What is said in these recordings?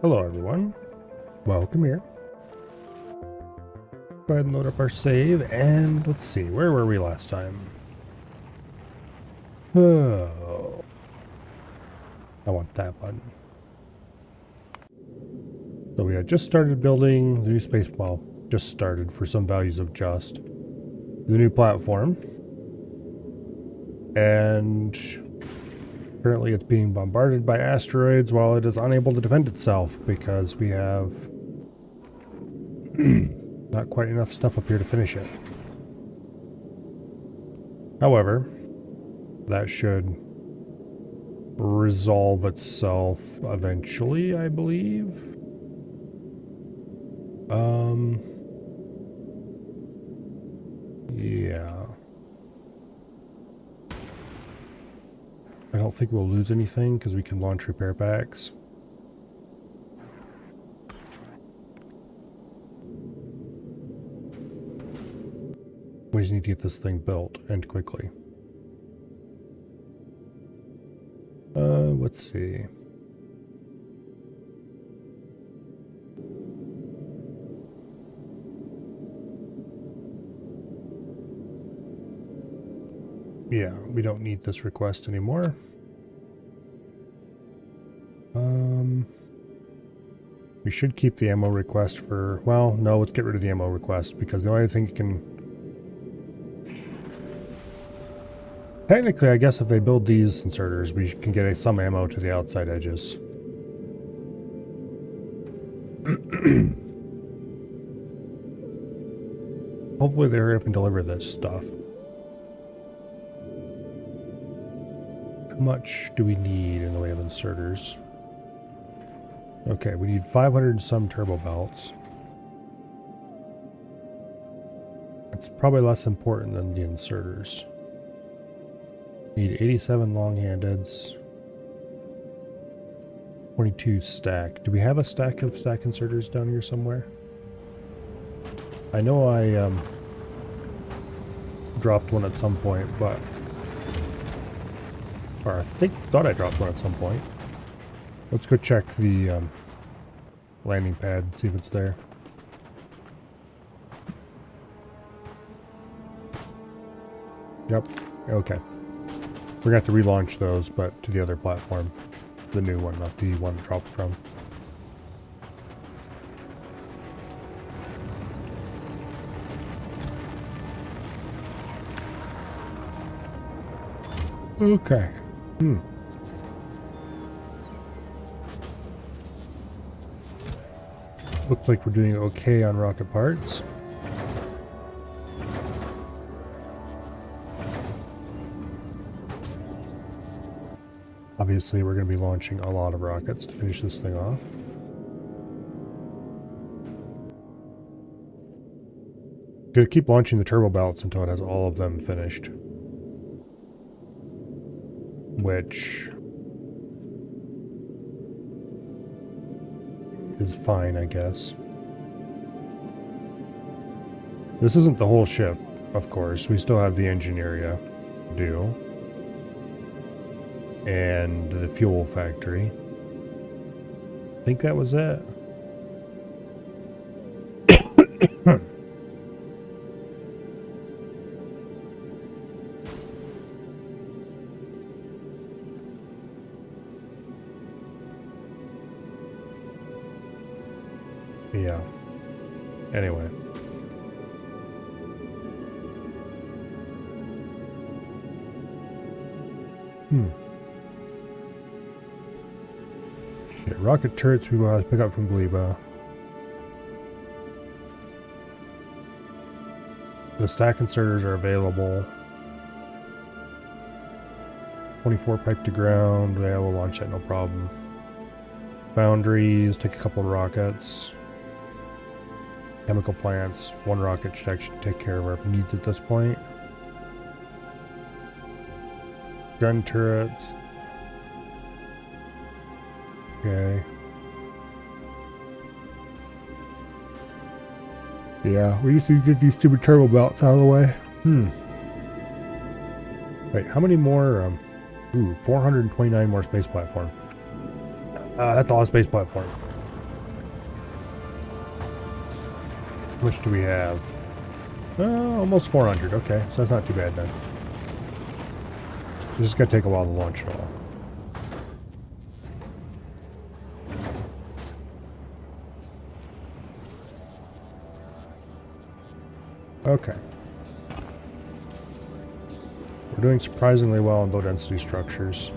Hello everyone, welcome here. Go ahead and load up our save, and let's see, where were we last time? Oh, I want that button. So we had just started building the new space, well, just started for some values of just, the new platform. And currently it's being bombarded by asteroids while it is unable to defend itself because we have not quite enough stuff up here to finish it. However, that should resolve itself eventually, I believe. Yeah. I don't think we'll lose anything because we can launch repair packs. We just need to get this thing built and quickly. Let's see. Yeah, we don't need this request anymore. We should keep the ammo request for, well, no, let's get rid of the ammo request because the only thing it can... Technically, I guess if they build these inserters, we can get some ammo to the outside edges. Hopefully they hurry up and deliver this stuff. How much do we need in the way of inserters? Okay, we need 500 and some turbo belts. That's probably less important than the inserters. Need 87 long-handeds. 22 stack. Do we have a stack of stack inserters down here somewhere? I know I dropped one at some point, but... Or I thought I dropped one at some point. Let's go check the landing pad and see if it's there. Yep. Okay. We're gonna have to relaunch those, but to the other platform. The new one, not the one dropped from. Okay. Looks like we're doing okay on rocket parts. Obviously, we're going to be launching a lot of rockets to finish this thing off. Gonna keep launching the turbo belts until it has all of them finished. Which is fine, I guess. This isn't the whole ship, of course. We still have the engine area to do. And the fuel factory. I think that was it. Yeah. Anyway. Yeah, rocket turrets we will have to pick up from Gleba. The stack inserters are available. 24 pipe to ground. Yeah, we'll launch that, no problem. Boundaries, take a couple of rockets. Chemical plants, one rocket should actually take care of our needs at this point. Gun turrets. Okay. Yeah, we just need to get these stupid turbo belts out of the way. Wait, how many more? 429 more space platform. That's all a space platform. How much do we have? Almost 400. Okay, so that's not too bad then. This is going to take a while to launch it all. Okay. We're doing surprisingly well in low density structures.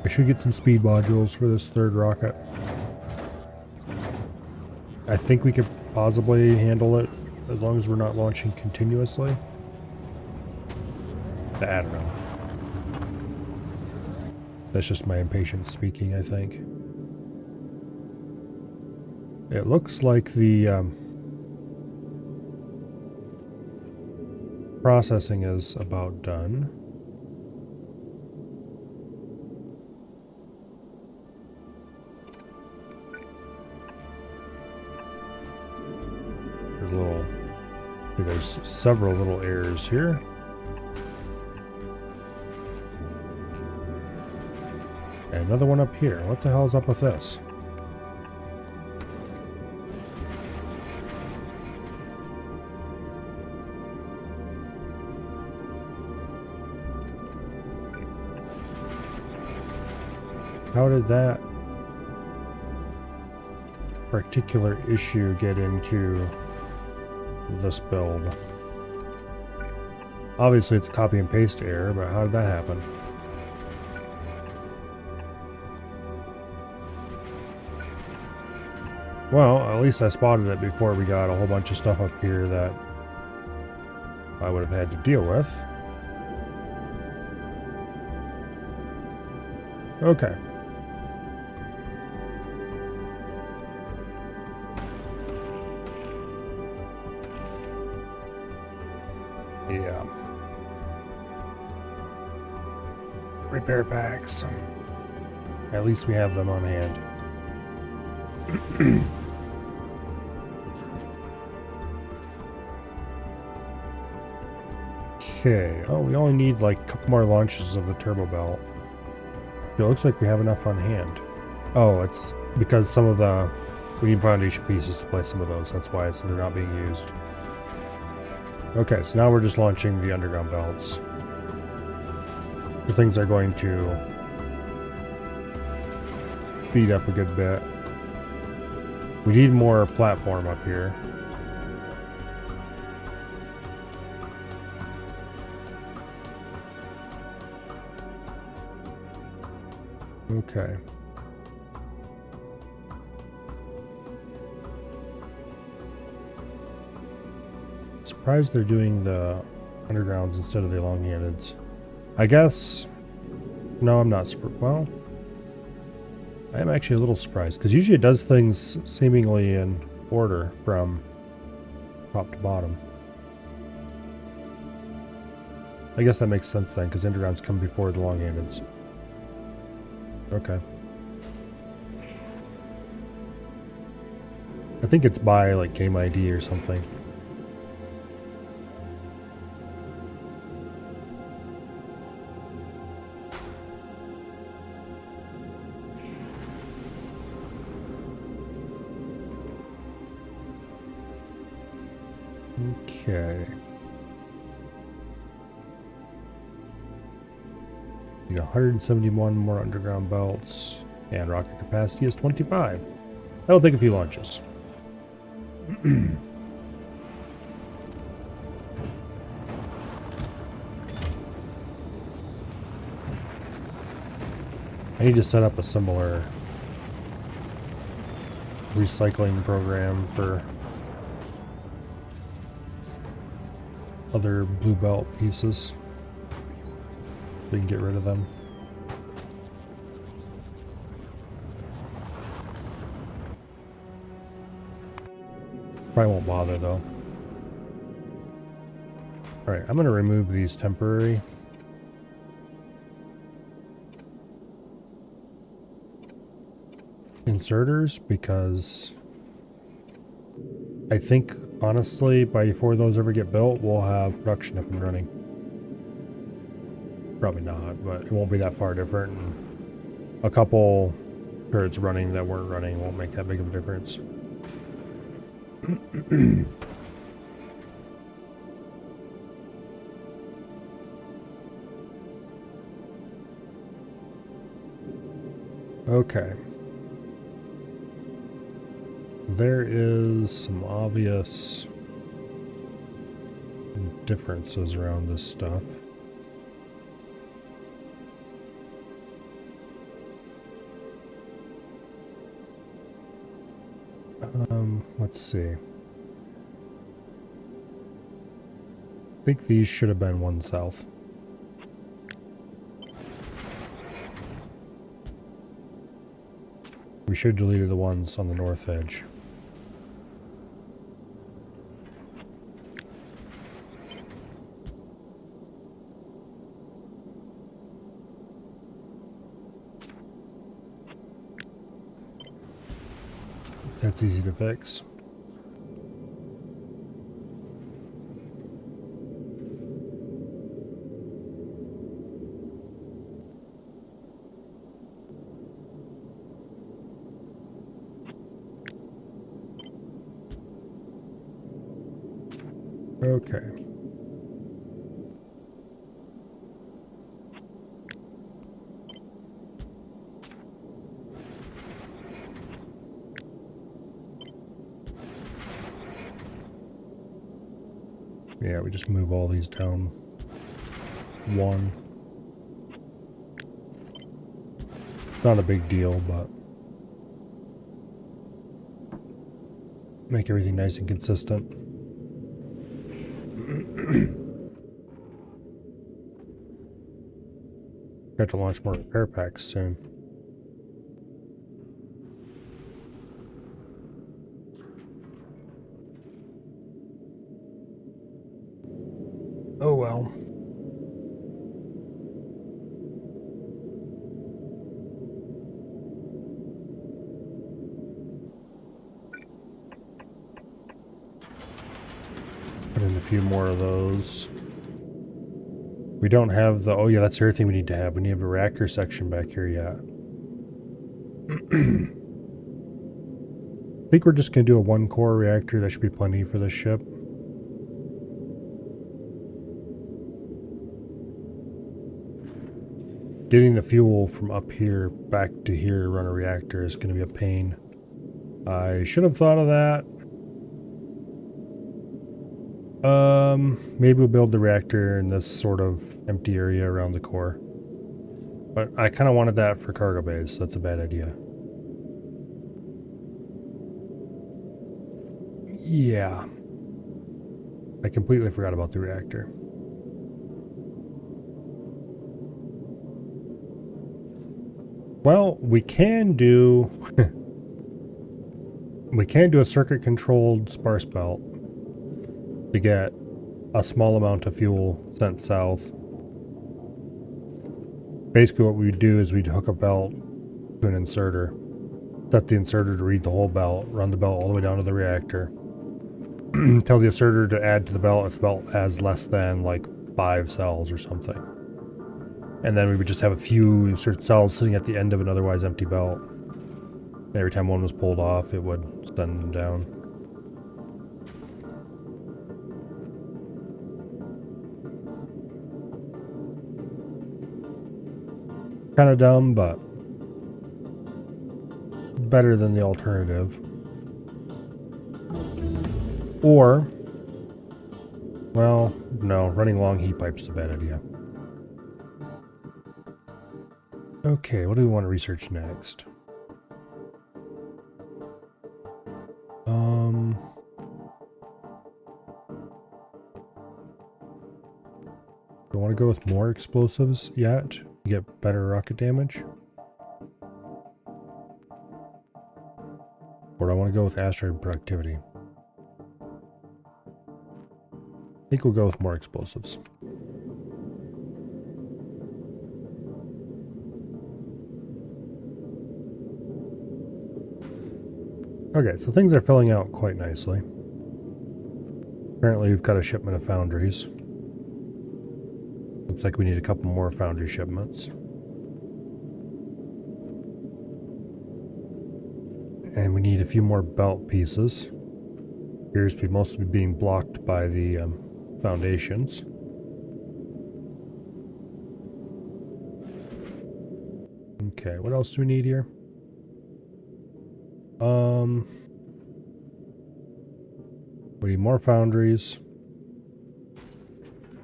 I should get some speed modules for this third rocket. I think we could possibly handle it as long as we're not launching continuously. I don't know. That's just my impatience speaking, I think. It looks like the processing is about done. There's several little errors here. And another one up here. What the hell is up with this? How did that particular issue get into this build? Obviously it's a copy and paste error, but how did that happen? Well, at least I spotted it before we got a whole bunch of stuff up here that I would have had to deal with. Okay. Yeah. Repair packs. At least we have them on hand. Okay. Oh, we only need like a couple more launches of the turbo belt. It looks like we have enough on hand. Oh, it's because some of the... we need foundation pieces to place some of those. That's why they're not being used. Okay, so now we're just launching the underground belts. The things are going to speed up a good bit. We need more platform up here. Okay. Surprised they're doing the undergrounds instead of the long-handeds. I guess... no, I'm not surprised. Well, I am actually a little surprised, because usually it does things seemingly in order from top to bottom. I guess that makes sense then, because undergrounds come before the long-handeds. Okay. I think it's by, like, game ID or something. Okay. Need 171 more underground belts, and rocket capacity is 25. That'll take a few launches. I need to set up a similar recycling program for other blue belt pieces. We can get rid of them. Probably won't bother though. Alright, I'm going to remove these temporary. Inserters because I think honestly before those ever get built we'll have production up and running. Probably not, but it won't be that far different. a couple turrets running that weren't running won't make that big of a difference. Okay. There is some obvious differences around this stuff. Let's see. I think these should have been one south. We should have deleted the ones on the north edge. That's easy to fix. Okay. Yeah, we just move all these down one. Not a big deal, but make everything nice and consistent. Got to launch more repair packs soon. Oh well. Put in a few more of those. We don't have the... Oh yeah, that's the other thing we need to have. We need to have a reactor section back here yet. I think we're just going to do a one-core reactor. That should be plenty for this ship. Getting the fuel from up here back to here to run a reactor is going to be a pain. I should have thought of that. Maybe we'll build the reactor in this sort of empty area around the core. But I kind of wanted that for cargo bays, so that's a bad idea. Yeah. I completely forgot about the reactor. Well, we can do... we can do a circuit-controlled sparse belt to get a small amount of fuel sent south. Basically what we'd do is we'd hook a belt to an inserter, set the inserter to read the whole belt, run the belt all the way down to the reactor, tell the inserter to add to the belt if the belt has less than like 5 cells or something. And then we would just have a few insert cells sitting at the end of an otherwise empty belt. And every time one was pulled off, it would send them down. Kind of dumb, but better than the alternative. Or, well, no, running long heat pipes is a bad idea. Okay, what do we want to research next? Do I want to go with more explosives yet to get better rocket damage? Or do I want to go with asteroid productivity? I think we'll go with more explosives. Okay, so things are filling out quite nicely. Apparently we've got a shipment of foundries. Looks like we need a couple more foundry shipments. And we need a few more belt pieces. Appears to be mostly being blocked by the foundations. Okay, what else do we need here? We need more foundries.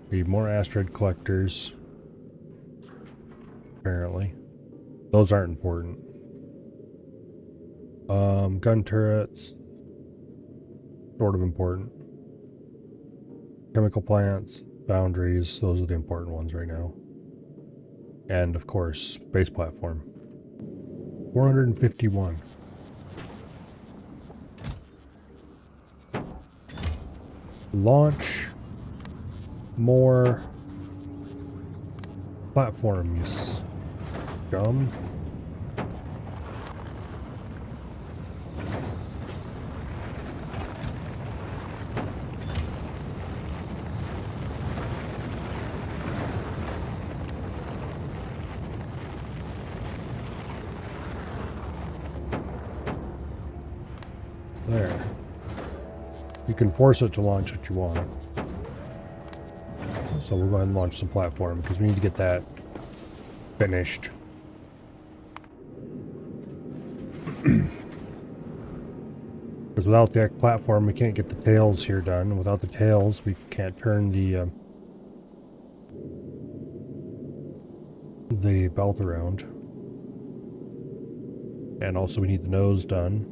We need more asteroid collectors. Apparently. Those aren't important. Gun turrets. Sort of important. Chemical plants, foundries, those are the important ones right now. And of course, base platform. 451. Launch more platforms. Gum. There. You can force it to launch what you want. So we'll go ahead and launch the platform because we need to get that finished. Because without the platform, we can't get the tails here done. Without the tails, we can't turn the belt around. And also we need the nose done.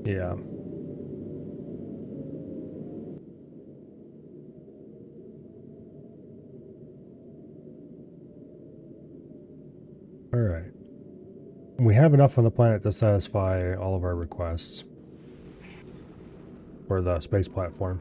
Yeah. Alright. We have enough on the planet to satisfy all of our requests for the space platform.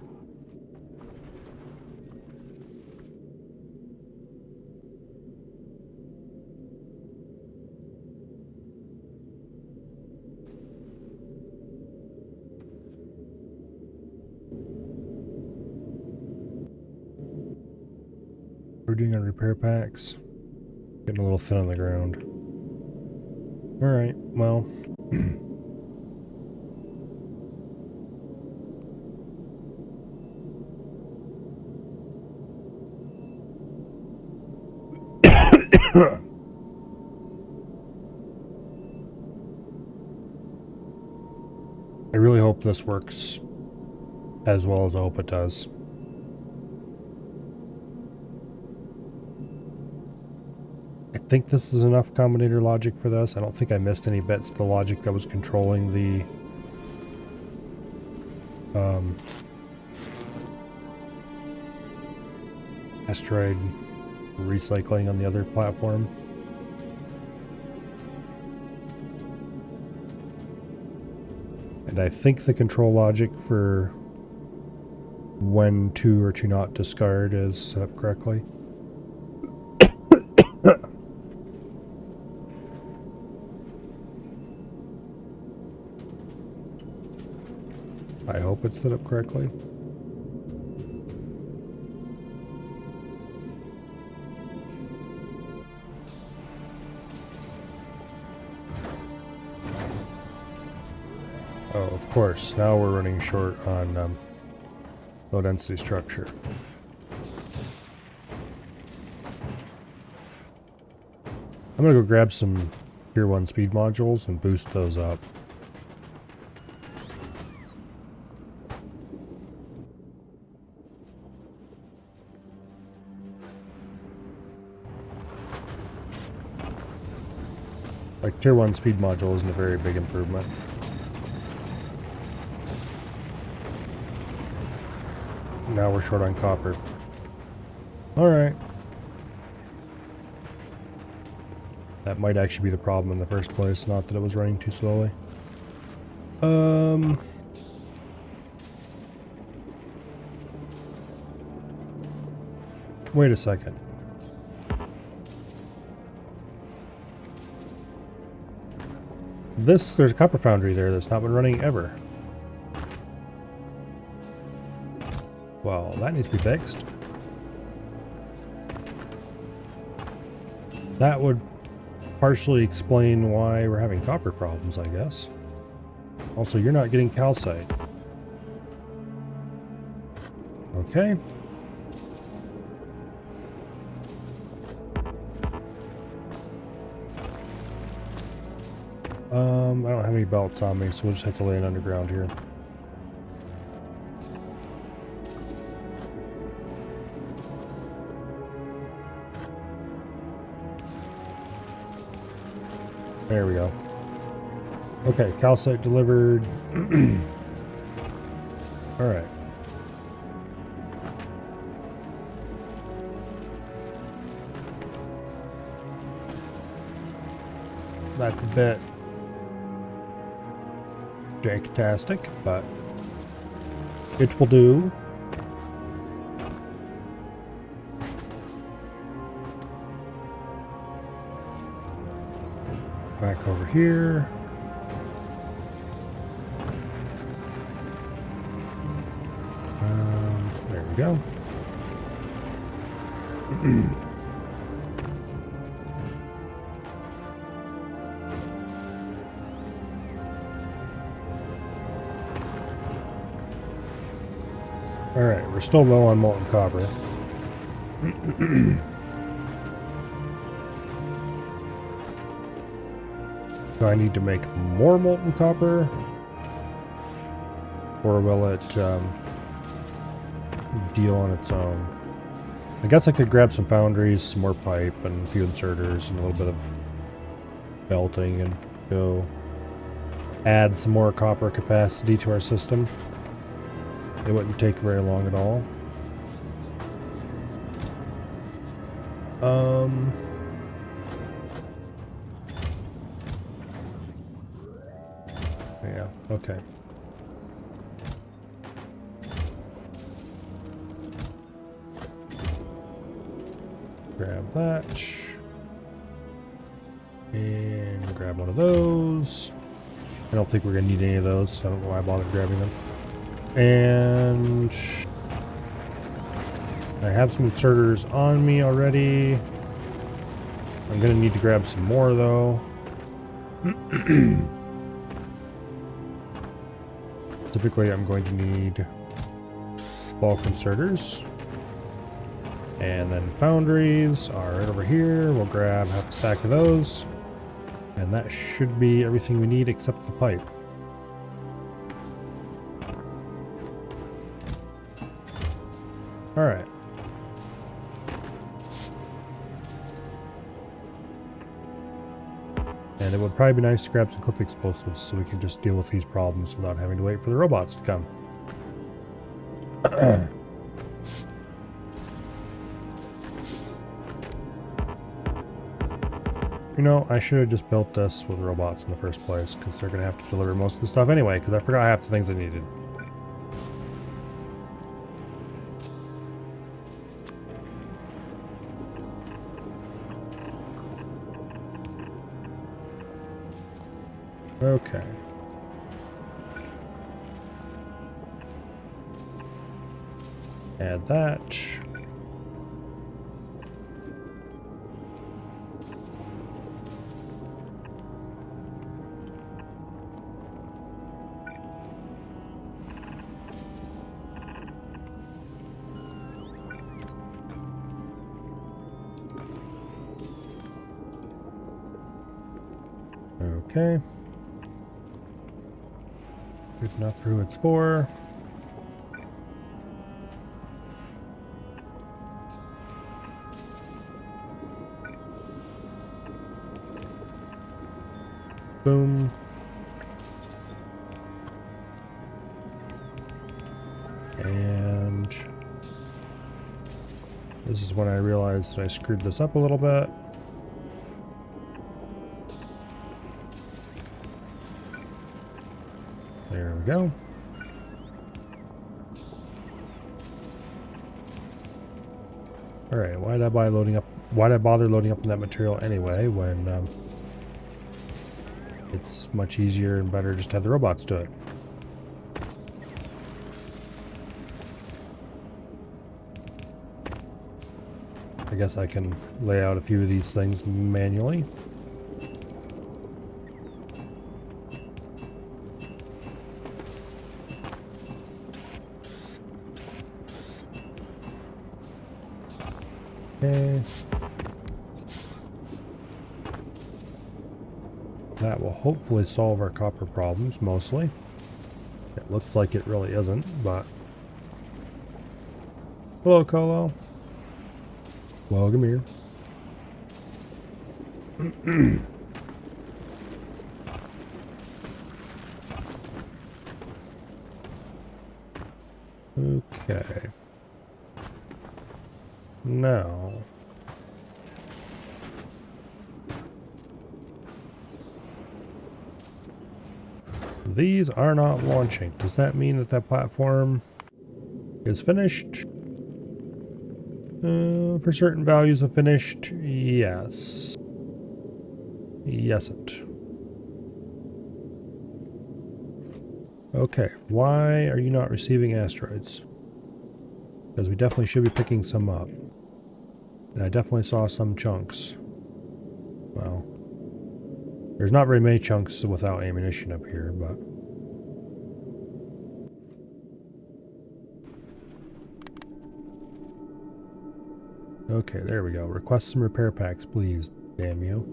We're doing on repair packs. Getting a little thin on the ground. Alright, well. I really hope this works as well as I hope it does. I think this is enough combinator logic for this. I don't think I missed any bits of the logic that was controlling the asteroid recycling on the other platform. And I think the control logic for when to or to not discard is set up correctly. I hope it's set up correctly. Oh, of course. Now we're running short on low density structure. I'm gonna go grab some Tier 1 speed modules and boost those up. Like, Tier 1 speed module isn't a very big improvement. Now we're short on copper. Alright. That might actually be the problem in the first place, not that it was running too slowly. Wait a second. There's a copper foundry there that's not been running ever. Well, that needs to be fixed. partially explain why we're having copper problems, I guess. Also, you're not getting calcite. Okay. I don't have any belts on me, so we'll just have to lay it underground here. There we go. Okay, calcite delivered. Alright. That's a bit jank-tastic, but it will do. Back over here. There we go. Alright, we're still low on molten copper. Do I need to make more molten copper? Or will it deal on its own? I guess I could grab some foundries, some more pipe, and a few inserters, and a little bit of belting, and go add some more copper capacity to our system. It wouldn't take very long at all. Yeah, okay. Grab that. And grab one of those. I don't think we're going to need any of those, so I don't know why I bothered grabbing them. And I have some inserters on me already. I'm going to need to grab some more, though. Typically, I'm going to need bulk inserters. And then foundries are right over here. We'll grab half a stack of those. And that should be everything we need except the pipe. Alright. And it would probably be nice to grab some cliff explosives so we can just deal with these problems without having to wait for the robots to come. You know, I should have just built this with robots in the first place, because they're going to have to deliver most of the stuff anyway, because I forgot half the things I needed. Okay. Add that. Okay. Good enough for who it's for. Boom. And this is when I realized that I screwed this up a little bit. There we go. All right, why did I bother loading up on that material anyway when it's much easier and better just to have the robots do it? I guess I can lay out a few of these things manually. Okay. That will hopefully solve our copper problems, mostly. It looks like it really isn't, but... Hello, Colo. Welcome here. Okay. Now... These are not launching. Does that mean that that platform is finished? For certain values of finished, yes. Yes it. Okay, why are you not receiving asteroids? Because we definitely should be picking some up. And I definitely saw some chunks. Well, there's not very many chunks without ammunition up here, but... Okay, there we go. Request some repair packs, please. Damn you.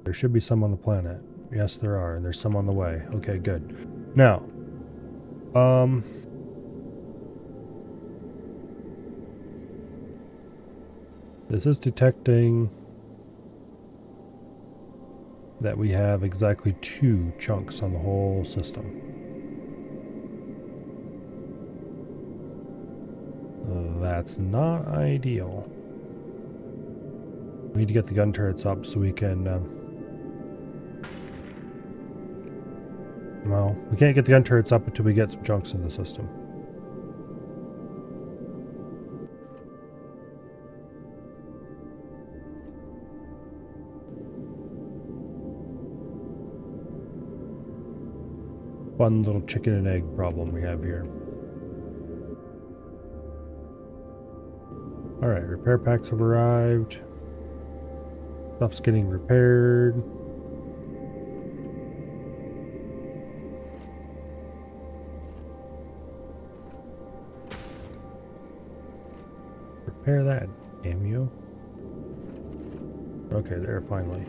There should be some on the planet. Yes, there are, and there's some on the way. Okay, good. Now, this is detecting that we have exactly 2 chunks on the whole system. That's not ideal. We need to get the gun turrets up so we can... well, we can't get the gun turrets up until we get some chunks in the system. Fun little chicken and egg problem we have here. Alright, repair packs have arrived. Stuff's getting repaired. Repair that, damn you. Okay, there, finally.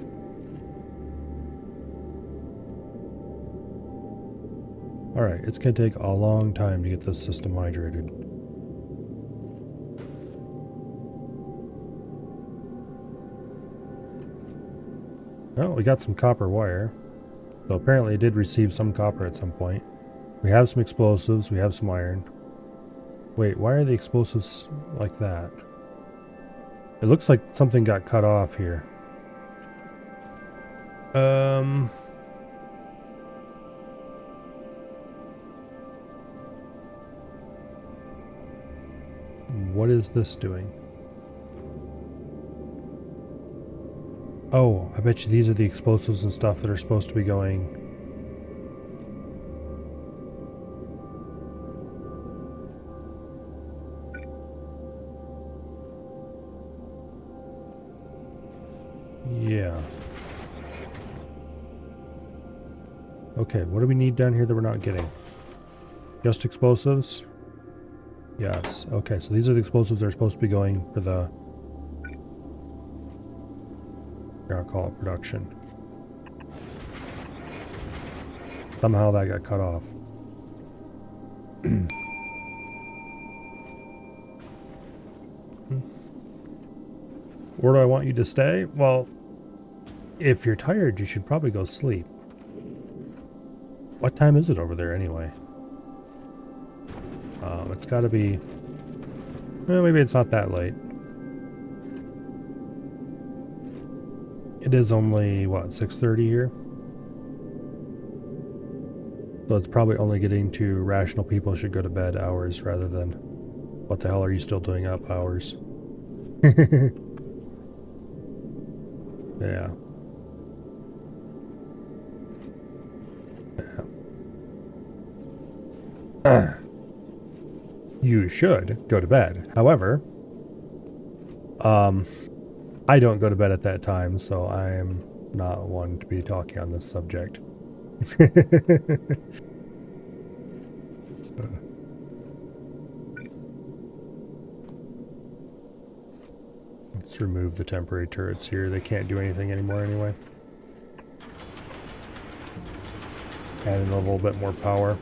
Alright, it's gonna take a long time to get this system hydrated. Well, we got some copper wire. So apparently it did receive some copper at some point. We have some explosives, we have some iron. Wait, why are the explosives like that? It looks like something got cut off here. What is this doing? Oh, I bet you these are the explosives and stuff that are supposed to be going. Yeah. Okay, what do we need down here that we're not getting? Just explosives? Yes. Okay, so these are the explosives that are supposed to be going for the... I'll call it production. Somehow that got cut off. Where do I want you to stay? Well, if you're tired, you should probably go sleep. What time is it over there anyway? It's gotta be... well, maybe it's not that late. It is only, what, 6:30 here? So it's probably only getting to rational people should go to bed hours rather than what the hell are you still doing up hours? Yeah. You should go to bed. However, I don't go to bed at that time, so I am not one to be talking on this subject. just remove the temporary turrets here. They can't do anything anymore anyway. Add in a little bit more power.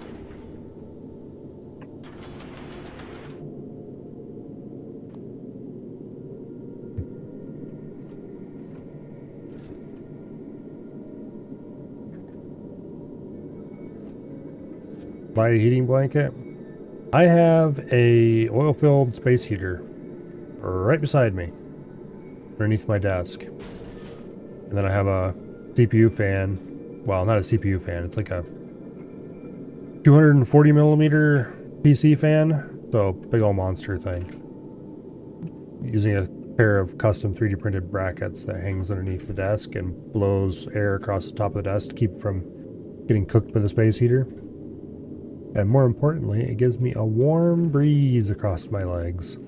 Buy a heating blanket. I have a oil-filled space heater right beside me, underneath my desk. And then I have a CPU fan. Well, not a CPU fan. It's like a 240 millimeter PC fan. So, big old monster thing. Using a pair of custom 3D printed brackets that hangs underneath the desk and blows air across the top of the desk to keep it from getting cooked by the space heater. And more importantly, it gives me a warm breeze across my legs.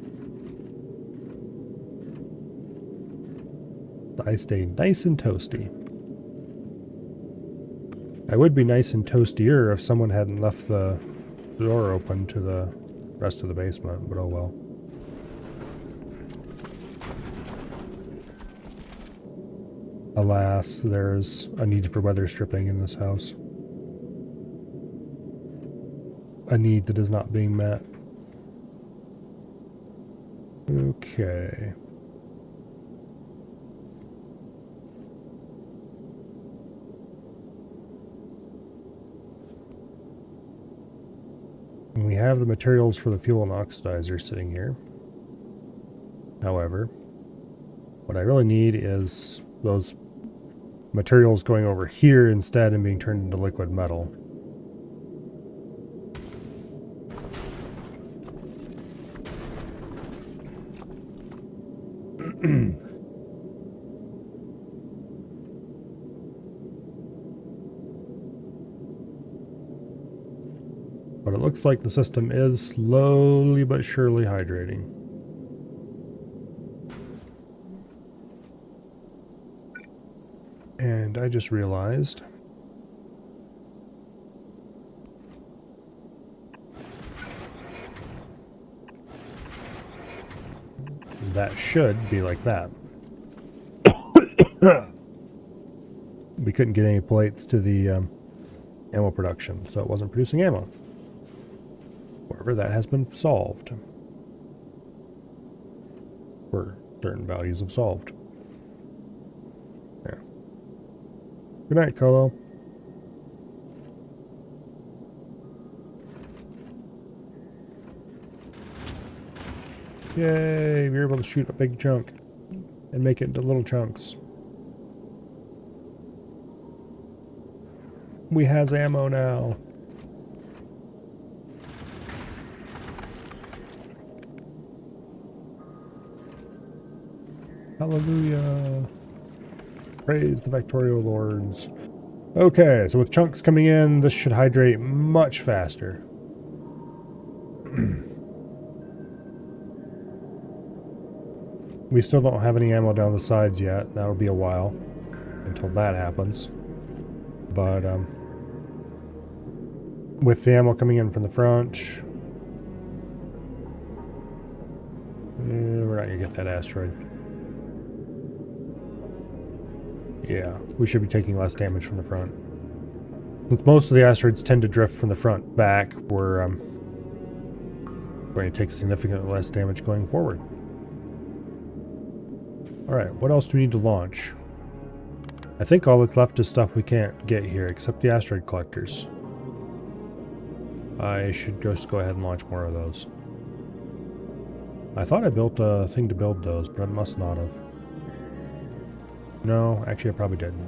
I stay nice and toasty. I would be nice and toastier if someone hadn't left the door open to the rest of the basement, but oh well. Alas, there's a need for weather stripping in this house. A need that is not being met. Okay. And we have the materials for the fuel and oxidizer sitting here. However, what I really need is those materials going over here instead and being turned into liquid metal. But it looks like the system is slowly but surely hydrating. And I just realized that should be like that. We couldn't get any plates to the ammo production, so it wasn't producing ammo. However, that has been solved. For certain values of solved. Yeah. Good night, Colo. Yay, we were able to shoot a big chunk and make it into little chunks. We has ammo now. Hallelujah. Praise the Factorio lords. Okay, so with chunks coming in, this should hydrate much faster. We still don't have any ammo down the sides yet. That'll be a while until that happens. But with the ammo coming in from the front, we're not gonna get that asteroid. Yeah, we should be taking less damage from the front. Since most of the asteroids tend to drift from the front back, we're going to take significantly less damage going forward. Alright, what else do we need to launch? I think all that's left is stuff we can't get here, except the asteroid collectors. I should just go ahead and launch more of those. I thought I built a thing to build those, but I must not have. No, actually I probably didn't.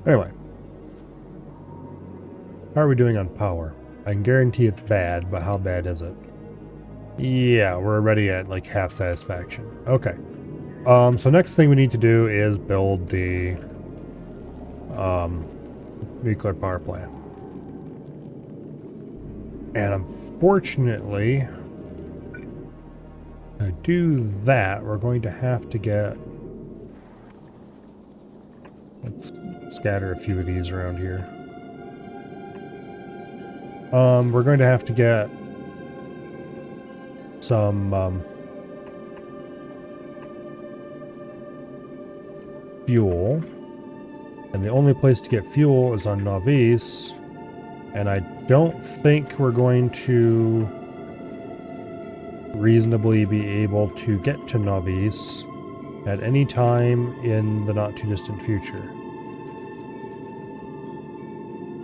Anyway. How are we doing on power? I can guarantee it's bad, but how bad is it? Yeah, we're already at like half satisfaction. Okay. So next thing we need to do is build the nuclear power plant. And unfortunately, to do that, we're going to have to get... Let's scatter a few of these around here. We're going to have to get some fuel. And the only place to get fuel is on Novice. And I don't think we're going to reasonably be able to get to Novice at any time in the not too distant future.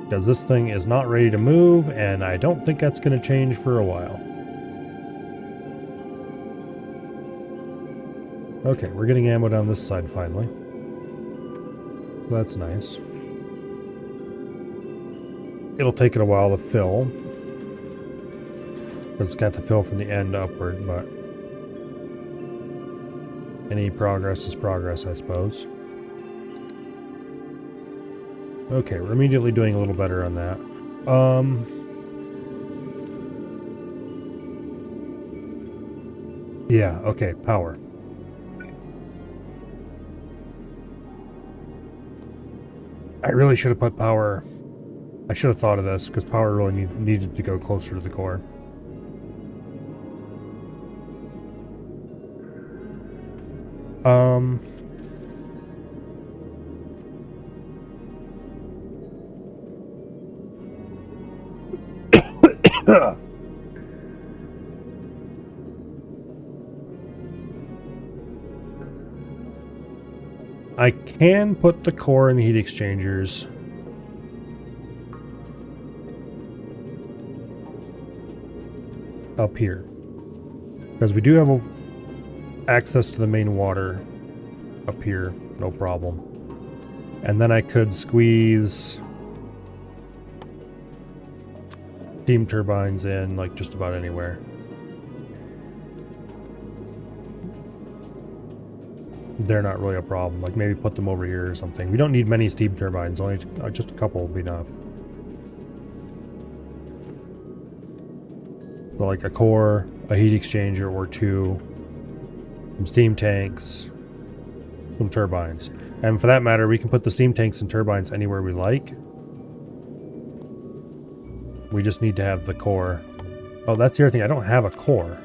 Because this thing is not ready to move, and I don't think that's going to change for a while. Okay, we're getting ammo down this side finally. That's nice. It'll take it a while to fill. It's got to fill from the end upward, but any progress is progress, I suppose. Okay, we're immediately doing a little better on that. Yeah, okay, power. I really should have put power. I should have thought of this, because power really needed to go closer to the core. I can put the core in the heat exchangers. Up here. Because we do have access to the main water up here, no problem. And then I could squeeze steam turbines in like just about anywhere. They're not really a problem. Like maybe put them over here or something. We don't need many steam turbines, only just a couple will be enough. So like a core, a heat exchanger or two, some steam tanks, some turbines. And for that matter, we can put the steam tanks and turbines anywhere we like. We just need to have the core. Oh, that's the other thing. I don't have a core.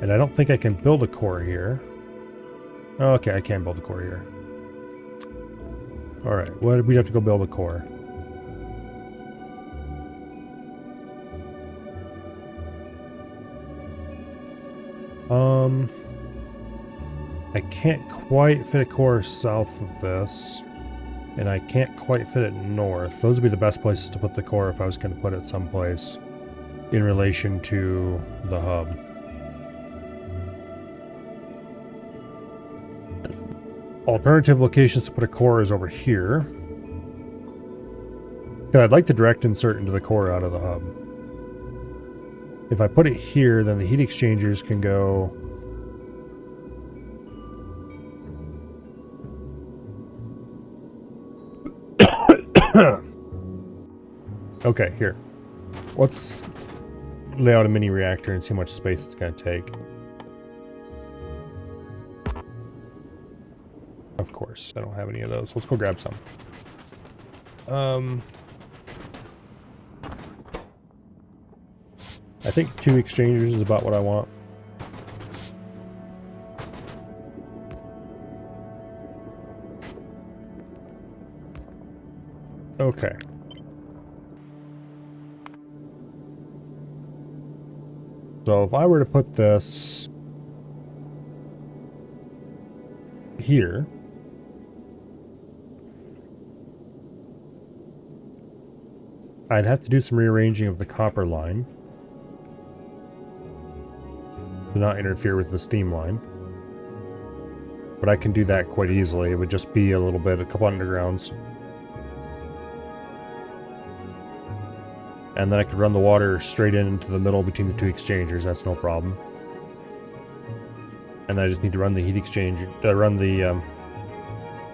And I don't think I can build a core here. Oh, okay, I can build a core here. Alright, what we'd have to go build a core. I can't quite fit a core south of this. And I can't quite fit it north. Those would be the best places to put the core if I was going to put it someplace in relation to the hub. Alternative locations to put a core is over here. I'd like to direct insert into the core out of the hub. If I put it here, then the heat exchangers can go... Okay, here. Let's lay out a mini reactor and see how much space it's going to take. Of course, I don't have any of those. Let's go grab some. I think 2 exchangers is about what I want. Okay. So if I were to put this here, I'd have to do some rearranging of the copper line to not interfere with the steam line. But I can do that quite easily. It would just be a couple undergrounds. And then I could run the water straight into the middle between the 2 exchangers. That's no problem. And then I just need to run the heat exchanger, run the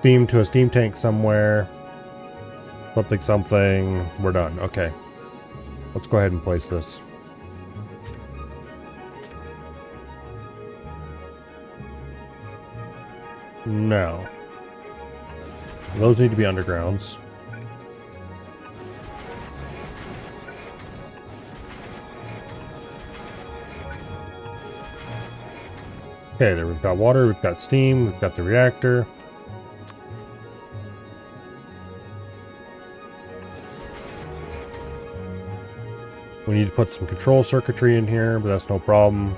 steam to a steam tank somewhere. Something. We're done. Okay. Let's go ahead and place this. No. Those need to be undergrounds. Okay, there we've got water, we've got steam, we've got the reactor. We need to put some control circuitry in here, but that's no problem.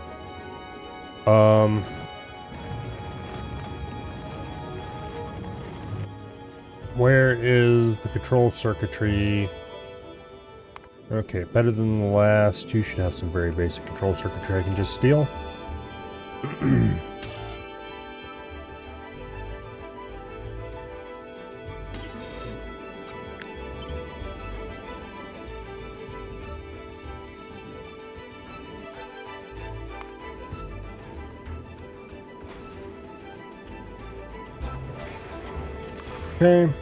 Where is the control circuitry? Okay, better than the last. You should have some very basic control circuitry I can just steal. Okay.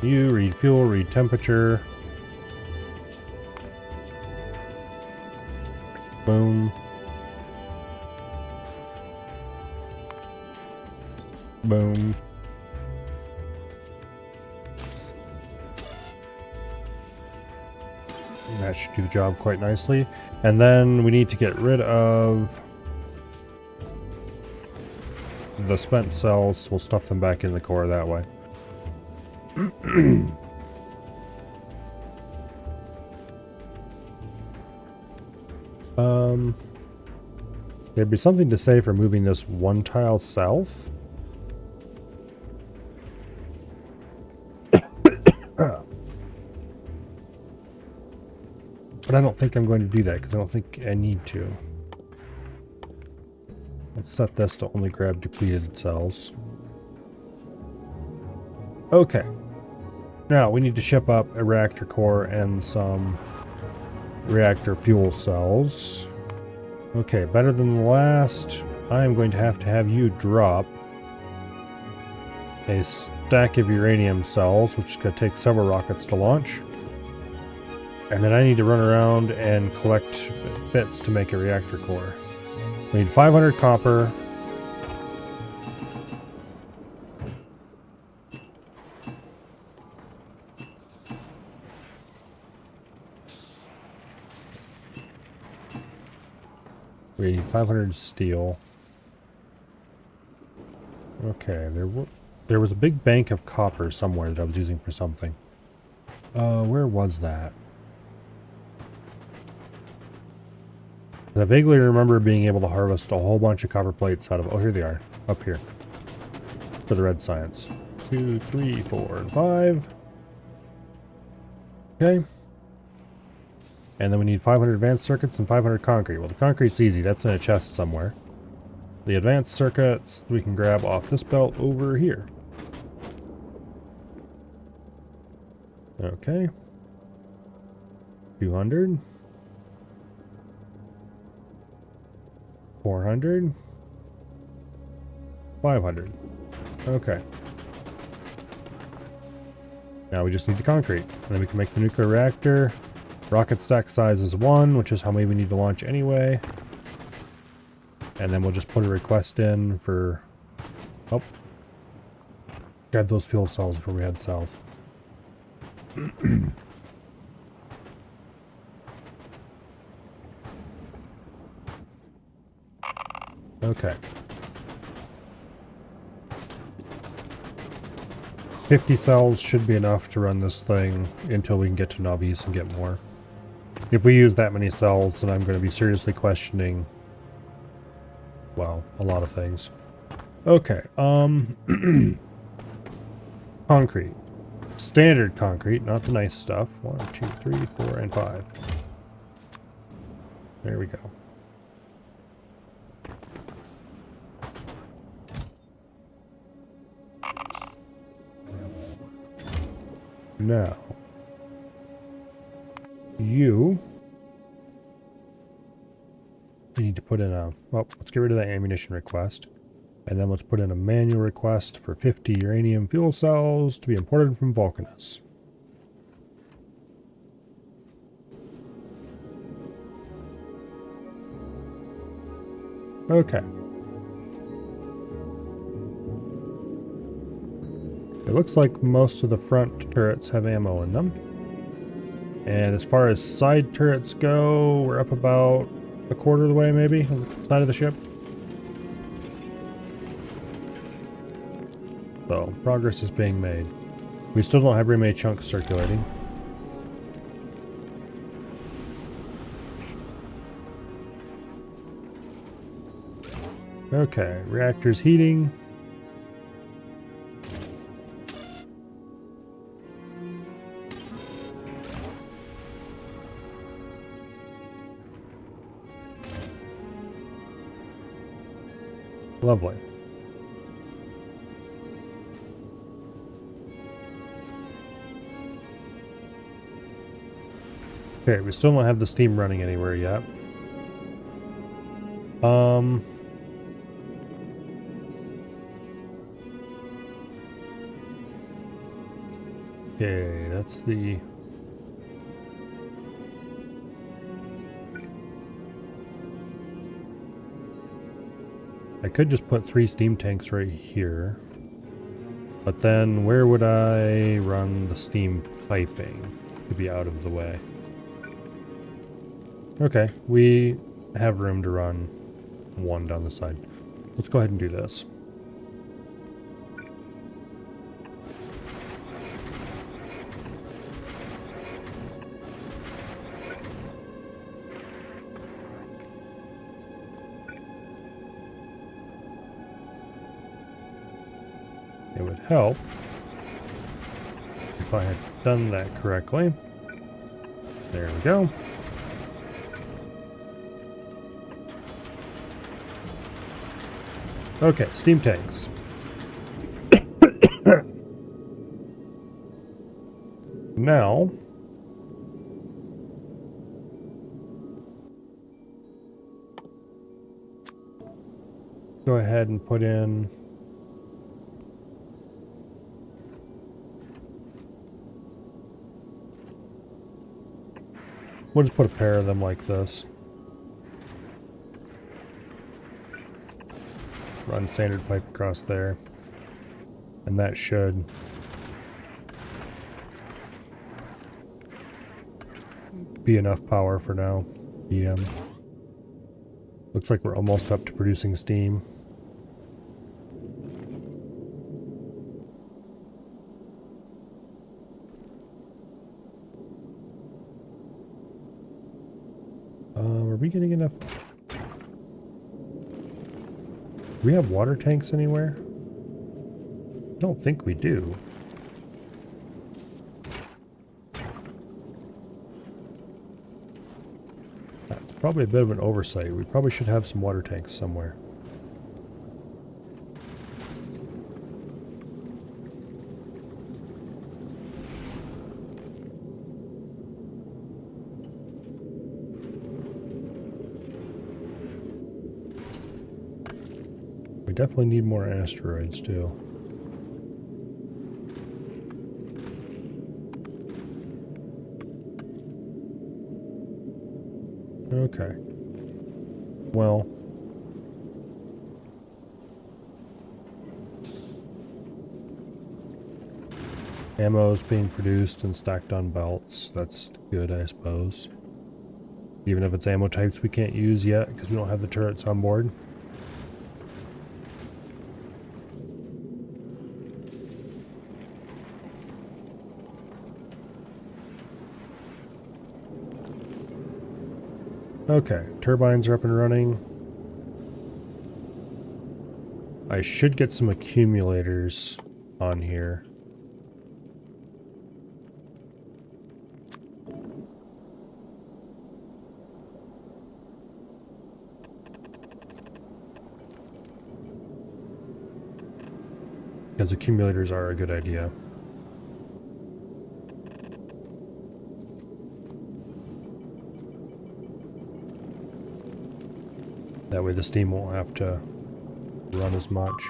You read fuel, read temperature. Boom. Boom. That should do the job quite nicely. And then we need to get rid of the spent cells. We'll stuff them back in the core that way. There'd be something to say for moving this one tile south. But I don't think I'm going to do that because I don't think I need to. Let's set this to only grab depleted cells. Okay. Now we need to ship up a reactor core and some reactor fuel cells. Okay, better than the last. I'm going to have you drop a stack of uranium cells, which is going to take several rockets to launch. And then I need to run around and collect bits to make a reactor core. We need 500 copper. We need 500 steel. Okay, there was a big bank of copper somewhere that I was using for something. Where was that? I vaguely remember being able to harvest a whole bunch of copper plates out of... Oh, here they are. Up here. For the red science. 2, 3, 4, and 5. Okay. And then we need 500 advanced circuits and 500 concrete. Well, the concrete's easy. That's in a chest somewhere. The advanced circuits we can grab off this belt over here. Okay. 200. 400. 500. Okay. Now we just need the concrete. And then we can make the nuclear reactor. Rocket stack size is 1, which is how many we need to launch anyway. And then we'll just put a request in for... Oh. Grab those fuel cells before we head south. Okay. 50 cells should be enough to run this thing until we can get to Navis and get more. If we use that many cells, then I'm going to be seriously questioning, well, a lot of things. Okay, concrete. Standard concrete, not the nice stuff. 1, 2, 3, 4, and 5. There we go. Now, we need to put in a, well, let's get rid of that ammunition request. And then let's put in a manual request for 50 uranium fuel cells to be imported from Vulcanus. Okay. It looks like most of the front turrets have ammo in them. And as far as side turrets go, we're up about a quarter of the way, maybe, on the side of the ship. So, progress is being made. We still don't have very many chunks circulating. Okay, reactor's heating. Lovely. Okay, we still don't have the steam running anywhere yet. Okay, that's the... I could just put 3 steam tanks right here. But then where would I run the steam piping to be out of the way? Okay, we have room to run 1 down the side. Let's go ahead and do this. It would help if I had done that correctly. There we go. Okay, steam tanks. Now, go ahead and put in we'll just put a pair of them like this. Run standard pipe across there. And that should be enough power for now. PM. Looks like we're almost up to producing steam. Are we getting enough? Do we have water tanks anywhere? I don't think we do. That's probably a bit of an oversight. We probably should have some water tanks somewhere. We definitely need more asteroids too. Okay. Well. Ammo is being produced and stacked on belts. That's good, I suppose. Even if it's ammo types we can't use yet because we don't have the turrets on board. Okay, turbines are up and running. I should get some accumulators on here. Because accumulators are a good idea. That way the steam won't have to run as much.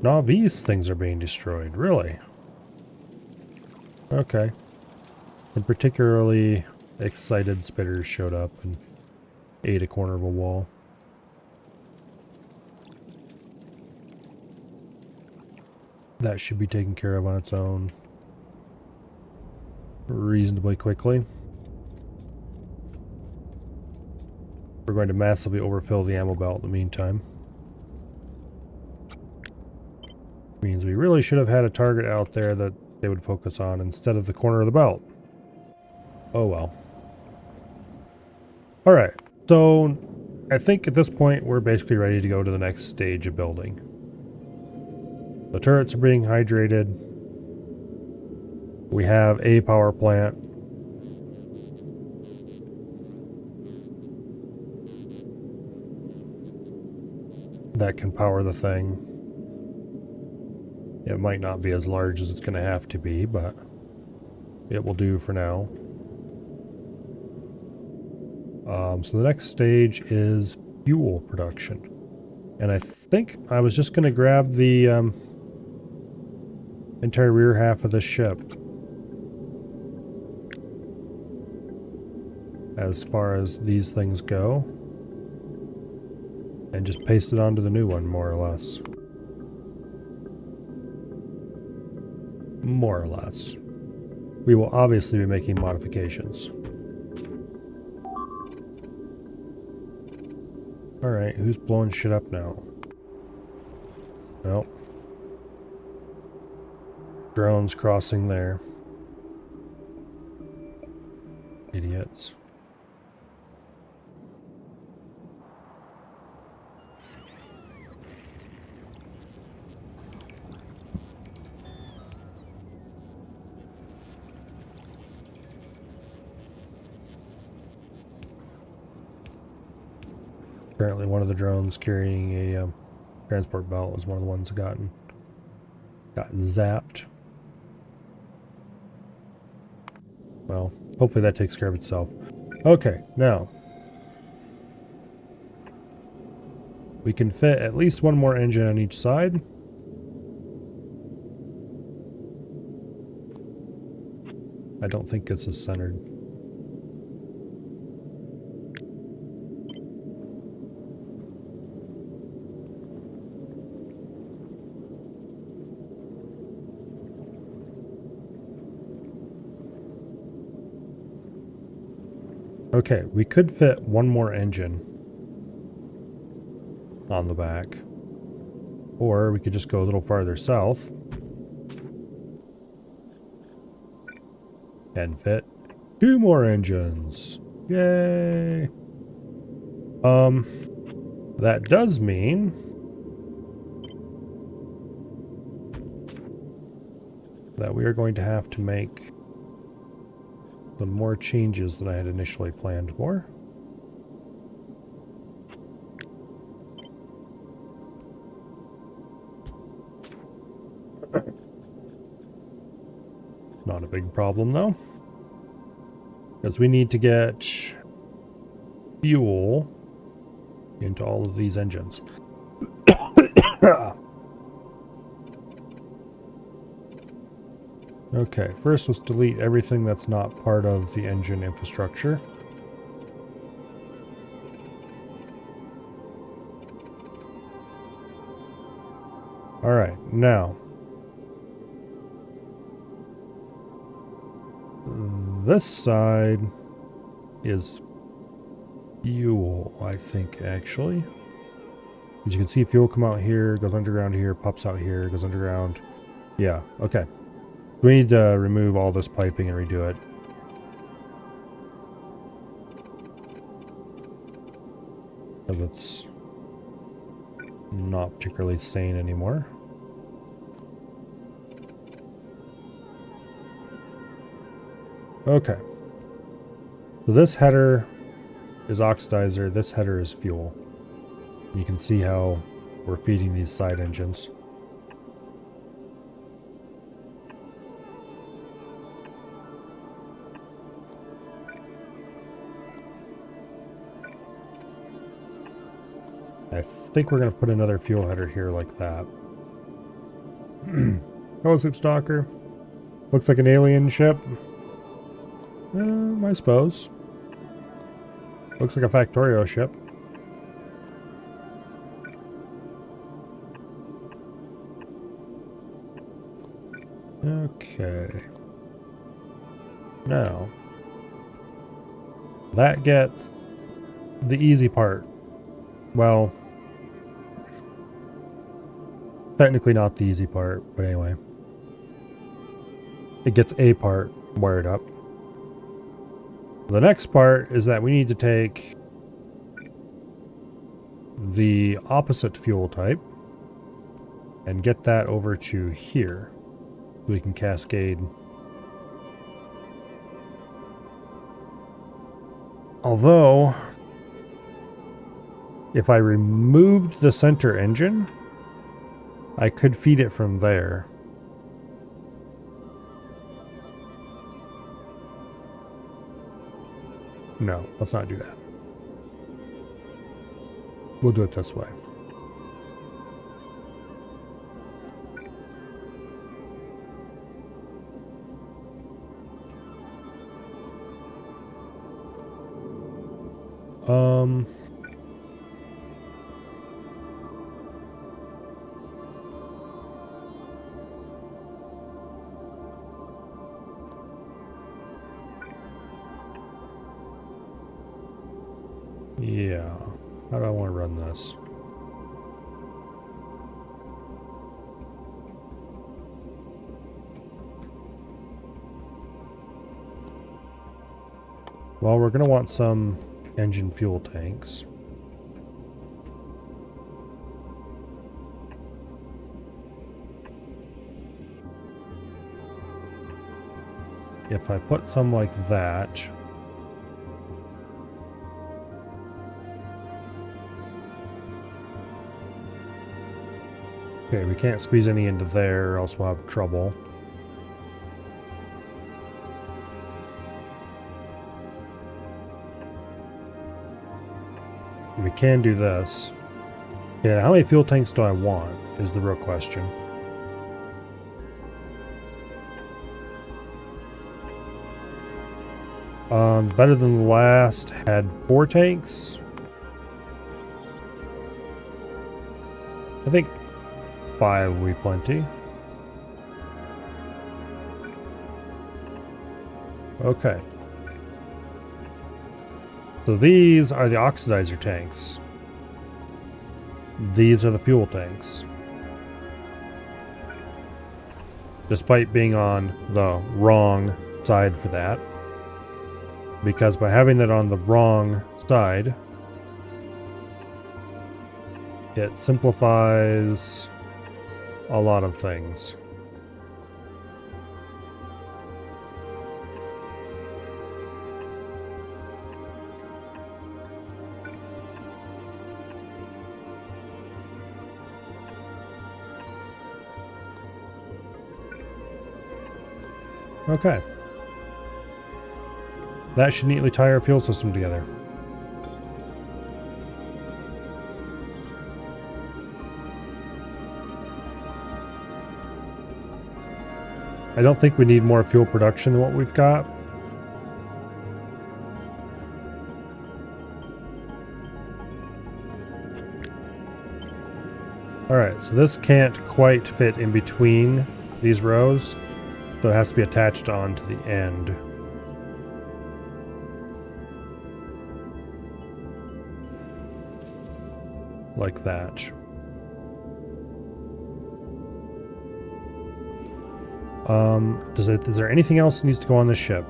Now these things are being destroyed, really? Okay. And particularly excited spitters showed up and ate a corner of a wall. That should be taken care of on its own reasonably quickly. going to massively overfill the ammo belt in the meantime. Means we really should have had a target out there that they would focus on instead of the corner of the belt. Oh well. Alright, so I think at this point we're basically ready to go to the next stage of building. The turrets are being hydrated. We have a power plant. That can power the thing. It might not be as large as it's going to have to be, but it will do for now. So the next stage is fuel production. And I think I was just going to grab the entire rear half of this ship. As far as these things go. And just paste it onto the new one, more or less. More or less. We will obviously be making modifications. Alright, who's blowing shit up now? Nope. Drones crossing there. Idiots. Apparently one of the drones carrying a transport belt was one of the ones that got zapped. Well, hopefully that takes care of itself. Okay, now we can fit at least one more engine on each side. I don't think this is centered. Okay, we could fit one more engine on the back. Or we could just go a little farther south and fit two more engines. Yay! That does mean that we are going to have to make some more changes than I had initially planned for. Not a big problem though, because we need to get fuel into all of these engines. Okay, first let's delete everything that's not part of the engine infrastructure. Alright, now this side is fuel, I think, actually. As you can see, fuel come out here, goes underground here, pops out here, goes underground. Yeah, okay. We need to remove all this piping and redo it. Because it's not particularly sane anymore. Okay. So this header is oxidizer, this header is fuel. You can see how we're feeding these side engines. I think we're going to put another fuel header here like that. Hello, Ship Stalker. Looks like an alien ship. I suppose. Looks like a Factorio ship. Okay. Now, that gets the easy part. Well, technically not the easy part, but anyway. It gets a part wired up. The next part is that we need to take the opposite fuel type and get that over to here. We can cascade. Although, if I removed the center engine, I could feed it from there. No, let's not do that. We'll do it this way. Yeah. How do I want to run this? Well, we're going to want some engine fuel tanks. If I put some like that, okay, we can't squeeze any into there or else we'll have trouble. We can do this. Yeah, how many fuel tanks do I want is the real question. Better Than the Last had 4 tanks. I think 5 will be plenty. Okay. So these are the oxidizer tanks. These are the fuel tanks. Despite being on the wrong side for that. Because by having it on the wrong side, it simplifies a lot of things. Okay. That should neatly tie our fuel system together. I don't think we need more fuel production than what we've got. Alright, so this can't quite fit in between these rows, so it has to be attached onto the end. Like that. Is there anything else that needs to go on this ship?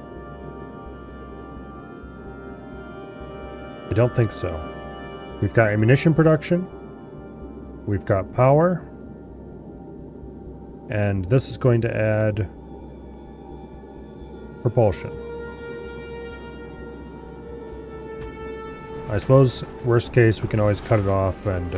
I don't think so. We've got ammunition production. We've got power. And this is going to add propulsion. I suppose, worst case, we can always cut it off and...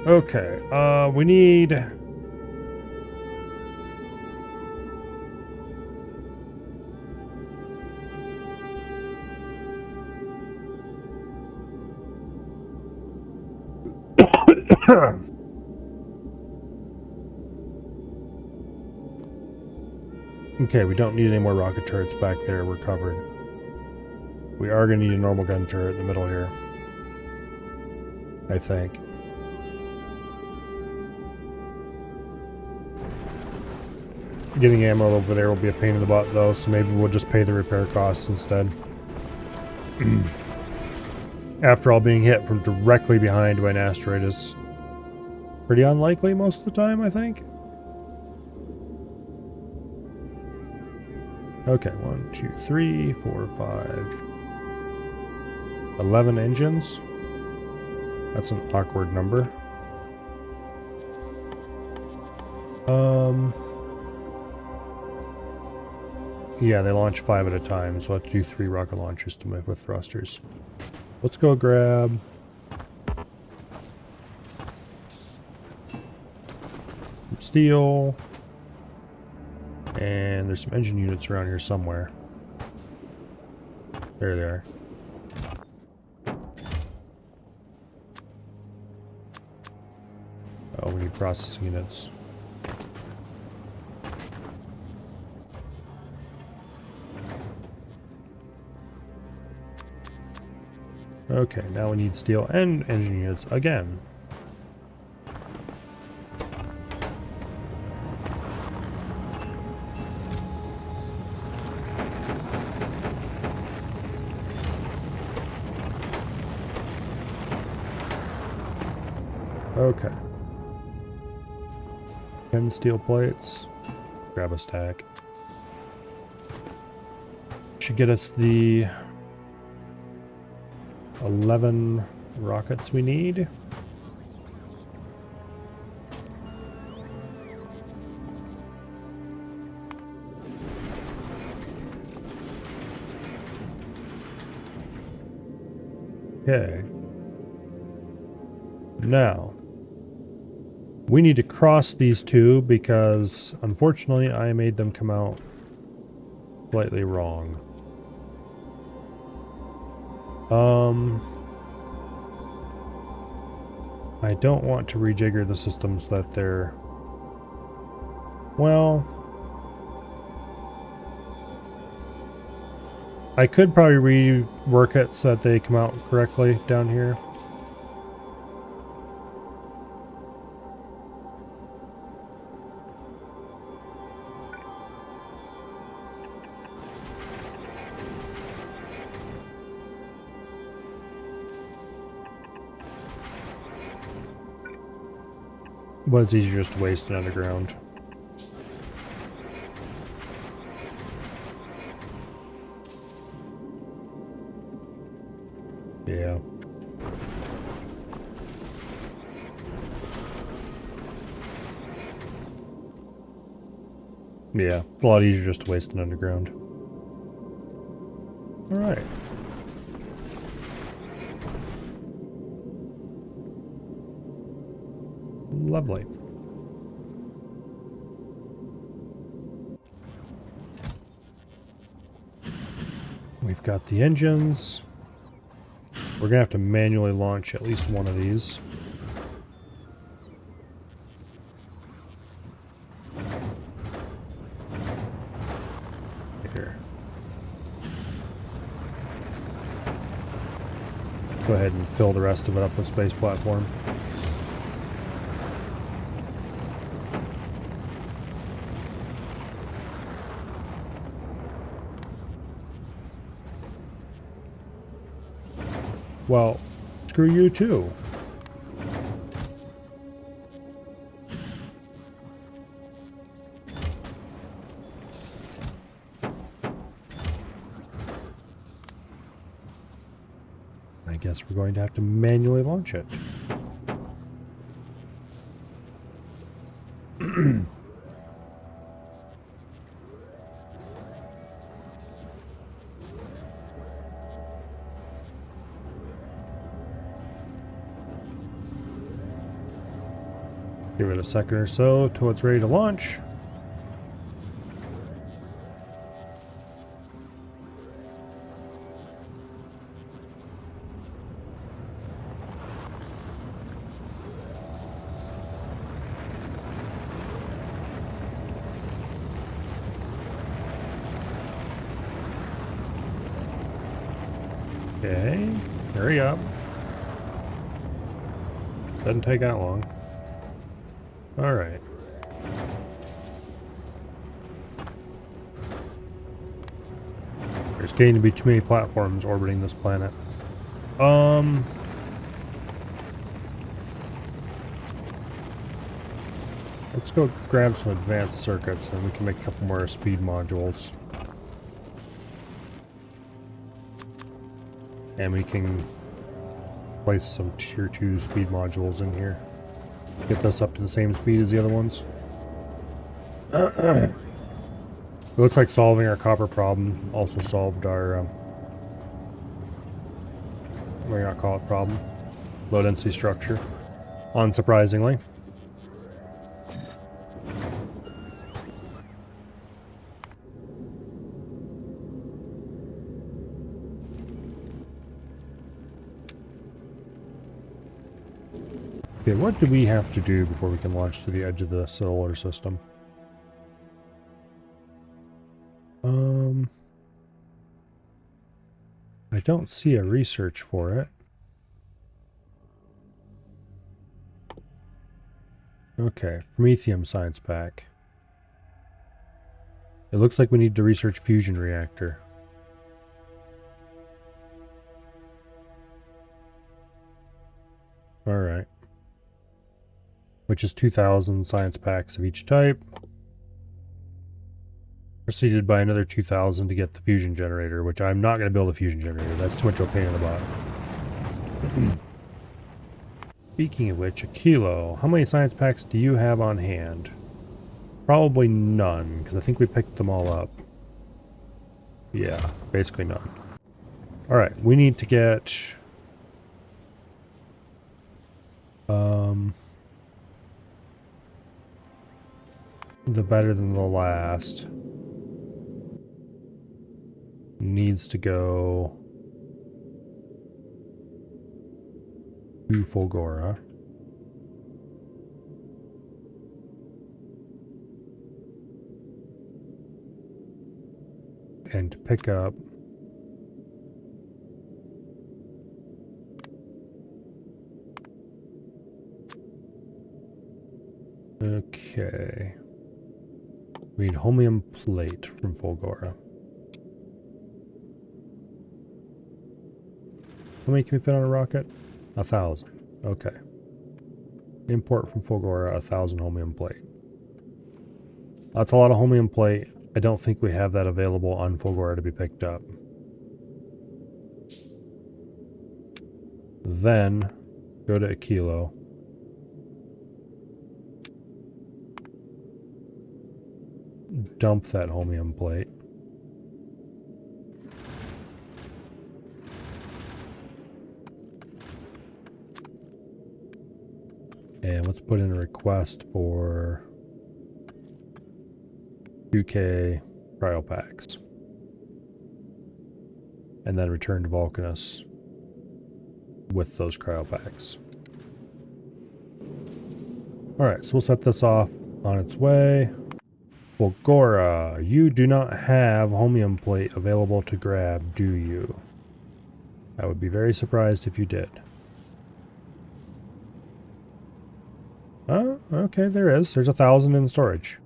Okay, we need... Okay, we don't need any more rocket turrets back there. We're covered. We are going to need a normal gun turret in the middle here. I think. Getting ammo over there will be a pain in the butt though, so maybe we'll just pay the repair costs instead. After all, being hit from directly behind by an asteroid is pretty unlikely most of the time, I think. Okay, 1, 2, 3, 4, 5. 11 engines. That's an awkward number. Yeah, they launch 5 at a time, so I have to do 3 rocket launchers to make with thrusters. Let's go grab some steel. And there's some engine units around here somewhere. There they are. Oh, we need processing units. Okay, now we need steel and engine units again. Okay. 10 steel plates. Grab a stack. Should get us the 11 rockets we need. Okay. Now, we need to cross these two because, unfortunately, I made them come out slightly wrong. I don't want to rejigger the systems that they're... Well... I could probably rework it so that they come out correctly down here. But it's easier just to waste it underground. Yeah. Yeah, a lot easier just to waste it underground. Alright. Lovely. We've got the engines. We're gonna have to manually launch at least one of these. Here. Go ahead and fill the rest of it up with space platform. Well, screw you too. I guess we're going to have to manually launch it. Give it a second or so till it's ready to launch. Okay, hurry up. Doesn't take that long. Alright. There's getting to be too many platforms orbiting this planet. Let's go grab some advanced circuits and we can make a couple more speed modules. And we can place some tier 2 speed modules in here. Get this up to the same speed as the other ones. It looks like solving our copper problem also solved our, what do you not call it, problem? Low density structure. Unsurprisingly. Okay, what do we have to do before we can launch to the edge of the solar system? I don't see a research for it. Okay, Promethium science pack. It looks like we need to research fusion reactor. Alright. Which is 2,000 science packs of each type. Preceded by another 2,000 to get the fusion generator, which I'm not going to build a fusion generator. That's too much of a pain in the butt. Speaking of which, a kilo. How many science packs do you have on hand? Probably none, because I think we picked them all up. Yeah, basically none. Alright, we need to get... the better than the last needs to go to Fulgora. And to pick up okay. We need holmium plate from Fulgora. How many can we fit on a rocket? 1,000. Okay. Import from Fulgora 1,000 holmium plate. That's a lot of holmium plate. I don't think we have that available on Fulgora to be picked up. Then go to a kilo. Dump that holmium plate. And let's put in a request for 2K cryo packs. And then return to Vulcanus with those cryo packs. Alright, so we'll set this off on its way. Fulgora, you do not have holmium plate available to grab, do you? I would be very surprised if you did. Oh, okay, there is. There's 1,000 in storage.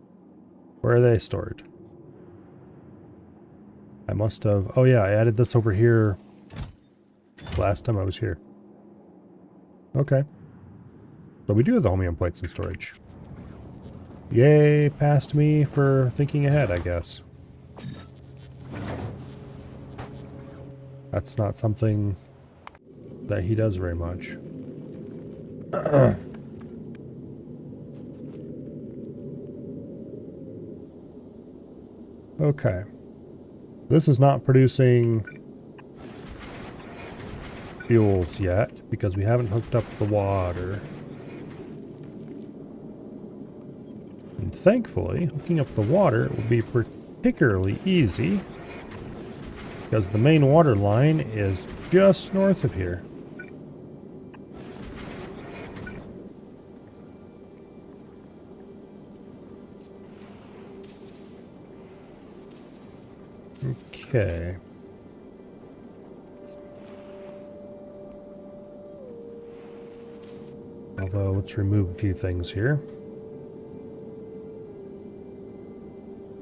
Where are they stored? I must have... oh yeah, I added this over here last time I was here. Okay. So we do have the holmium plates in storage. Yay, past me for thinking ahead, I guess. That's not something that he does very much. Okay. This is not producing fuels yet because we haven't hooked up the water. And thankfully, hooking up the water will be particularly easy because the main water line is just north of here. Okay. Although, let's remove a few things here.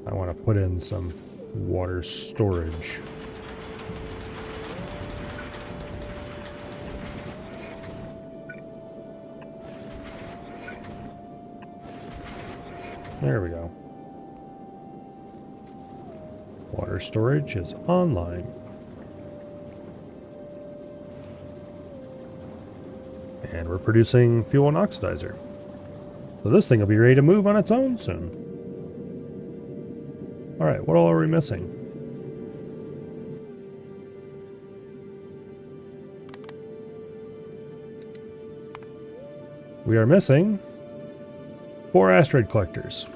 I want to put in some water storage. There we go. Water storage is online. And we're producing fuel and oxidizer. So this thing will be ready to move on its own soon. Alright, what all are we missing? We are missing 4 asteroid collectors.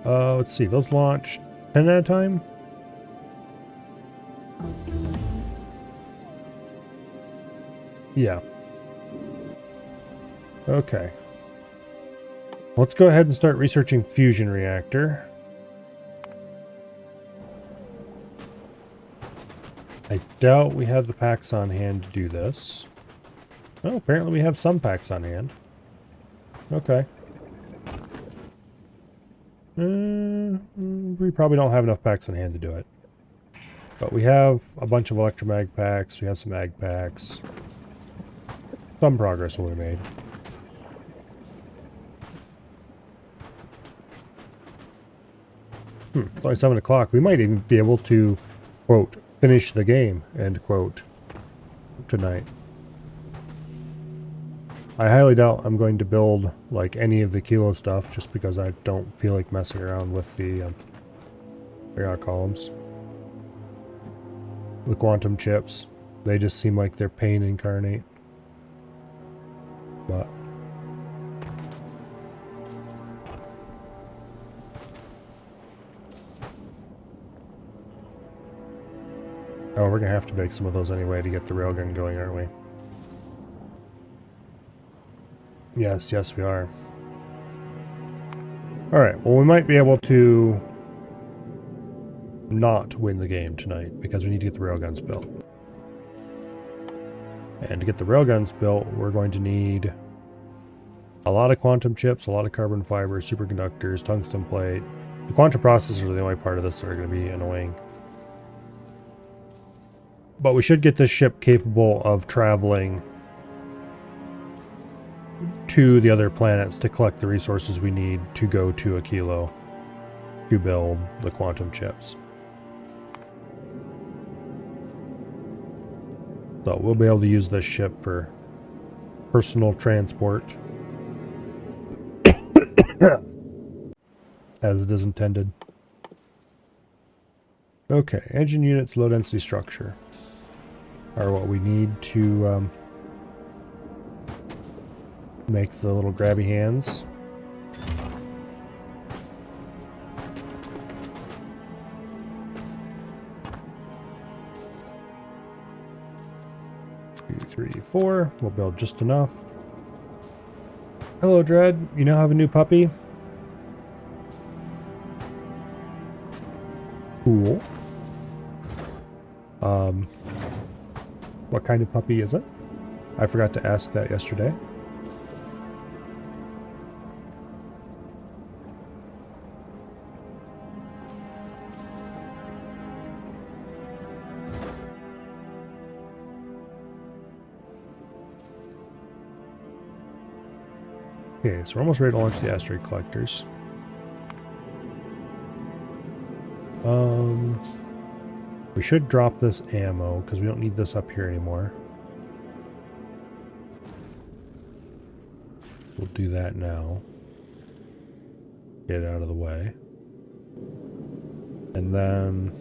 Let's see, those launch 10 at a time? Yeah. Okay. Let's go ahead and start researching fusion reactor. I doubt we have the packs on hand to do this. Oh, apparently we have some packs on hand. Okay. We probably don't have enough packs on hand to do it. But we have a bunch of electromag packs, we have some ag packs. Some progress will be made. It's only 7 o'clock. We might even be able to, quote, finish the game, end quote, tonight. I highly doubt I'm going to build, like, any of the kilo stuff, just because I don't feel like messing around with the, columns. The quantum chips. They just seem like they're pain incarnate. But oh, we're gonna have to make some of those anyway to get the railgun going, aren't we? Yes, yes we are. Alright, well we might be able to not win the game tonight because we need to get the railguns built. And to get the railguns built, we're going to need a lot of quantum chips, a lot of carbon fiber, superconductors, tungsten plate. The quantum processors are the only part of this that are going to be annoying. But we should get this ship capable of traveling to the other planets to collect the resources we need to go to a kilo to build the quantum chips. So we'll be able to use this ship for personal transport as it is intended. Okay, engine units, low density structure are what we need to make the little grabby hands. Two, 3, 4. We'll build just enough. Hello, Dread. You now have a new puppy. Cool. What kind of puppy is it? I forgot to ask that yesterday. Okay, so we're almost ready to launch the asteroid collectors. We should drop this ammo because we don't need this up here anymore. We'll do that now. Get it out of the way. And then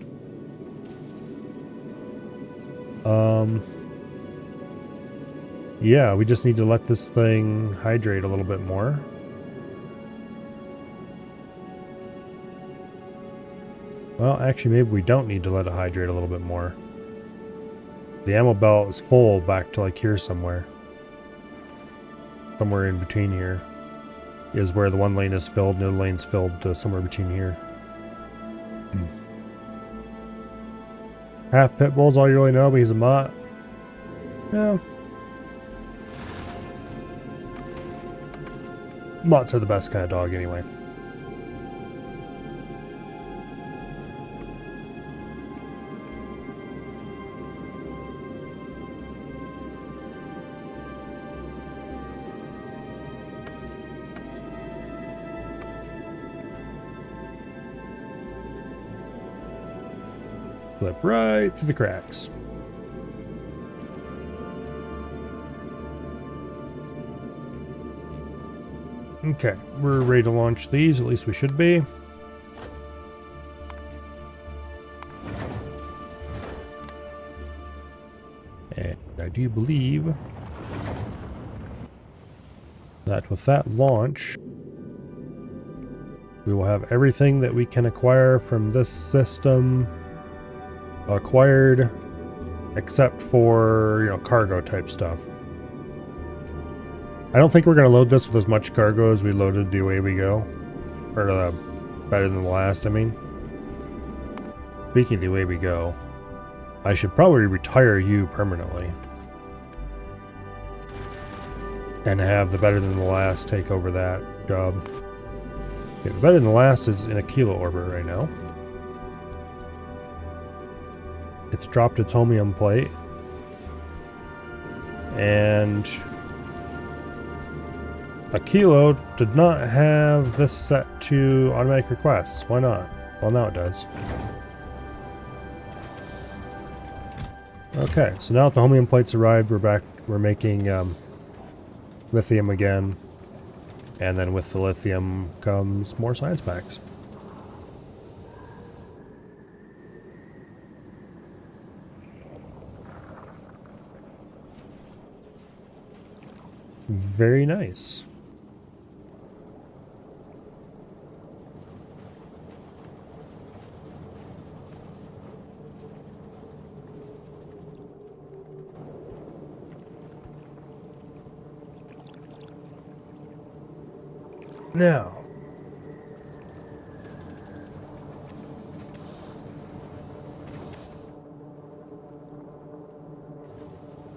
yeah, we just need to let this thing hydrate a little bit more. Well, actually, maybe we don't need to let it hydrate a little bit more. The ammo belt is full back to like here somewhere. Somewhere in between here is where the one lane is filled, and the other lane's filled to somewhere between here. Half pit bull's all you really know, but he's a mutt. Yeah. Mutts are the best kind of dog anyway. Slip right through the cracks. Okay, we're ready to launch these, at least we should be. And I do believe that with that launch, we will have everything that we can acquire from this system acquired, except for, you know, cargo type stuff. I don't think we're going to load this with as much cargo as we loaded the Away We Go. Or better than the last, I mean. Speaking of the Away We Go, I should probably retire you permanently. And have the Better Than the Last take over that job. Okay, the Better Than the Last is in a kilo orbit right now. It's dropped its homium plate. And a kilo did not have this set to automatic requests. Why not? Well, now it does. Okay, so now that the homium plates arrived, we're back. We're making lithium again. And then with the lithium comes more science packs. Very nice. Now,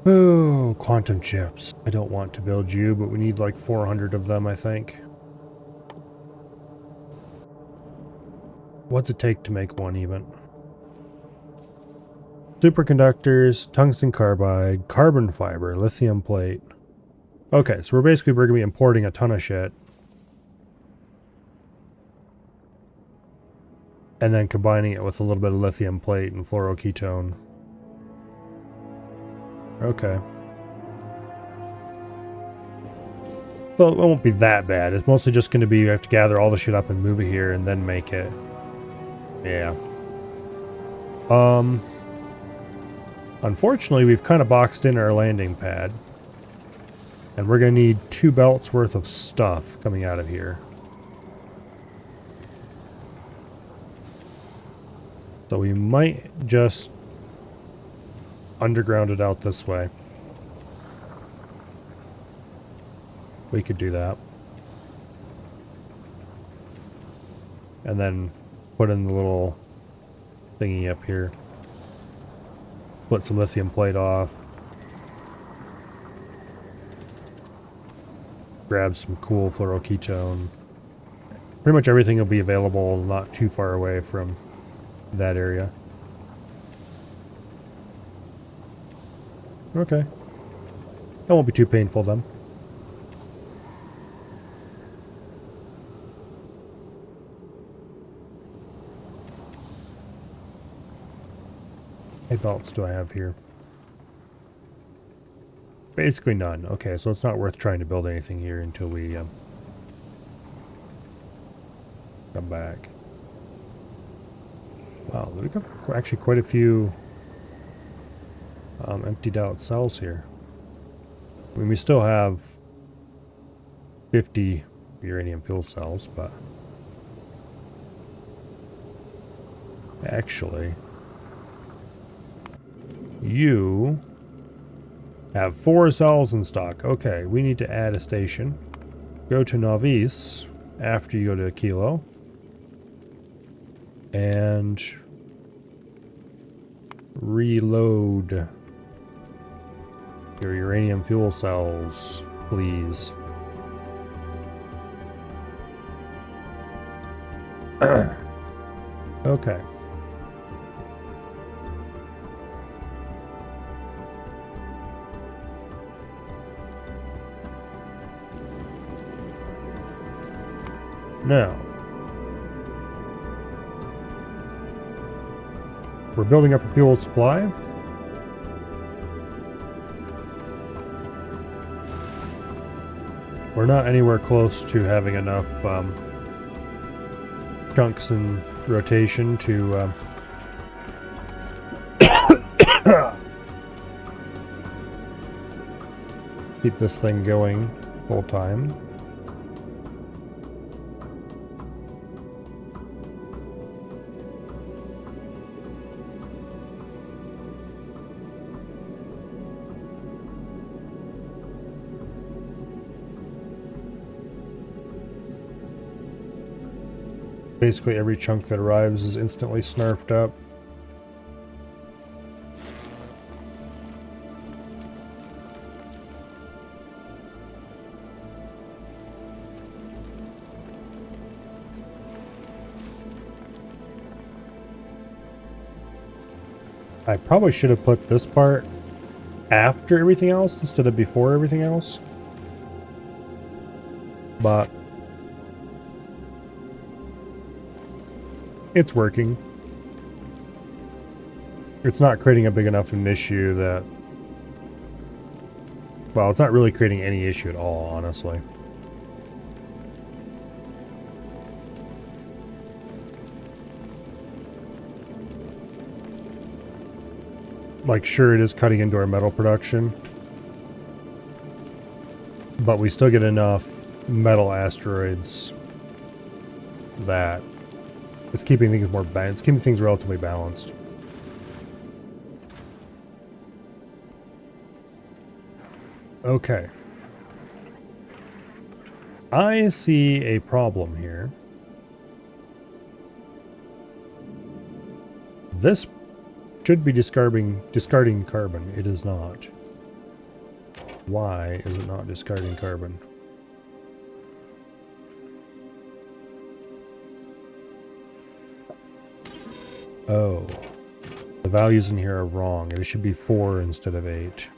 oh, quantum chips. I don't want to build you, but we need like 400 of them, I think. What's it take to make one even? Superconductors, tungsten carbide, carbon fiber, lithium plate. Okay, so we're going to be importing a ton of shit. And then combining it with a little bit of lithium plate and fluoroketone. Okay. So it won't be that bad. It's mostly just going to be you have to gather all the shit up and move it here and then make it. Yeah. Unfortunately, we've kind of boxed in our landing pad. And we're going to need 2 belts worth of stuff coming out of here. So we might just underground it out this way. We could do that. And then put in the little thingy up here. Put some lithium plate off. Grab some cool fluoroketone. Pretty much everything will be available not too far away from that area. Okay. That won't be too painful then. How many belts do I have here? Basically none. Okay, so it's not worth trying to build anything here until we come back. Wow, we have actually quite a few emptied out cells here. I mean, we still have 50 uranium fuel cells, but actually, you have 4 cells in stock. Okay, we need to add a station. Go to Novice after you go to Kilo. And reload your uranium fuel cells, please. Okay. Now, we're building up a fuel supply. We're not anywhere close to having enough chunks in rotation to keep this thing going full time. Basically every chunk that arrives is instantly snarfed up. I probably should have put this part after everything else instead of before everything else. But it's working. It's not creating a big enough an issue that... Well, it's not really creating any issue at all, honestly. Like, sure, it is cutting into our metal production, but we still get enough metal asteroids that it's keeping things more balanced. It's keeping things relatively balanced. Okay. I see a problem here. This should be discarding carbon. It is not. Why is it not discarding carbon? Oh. The values in here are wrong. It should be 4 instead of 8.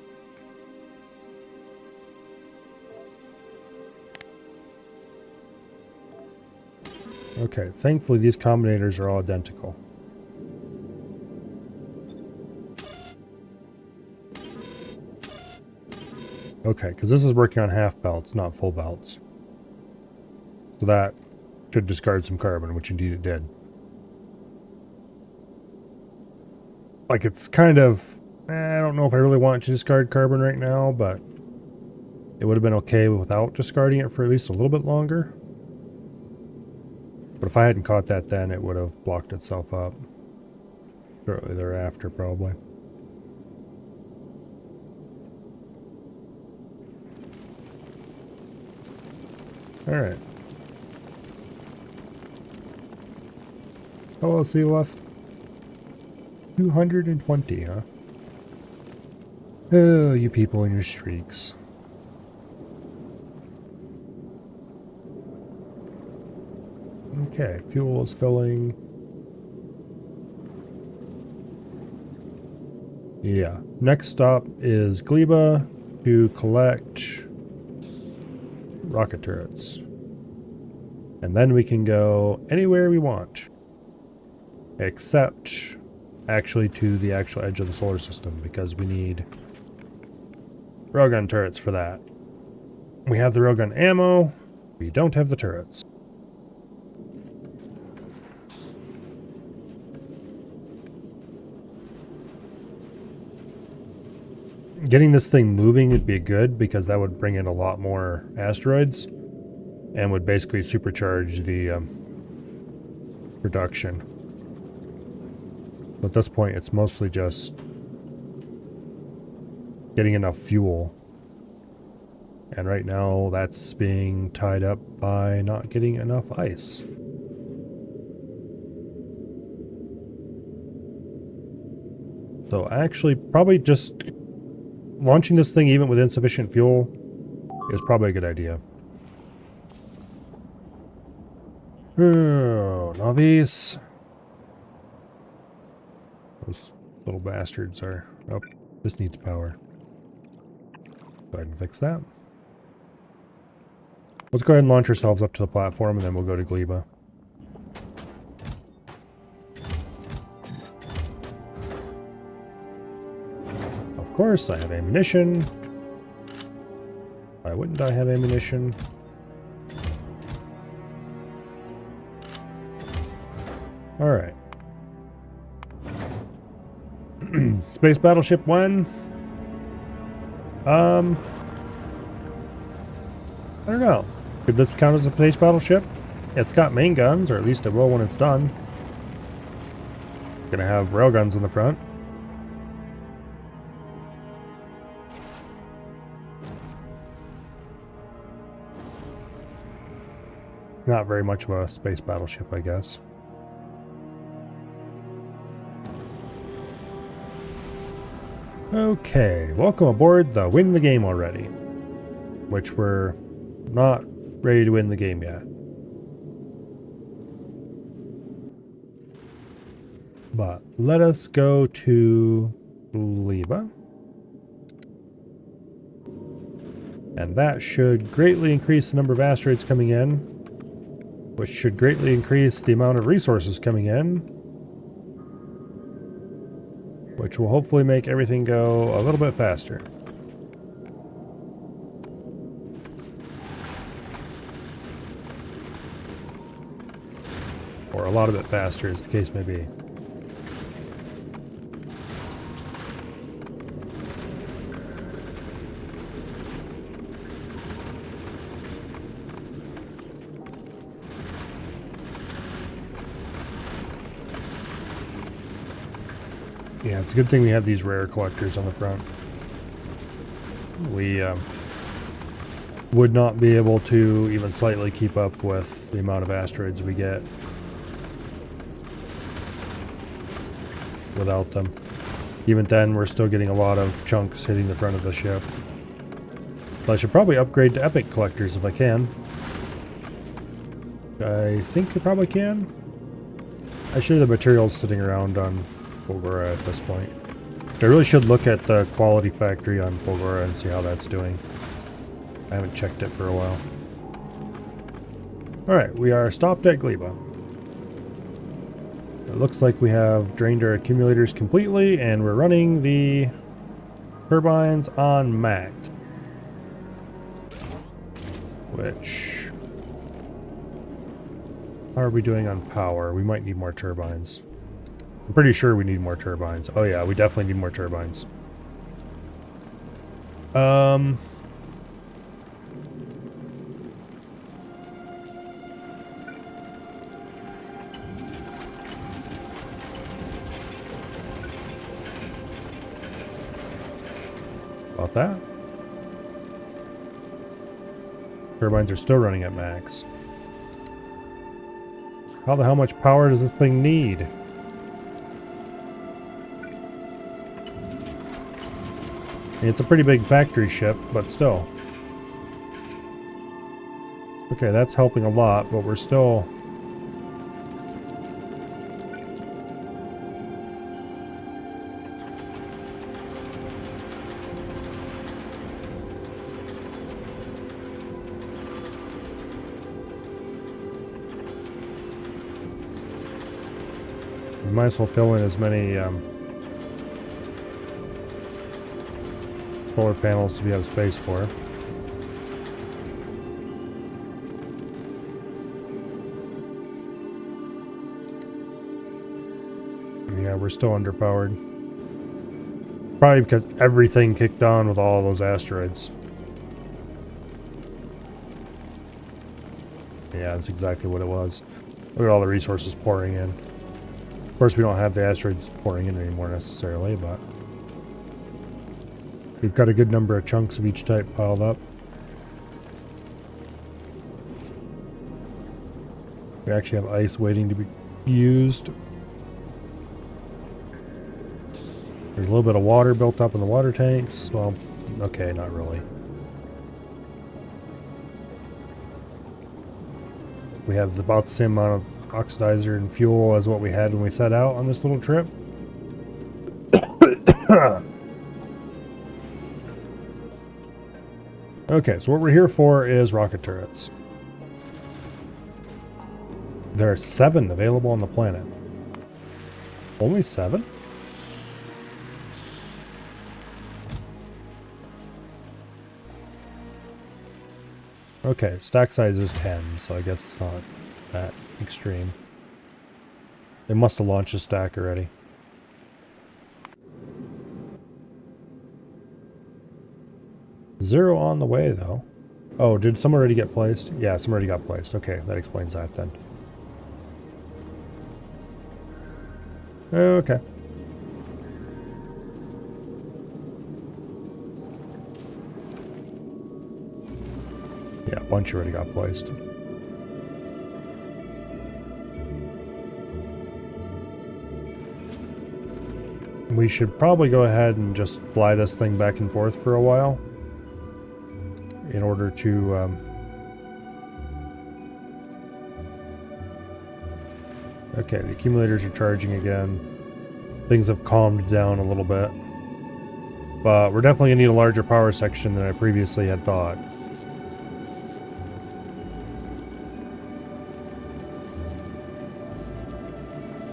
Okay, thankfully these combinators are all identical. Okay, because this is working on half belts, not full belts. So that should discard some carbon, which indeed it did. Like, it's kind of... I don't know if I really want to discard carbon right now, but it would have been okay without discarding it for at least a little bit longer. But if I hadn't caught that then, it would have blocked itself up shortly thereafter, probably. Alright. Hello, Sealoth. 220, huh? Oh, you people and your streaks. Okay, fuel is filling. Yeah. Next stop is Gleba to collect rocket turrets. And then we can go anywhere we want. Except actually to the actual edge of the solar system, because we need railgun turrets for that. We have the railgun ammo, we don't have the turrets. Getting this thing moving would be good, because that would bring in a lot more asteroids and would basically supercharge the production. But at this point, it's mostly just getting enough fuel. And right now, that's being tied up by not getting enough ice. So actually, probably just launching this thing even with insufficient fuel is probably a good idea. Oh, novice. Those little bastards are... Oh, this needs power. Go ahead and fix that. Let's go ahead and launch ourselves up to the platform, and then we'll go to Gleba. Of course, I have ammunition. Why wouldn't I have ammunition? Alright. Space Battleship 1. I don't know. Could this count as a space battleship? It's got main guns, or at least it will when it's done. Gonna have railguns in the front. Not very much of a space battleship, I guess. Okay, welcome aboard the Win the Game Already. Which we're not ready to win the game yet. But let us go to Gleba. And that should greatly increase the number of asteroids coming in, which should greatly increase the amount of resources coming in, which will hopefully make everything go a little bit faster. Or a lot of it faster, as the case may be. Yeah, it's a good thing we have these rare collectors on the front. We would not be able to even slightly keep up with the amount of asteroids we get without them. Even then, we're still getting a lot of chunks hitting the front of the ship. But I should probably upgrade to epic collectors if I can. I think I probably can. I should have the materials sitting around on Fulgora at this point. I really should look at the quality factory on Fulgora and see how that's doing. I haven't checked it for a while. Alright, we are stopped at Gleba. It looks like we have drained our accumulators completely, and we're running the turbines on max. Which... how are we doing on power? We might need more turbines. I'm pretty sure we need more turbines. Oh yeah, we definitely need more turbines. About that. Turbines are still running at max. How the hell much power does this thing need? It's a pretty big factory ship, but still. Okay, that's helping a lot, but we're still... we might as well fill in as many solar panels as we have space for. Yeah, we're still underpowered. Probably because everything kicked on with all those asteroids. Yeah, that's exactly what it was. Look at all the resources pouring in. Of course, we don't have the asteroids pouring in anymore necessarily, but we've got a good number of chunks of each type piled up. We actually have ice waiting to be used. There's a little bit of water built up in the water tanks. Well, okay, not really. We have about the same amount of oxidizer and fuel as what we had when we set out on this little trip. Okay, so what we're here for is rocket turrets. There are 7 available on the planet. Only 7? Okay, stack size is 10, so I guess it's not that extreme. They must have launched a stack already. Zero on the way, though. Oh, did some already get placed? Yeah, some already got placed. Okay, that explains that then. Okay. Yeah, a bunch already got placed. We should probably go ahead and just fly this thing back and forth for a while in order to okay, the accumulators are charging again. Things have calmed down a little bit, but we're definitely gonna need a larger power section than I previously had thought.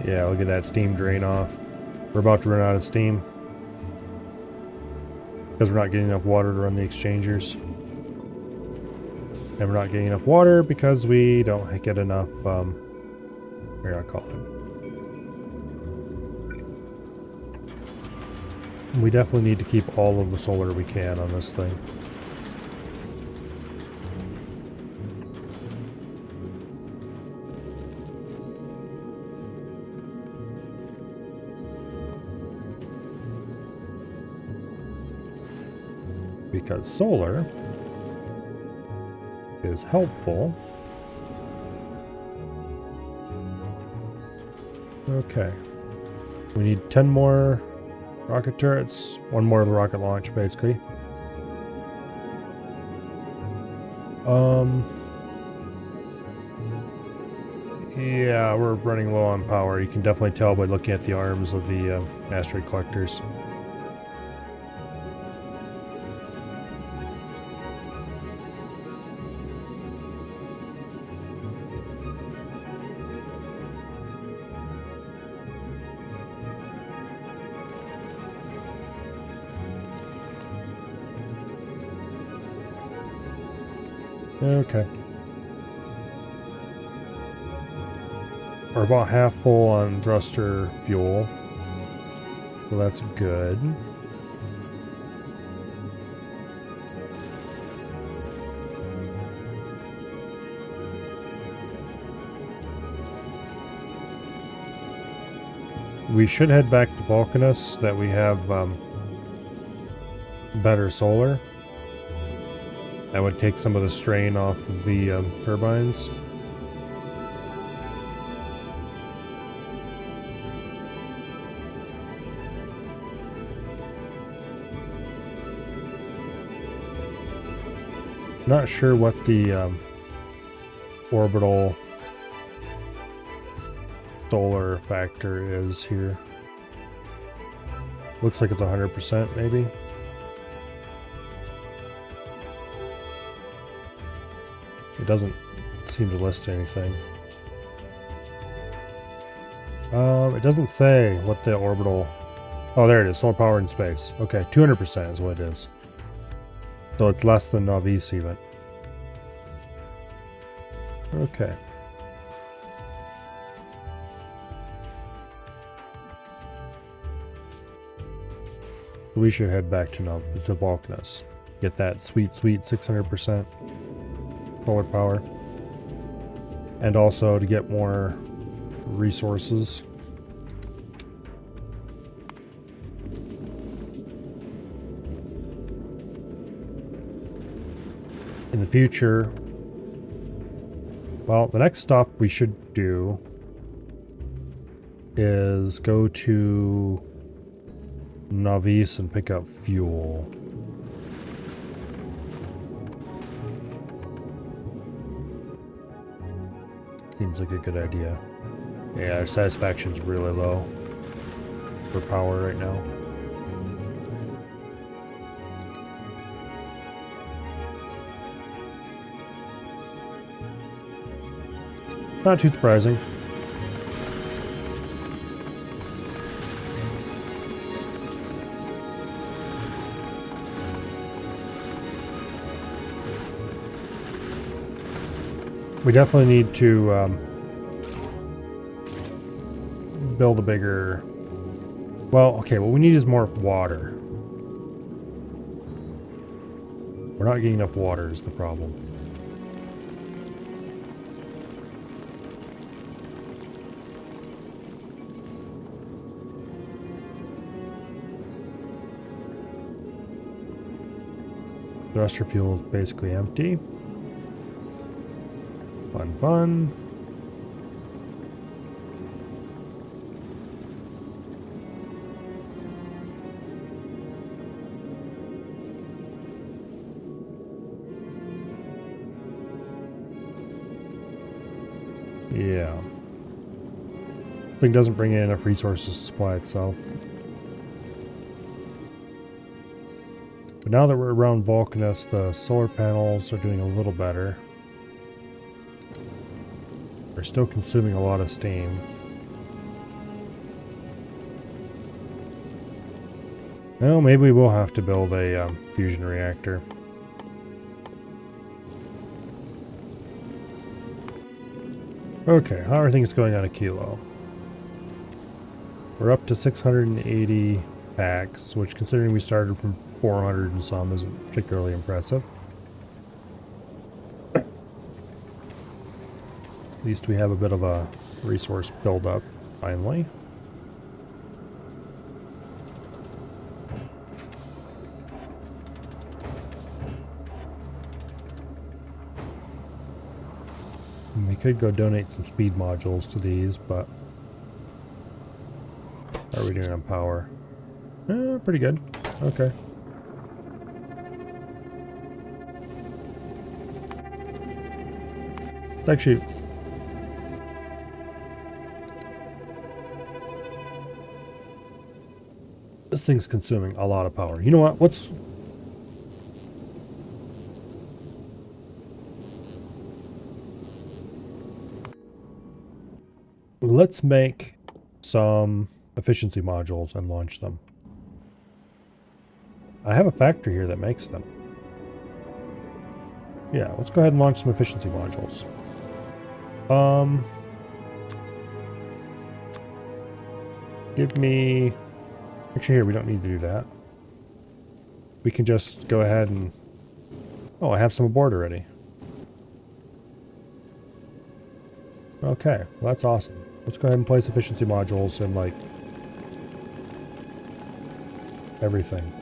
Yeah, look at that steam drain off. We're about to run out of steam because we're not getting enough water to run the exchangers. And we're not getting enough water because we don't get enough, here I call it. We definitely need to keep all of the solar we can on this thing. Because solar is helpful. Okay. We need 10 more rocket turrets. 1 more rocket launch, basically. Yeah, we're running low on power. You can definitely tell by looking at the arms of the asteroid collectors. Okay. We're about half full on thruster fuel. So that's good. We should head back to Vulcanus that we have better solar. That would take some of the strain off of the turbines. Not sure what the orbital solar factor is here. Looks like it's 100% maybe. It doesn't seem to list anything. It doesn't say what the orbital... Oh, there it is. Solar power in space. Okay, 200% is what it is. So it's less than Novice even. Okay. We should head back to Vulcanus. Get that sweet 600% solar power. And also to get more resources. In the future, well, the next stop we should do is go to Novice and pick up fuel. Seems like a good idea. Yeah, our satisfaction's really low for power right now. Not too surprising. We definitely need to build a bigger... Well, okay, what we need is more water. We're not getting enough water is the problem. The rest of fuel is basically empty. Fun. Yeah. Thing doesn't bring in enough resources to supply itself. But now that we're around Vulcanus, the solar panels are doing a little better. They're still consuming a lot of steam. Well, maybe we'll have to build a fusion reactor. Okay, how are things going on a kilo? We're up to 680 packs, which considering we started from 400 and some isn't particularly impressive. At least we have a bit of a resource buildup, finally. And we could go donate some speed modules to these, but how are we doing on power? Pretty good. Okay. Actually, this thing's consuming a lot of power. You know what? Let's make some efficiency modules and launch them. I have a factory here that makes them. Yeah, let's go ahead and launch some efficiency modules. Give me... Actually, here, we don't need to do that. We can just go ahead and... Oh, I have some aboard already. Okay, well, that's awesome. Let's go ahead and place efficiency modules in, like, everything.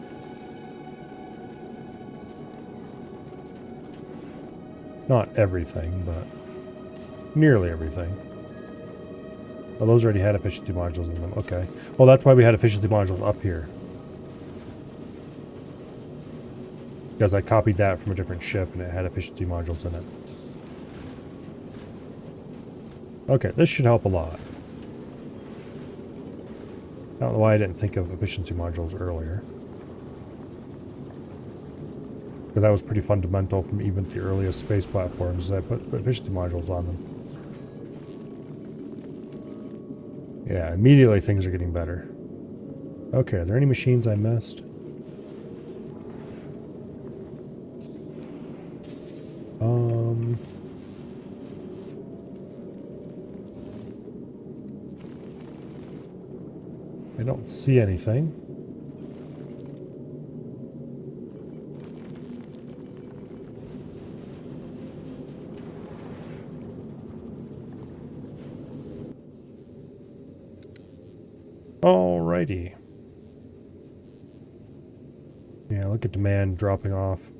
Not everything, but nearly everything. Oh, those already had efficiency modules in them. Okay. Well, that's why we had efficiency modules up here. Because I copied that from a different ship and it had efficiency modules in it. Okay, this should help a lot. I don't know why I didn't think of efficiency modules earlier. But that was pretty fundamental from even the earliest space platforms. I put efficiency modules on them. Yeah, immediately things are getting better. Okay, are there any machines I missed? I don't see anything. Alrighty. Yeah, look at demand dropping off.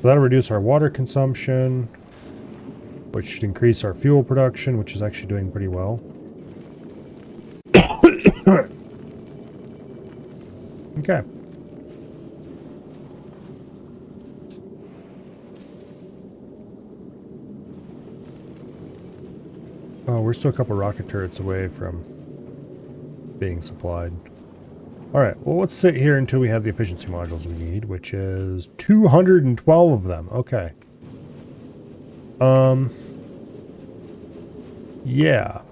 That'll reduce our water consumption, which should increase our fuel production, which is actually doing pretty well. Okay. Oh, we're still a couple rocket turrets away from being supplied. Alright, well let's sit here until we have the efficiency modules we need, which is 212 of them. Okay. Yeah.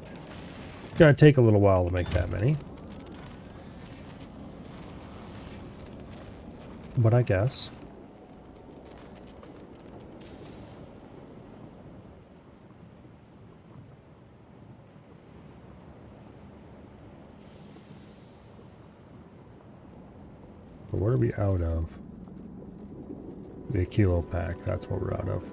It's gonna take a little while to make that many. But I guess. But what are we out of? The kilo pack, that's what we're out of.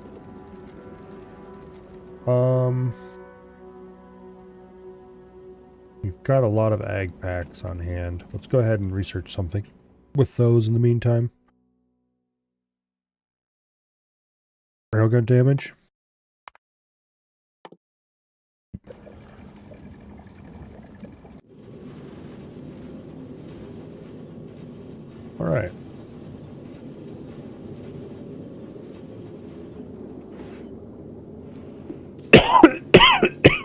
We've got a lot of ag packs on hand. Let's go ahead and research something with those in the meantime. Railgun damage. Alright.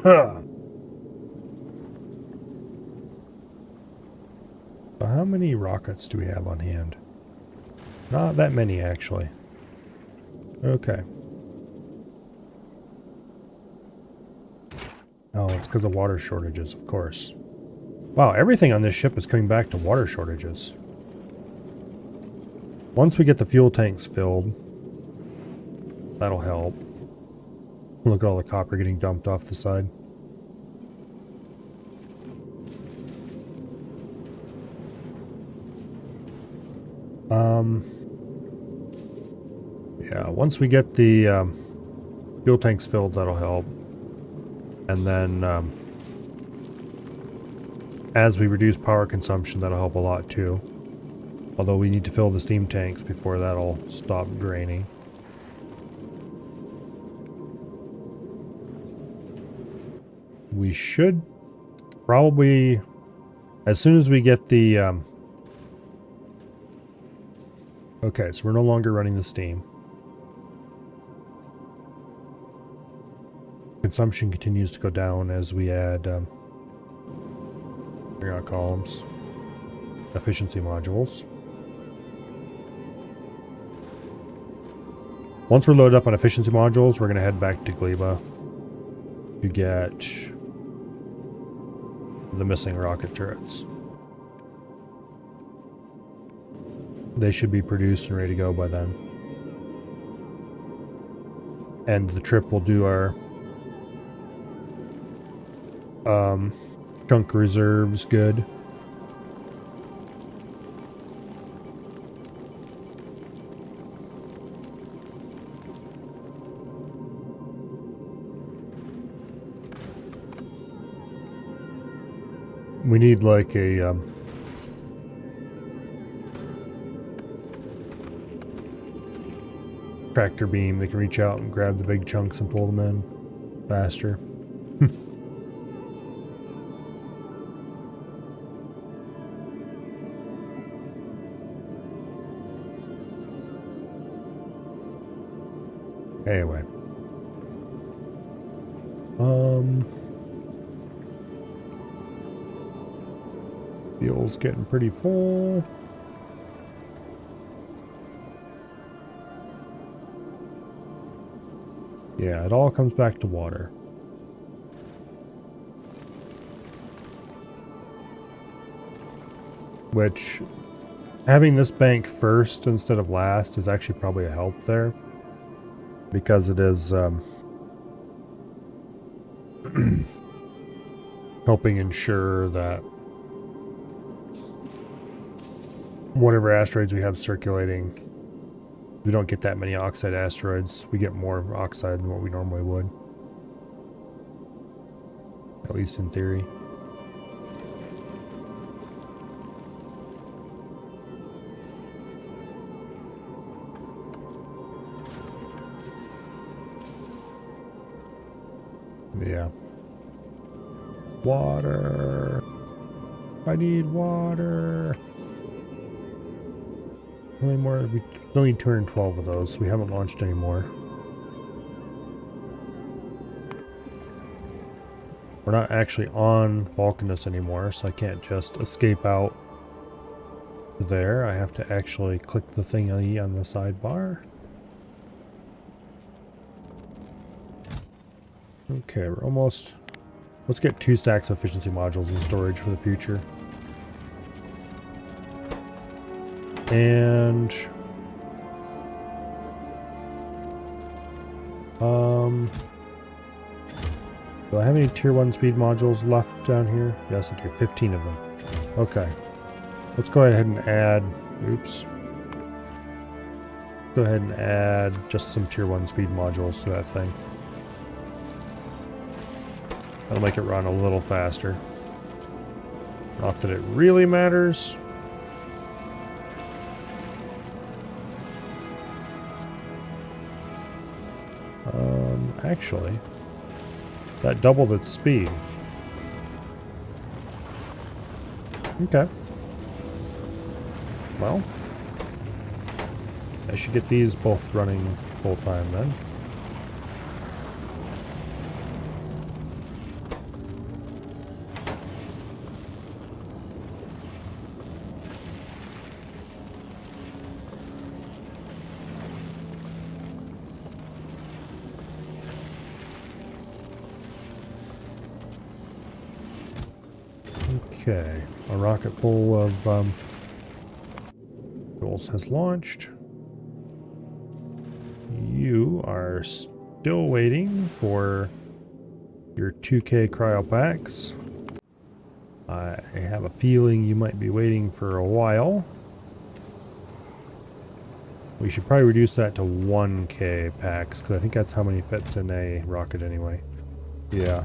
So how many rockets do we have on hand? Not that many, actually. Okay. Oh, it's because of water shortages, of course. Wow, everything on this ship is coming back to water shortages. Once we get the fuel tanks filled, that'll help. Look at all the copper getting dumped off the side. Yeah, once we get the fuel tanks filled, that'll help. And then as we reduce power consumption, that'll help a lot too. Although we need to fill the steam tanks before that'll stop draining. We should probably, as soon as we get the okay, so we're no longer running the steam. Consumption continues to go down as we add columns, efficiency modules. Once we're loaded up on efficiency modules, we're going to head back to Gleba to get the missing rocket turrets. They should be produced and ready to go by then. And the trip will do our chunk reserves good. We need like a tractor beam that can reach out and grab the big chunks and pull them in faster. Anyway. Fuel's getting pretty full. Yeah, it all comes back to water. Which, having this bank first instead of last is actually probably a help there. Because it is helping ensure that whatever asteroids we have circulating, we don't get that many oxide asteroids. We get more oxide than what we normally would. At least in theory. Yeah. Water. I need water. How many more? We still need 212 of those. We haven't launched any more. We're not actually on Vulcanus anymore, so I can't just escape out there. I have to actually click the thingy on the sidebar. Okay, we're almost... Let's get 2 stacks of efficiency modules in storage for the future. And... do I have any tier 1 speed modules left down here? Yes, I do. 15 of them. Okay. Let's go ahead and add... Oops. Go ahead and add just some tier 1 speed modules to that thing. That'll make it run a little faster. Not that it really matters. Actually, that doubled its speed. Okay. Well, I should get these both running full time then. Okay, a rocket full of fuels has launched. You are still waiting for your 2K cryo packs. I have a feeling you might be waiting for a while. We should probably reduce that to 1K packs, because I think that's how many fits in a rocket anyway. Yeah.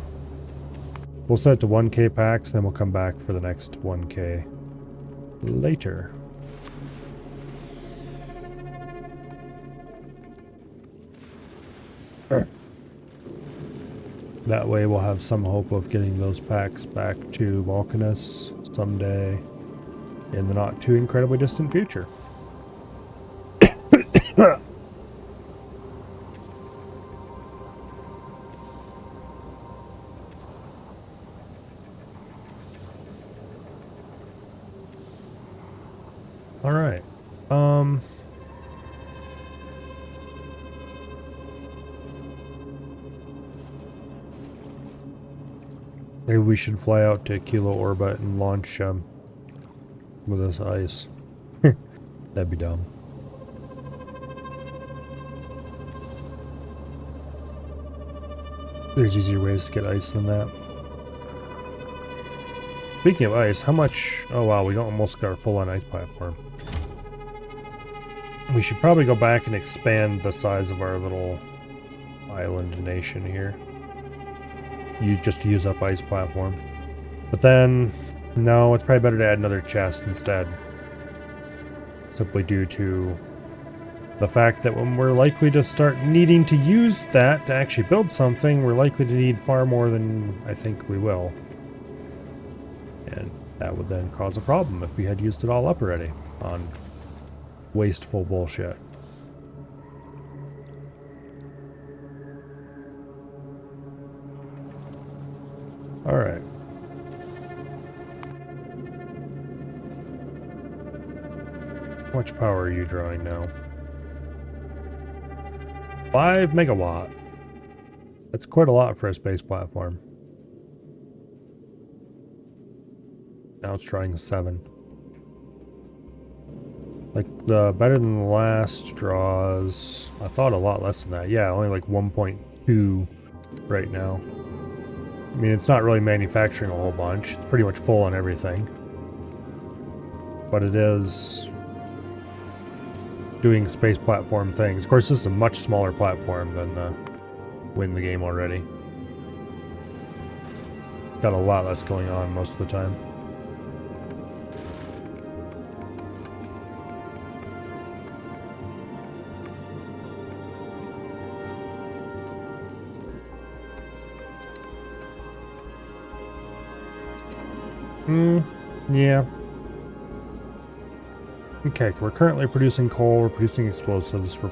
We'll set it to 1K packs, then we'll come back for the next 1K later. That way we'll have some hope of getting those packs back to Vulcanus someday in the not too incredibly distant future. All right. Maybe we should fly out to Kilo orbit and launch with this ice. That'd be dumb. There's easier ways to get ice than that. Speaking of ice, how much... Oh wow, we almost got our full-on ice platform. We should probably go back and expand the size of our little island nation here. Just to use up ice platform. But then, no, it's probably better to add another chest instead. Simply due to the fact that when we're likely to start needing to use that to actually build something, we're likely to need far more than I think we will. And that would then cause a problem if we had used it all up already on wasteful bullshit. Alright. How much power are you drawing now? 5 megawatt. That's quite a lot for a space platform. Now it's drawing 7. Like, the better than the last draws... I thought a lot less than that. Yeah, only like 1.2 right now. I mean, it's not really manufacturing a whole bunch. It's pretty much full on everything. But it is doing space platform things. Of course, this is a much smaller platform than Win the Game already. Got a lot less going on most of the time. Yeah. Okay, we're currently producing coal, we're producing explosives, we're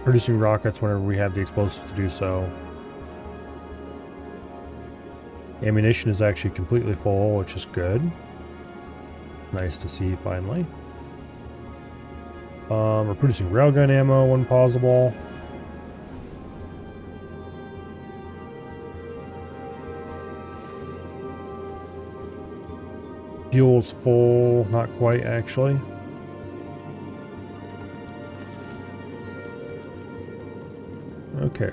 producing rockets whenever we have the explosives to do so. Ammunition is actually completely full, which is good. Nice to see, finally. We're producing railgun ammo when possible. Fuel's full, not quite actually. Okay.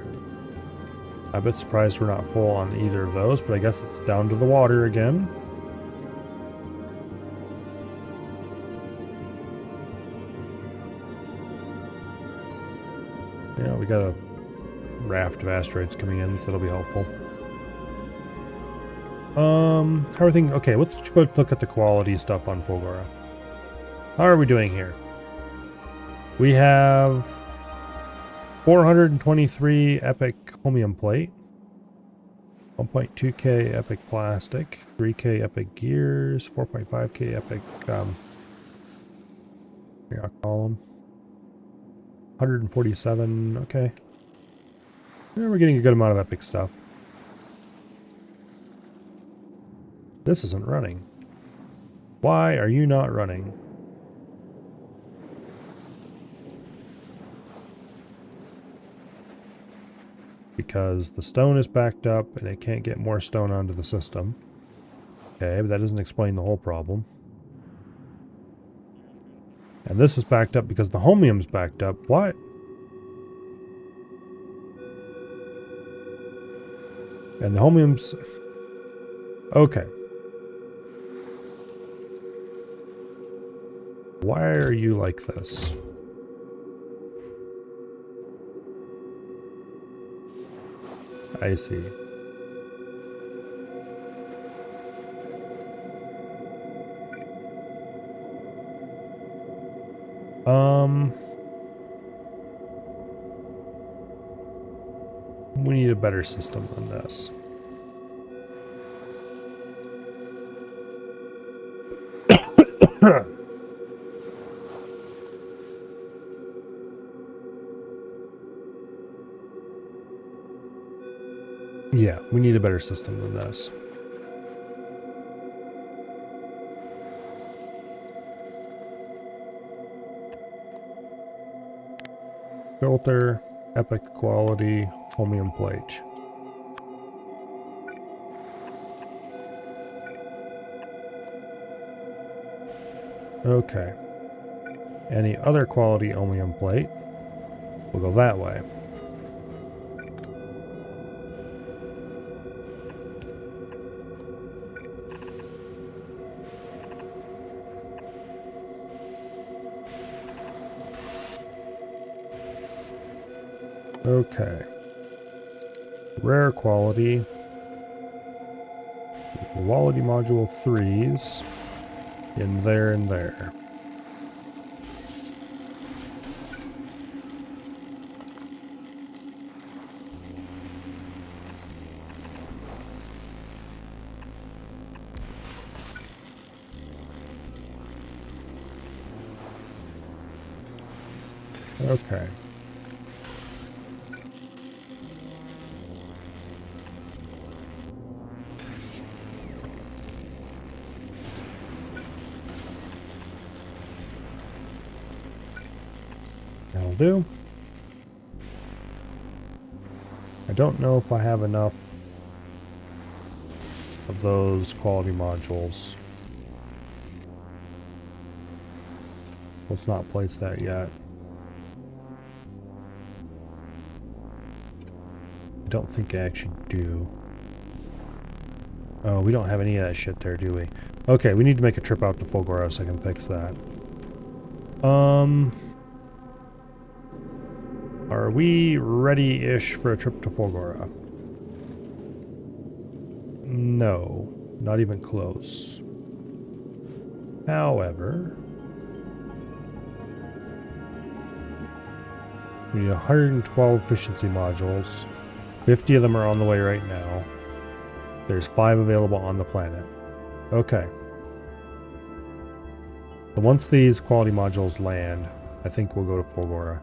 I'm a bit surprised we're not full on either of those, but I guess it's down to the water again. Yeah, we got a raft of asteroids coming in, so that'll be helpful. Everything okay, let's go look at the quality stuff on Fulgora. How are we doing here? We have 423 epic chromium plate, 1.2k epic plastic, 3k epic gears, 4.5k epic here I'll call them 147. Okay, yeah, we're getting a good amount of epic stuff. This isn't running. Why are you not running? Because the stone is backed up and it can't get more stone onto the system. Okay, but that doesn't explain the whole problem. And this is backed up because the chromium's backed up. What? And the chromium's... Okay. Why are you like this? I see. We need a better system than this. Yeah, we need a better system than this. Filter, epic quality, chromium plate. Okay. Any other quality chromium plate will go that way. Okay. Rare quality. Quality module 3s. In there and there. Okay. That'll do. I don't know if I have enough of those quality modules. Let's not place that yet. I don't think I actually do. Oh, we don't have any of that shit there, do we? Okay, we need to make a trip out to Fulgora so I can fix that. Are we ready-ish for a trip to Fulgora? No, not even close. However, we need 112 efficiency modules. 50 of them are on the way right now. There's 5 available on the planet. Okay. So once these quality modules land, I think we'll go to Fulgora.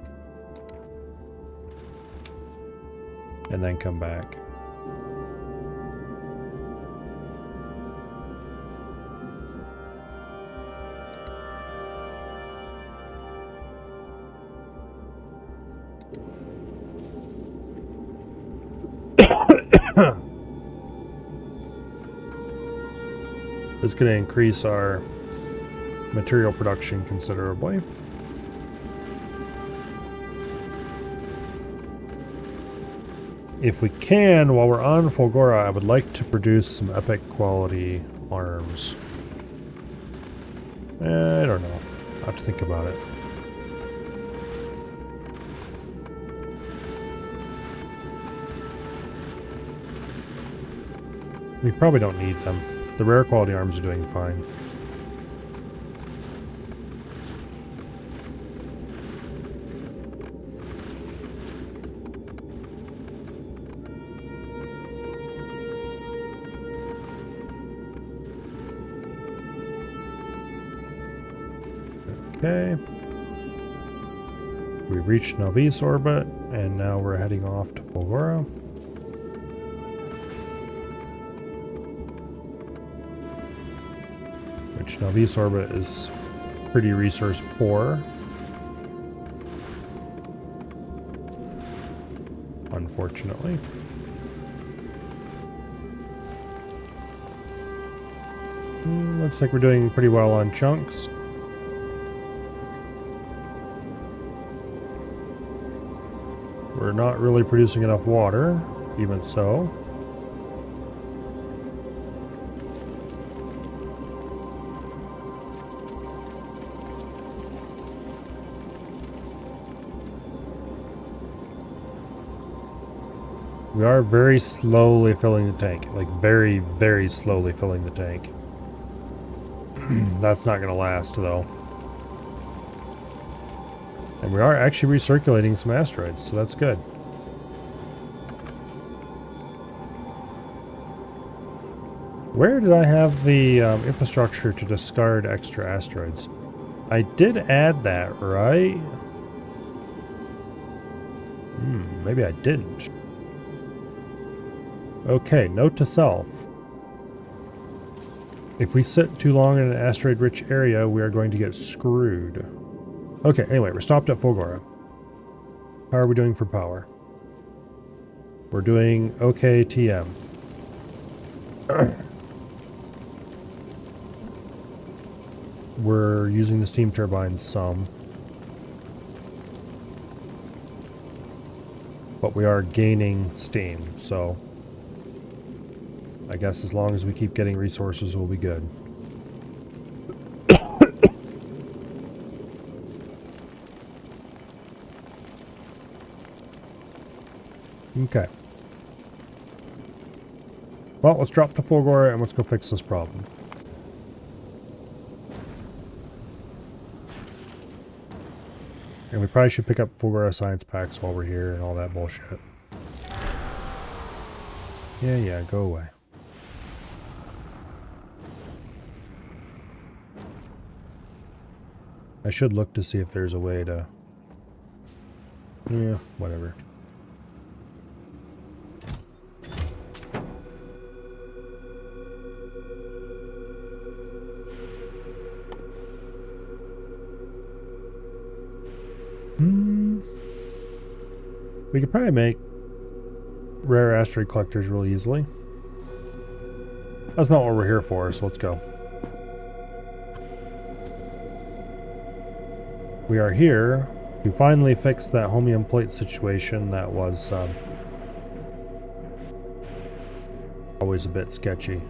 And then come back. It's going to increase our material production considerably. If we can, while we're on Fulgora, I would like to produce some epic quality arms. I don't know. I'll have to think about it. We probably don't need them. The rare quality arms are doing fine. Okay. We've reached Novice orbit, and now we're heading off to Fulgora. Which Novice orbit is pretty resource poor. Unfortunately. Looks like we're doing pretty well on chunks. We're not really producing enough water, even so. We are very slowly filling the tank, like very, very slowly filling the tank. That's not going to last, though. And we are actually recirculating some asteroids, so that's good. Where did I have the infrastructure to discard extra asteroids? I did add that, right? Maybe I didn't. Okay, note to self. If we sit too long in an asteroid-rich area, we are going to get screwed. Okay, anyway, we're stopped at Fulgora. How are we doing for power? We're doing okay TM. We're using the steam turbines some. But we are gaining steam, so I guess as long as we keep getting resources, we'll be good. Okay. Well, let's drop to Fulgora and let's go fix this problem. And we probably should pick up Fulgora science packs while we're here and all that bullshit. Yeah, go away. I should look to see if there's a way to... Yeah, whatever. We could probably make rare asteroid collectors really easily. That's not what we're here for, so let's go. We are here to finally fix that homium plate situation that was always a bit sketchy.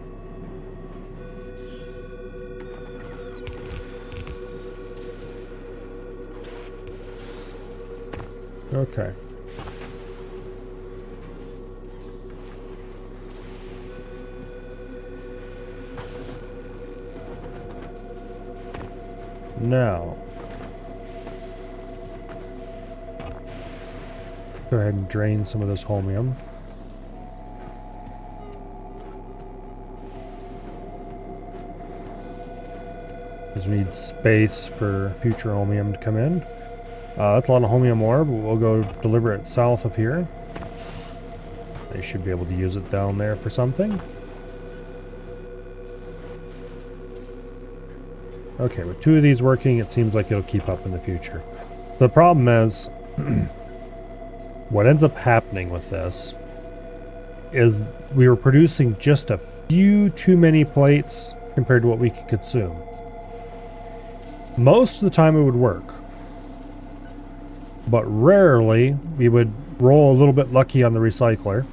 Okay. Now, go ahead and drain some of this homium. Because we need space for future homium to come in. That's a lot of homium ore, but we'll go deliver it south of here. They should be able to use it down there for something. Okay, with 2 of these working, it seems like it'll keep up in the future. The problem is, What ends up happening with this is we were producing just a few too many plates compared to what we could consume. Most of the time it would work, but rarely we would roll a little bit lucky on the recycler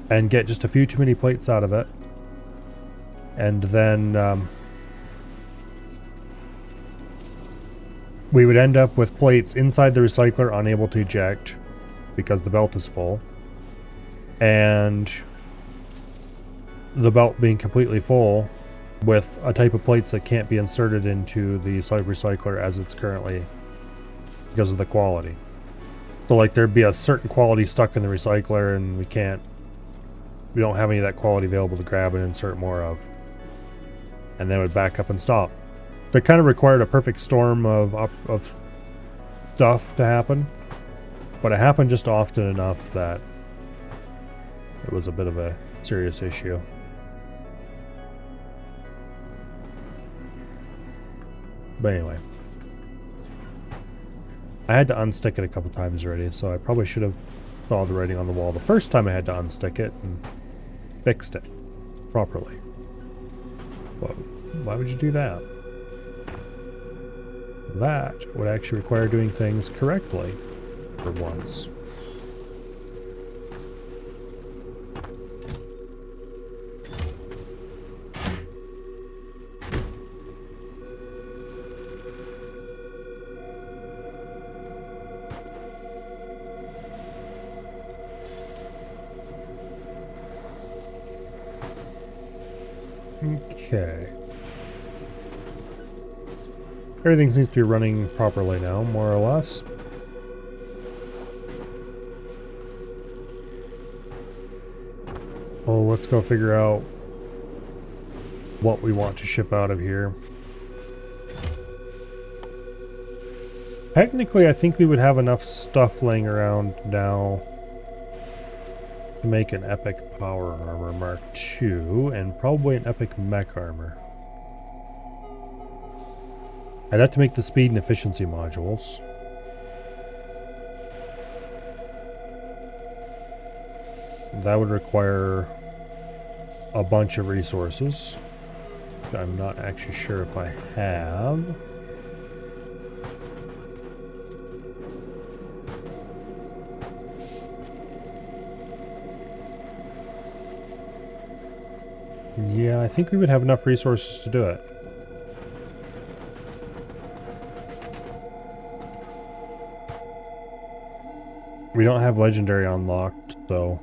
and get just a few too many plates out of it, and then we would end up with plates inside the recycler unable to eject because the belt is full, and the belt being completely full with a type of plates that can't be inserted into the recycler as it's currently because of the quality. So like there'd be a certain quality stuck in the recycler and we don't have any of that quality available to grab and insert more of. And then it would back up and stop. That kind of required a perfect storm of stuff to happen, but it happened just often enough that it was a bit of a serious issue. But anyway, I had to unstick it a couple times already, so I probably should have saw the writing on the wall the first time I had to unstick it and fixed it properly. But why would you do that? That would actually require doing things correctly for once. Okay. Everything seems to be running properly now, more or less. Well, let's go figure out what we want to ship out of here. Technically, I think we would have enough stuff laying around now to make an epic power armor Mark II and probably an epic mech armor. I'd have to make the speed and efficiency modules. That would require a bunch of resources. I'm not actually sure if I have. Yeah, I think we would have enough resources to do it. We don't have legendary unlocked, so...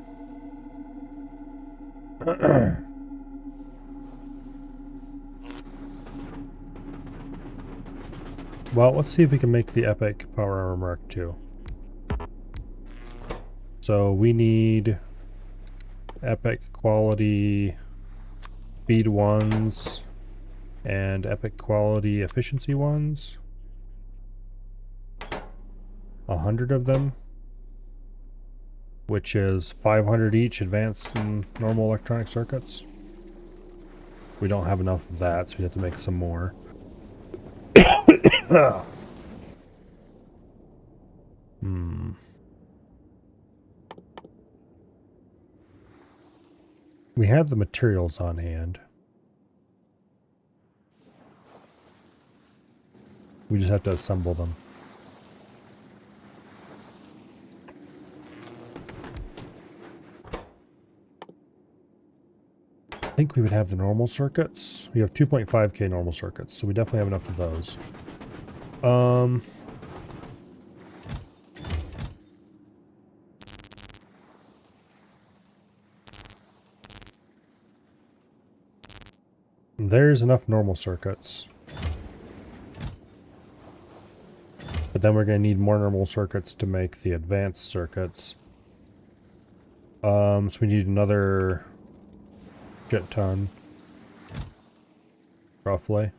Well, let's see if we can make the epic power armor Mark II. So we need epic quality speed ones and epic quality efficiency ones. 100 of them, which is 500 each advanced and normal electronic circuits. We don't have enough of that, so we have to make some more. We have the materials on hand. We just have to assemble them. I think we would have the normal circuits. We have 2.5K normal circuits, so we definitely have enough of those. There's enough normal circuits. But then we're going to need more normal circuits to make the advanced circuits. So we need another shit ton. Roughly.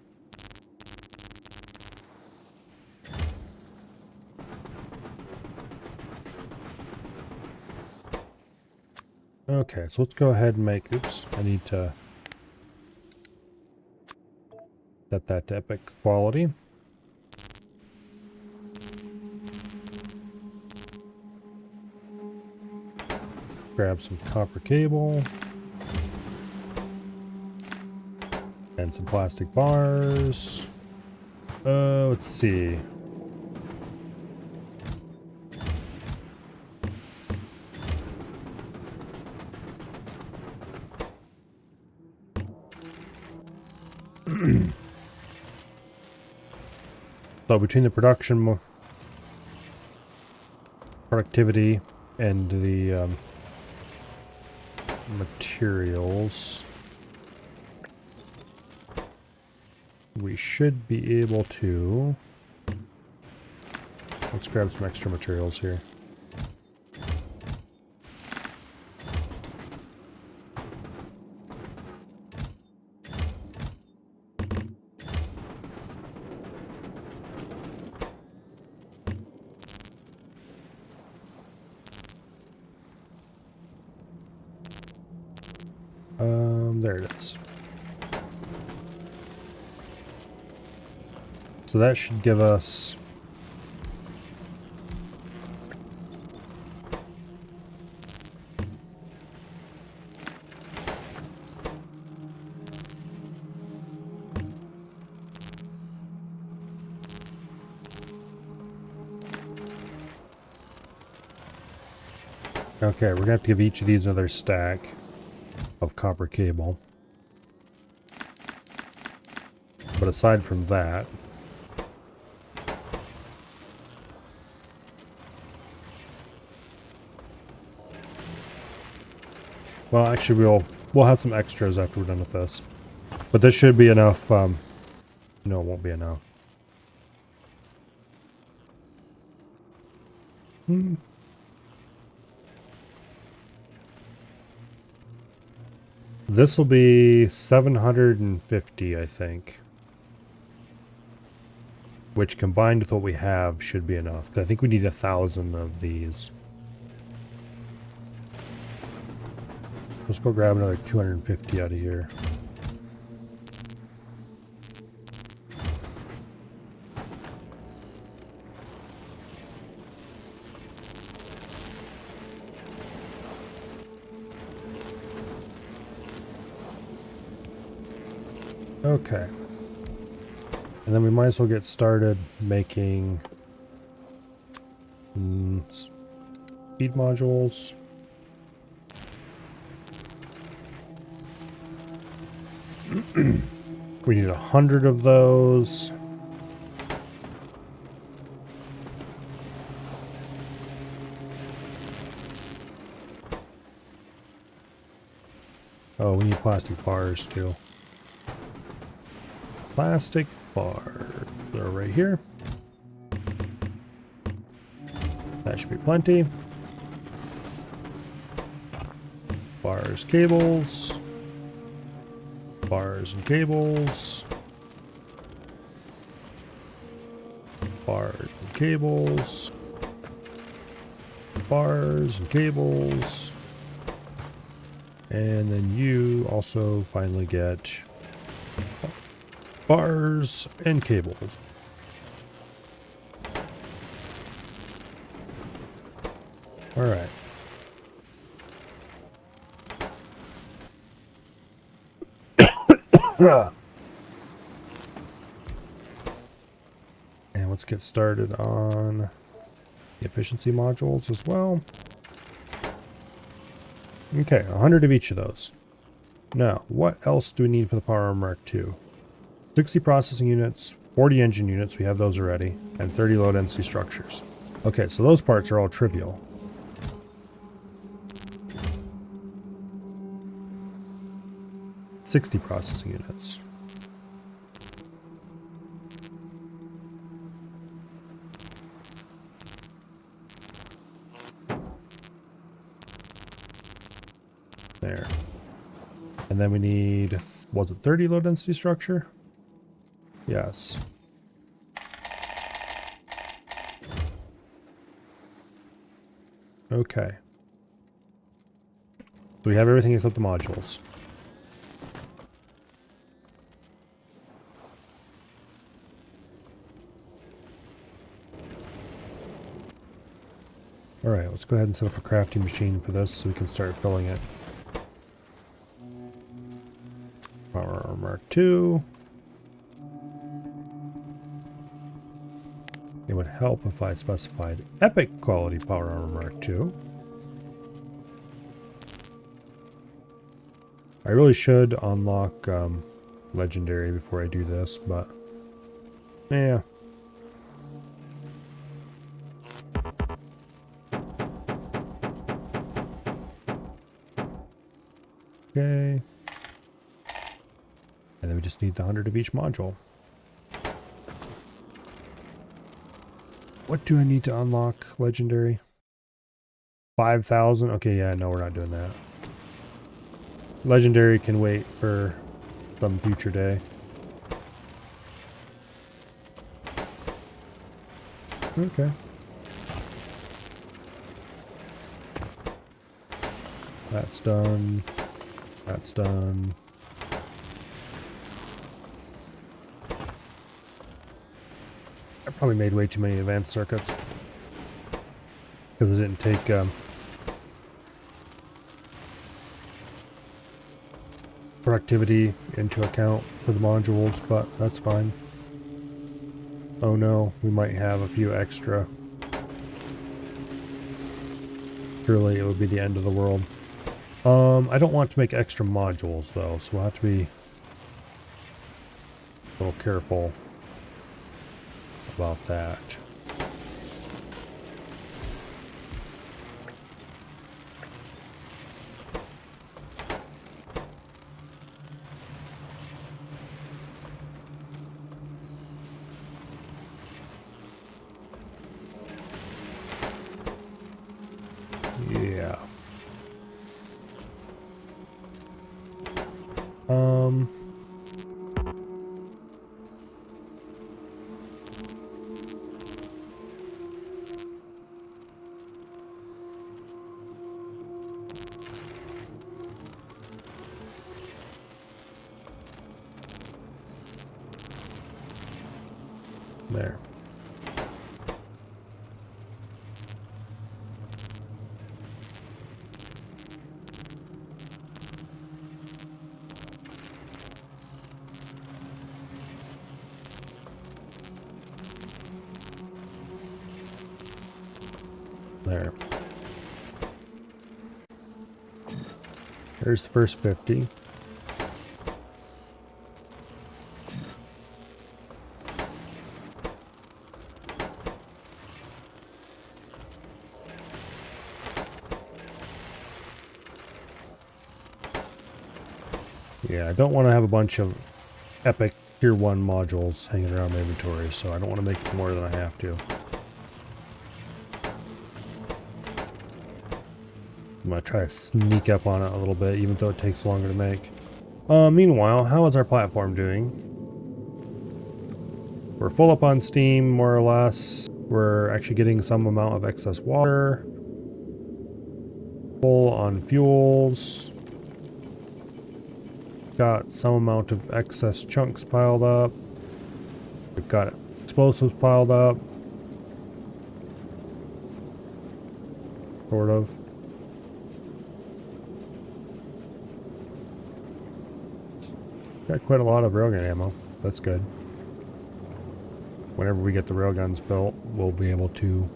Okay, so let's go ahead and make... Oops, I need to set that to epic quality. Grab some copper cable. And some plastic bars. Let's see. So between the productivity and the materials, we should be able to... Let's grab some extra materials here. There it is. So that should give us... Okay, we're gonna have to give each of these another stack of copper cable. But aside from that, well, actually we'll have some extras after we're done with this. But this should be enough. No, it won't be enough. This will be 750, I think. Which combined with what we have should be enough. 'Cause I think we need 1,000 of these. Let's go grab another 250 out of here. Okay. And then we might as well get started making speed modules. We need 100 of those. Oh, we need plastic bars too. Plastic bars. They're right here. That should be plenty. Bars, cables. Bars and cables. Bars and cables. Bars and cables. And then you also finally get bars and cables. All right. And let's get started on the efficiency modules as well. Okay, 100 of each of those. Now, what else do we need for the Power Armor Mark II? 60 processing units, 40 engine units, we have those already, and 30 low density structures. Okay, so those parts are all trivial. $60 processing units. There. And then we need, was it 30 low density structure? Yes. Okay. So we have everything except the modules. Alright, let's go ahead and set up a crafting machine for this so we can start filling it. Power Armor Mark II. It would help if I specified epic quality Power Armor Mark II. I really should unlock Legendary before I do this, but yeah. Okay. And then we just need the 100 of each module. What do I need to unlock Legendary? 5,000? Okay, yeah, no, we're not doing that. Legendary can wait for some future day. Okay. That's done. That's done. I probably made way too many advanced circuits because I didn't take productivity into account for the modules, but that's fine. Oh no, we might have a few extra. Surely it would be the end of the world. I don't want to make extra modules though, so we'll have to be a little careful about that. Yeah. There. There. There's the first 50. Yeah, I don't want to have a bunch of epic tier 1 modules hanging around my inventory, so I don't want to make more than I have to. I'm going to try to sneak up on it a little bit, even though it takes longer to make. Meanwhile, how is our platform doing? We're full up on steam, more or less. We're actually getting some amount of excess water. Full on fuels. Got some amount of excess chunks piled up. We've got explosives piled up. Sort of. Got quite a lot of railgun ammo. That's good. Whenever we get the railguns built, we'll be able to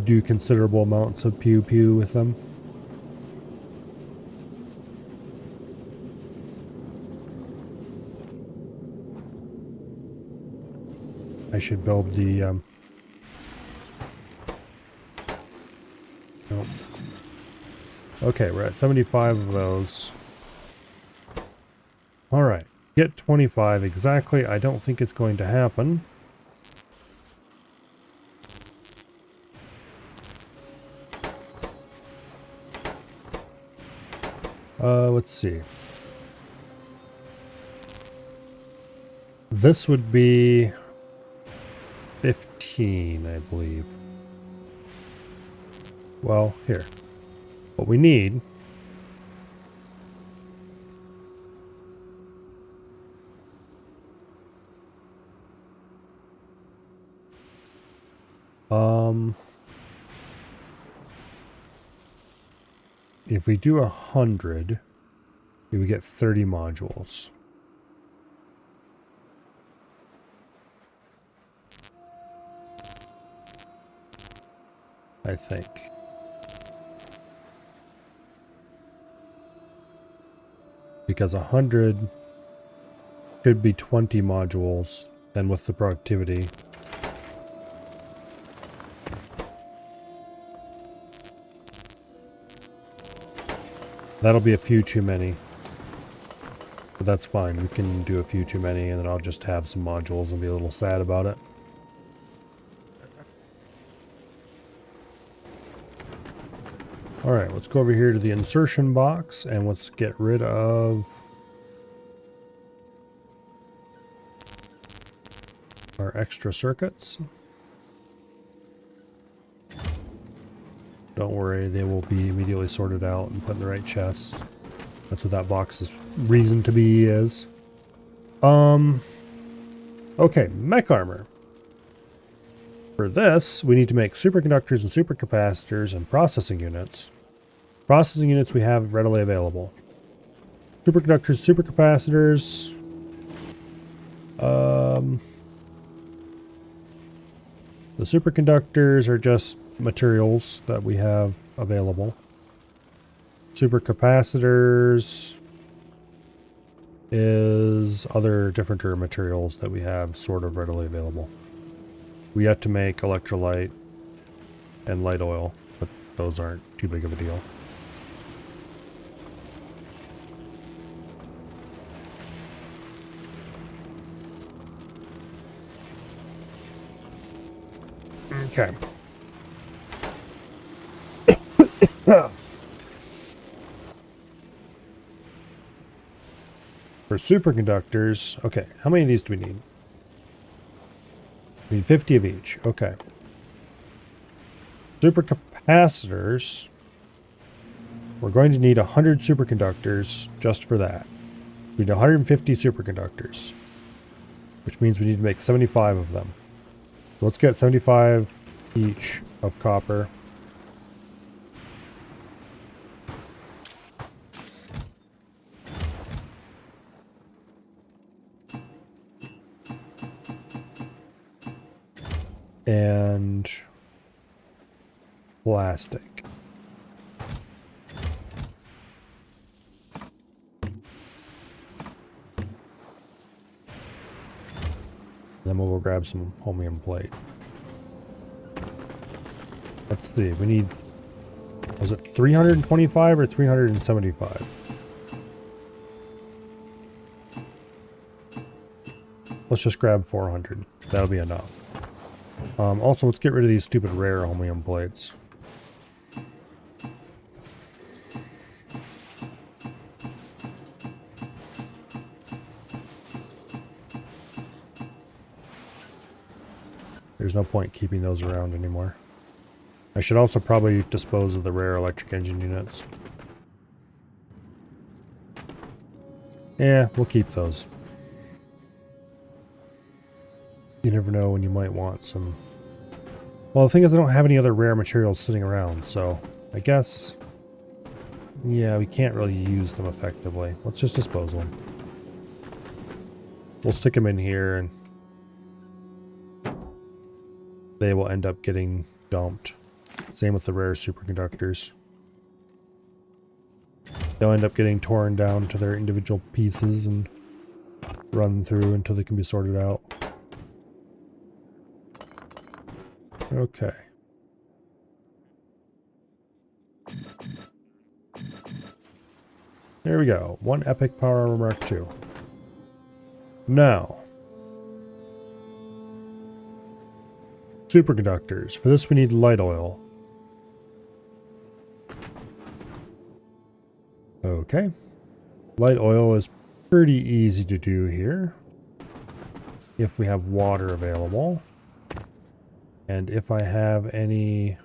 do considerable amounts of pew pew with them. I should build the nope. Okay, we're at 75 of those. All right, get 25 exactly. I don't think it's going to happen. Let's see. This would be 15, I believe. Well, here. What we need if we do 100, we would get 30 modules. I think. Because 100 should be 20 modules, and with the productivity. That'll be a few too many. But that's fine, we can do a few too many, and then I'll just have some modules and be a little sad about it. Alright, let's go over here to the insertion box, and let's get rid of our extra circuits. Don't worry, they will be immediately sorted out and put in the right chest. That's what that box's reason to be is. Okay, mech armor. For this, we need to make superconductors and supercapacitors and processing units. Processing units we have readily available. Superconductors, supercapacitors. The superconductors are just materials that we have available. Supercapacitors is other different materials that we have sort of readily available. We have to make electrolyte and light oil, but those aren't too big of a deal. Okay. For superconductors, okay, how many of these do we need? We need 50 of each, okay. Supercapacitors, we're going to need 100 superconductors just for that. We need 150 superconductors, which means we need to make 75 of them. Let's get 75 each of copper. And plastic. Then we'll go grab some chromium plate. Let's see, we need, was it 325 or 375? Let's just grab 400. That'll be enough. Also, let's get rid of these stupid rare chromium plates. There's no point keeping those around anymore. I should also probably dispose of the rare electric engine units. Yeah, we'll keep those. You never know when you might want some. Well, the thing is I don't have any other rare materials sitting around, so I guess, yeah, we can't really use them effectively. Let's just dispose of them. We'll stick them in here and they will end up getting dumped. Same with the rare superconductors. They'll end up getting torn down to their individual pieces and run through until they can be sorted out. Okay. There we go. One epic power armor Mark II. Now, superconductors. For this we need light oil. Okay. Light oil is pretty easy to do here. If we have water available. And if I have any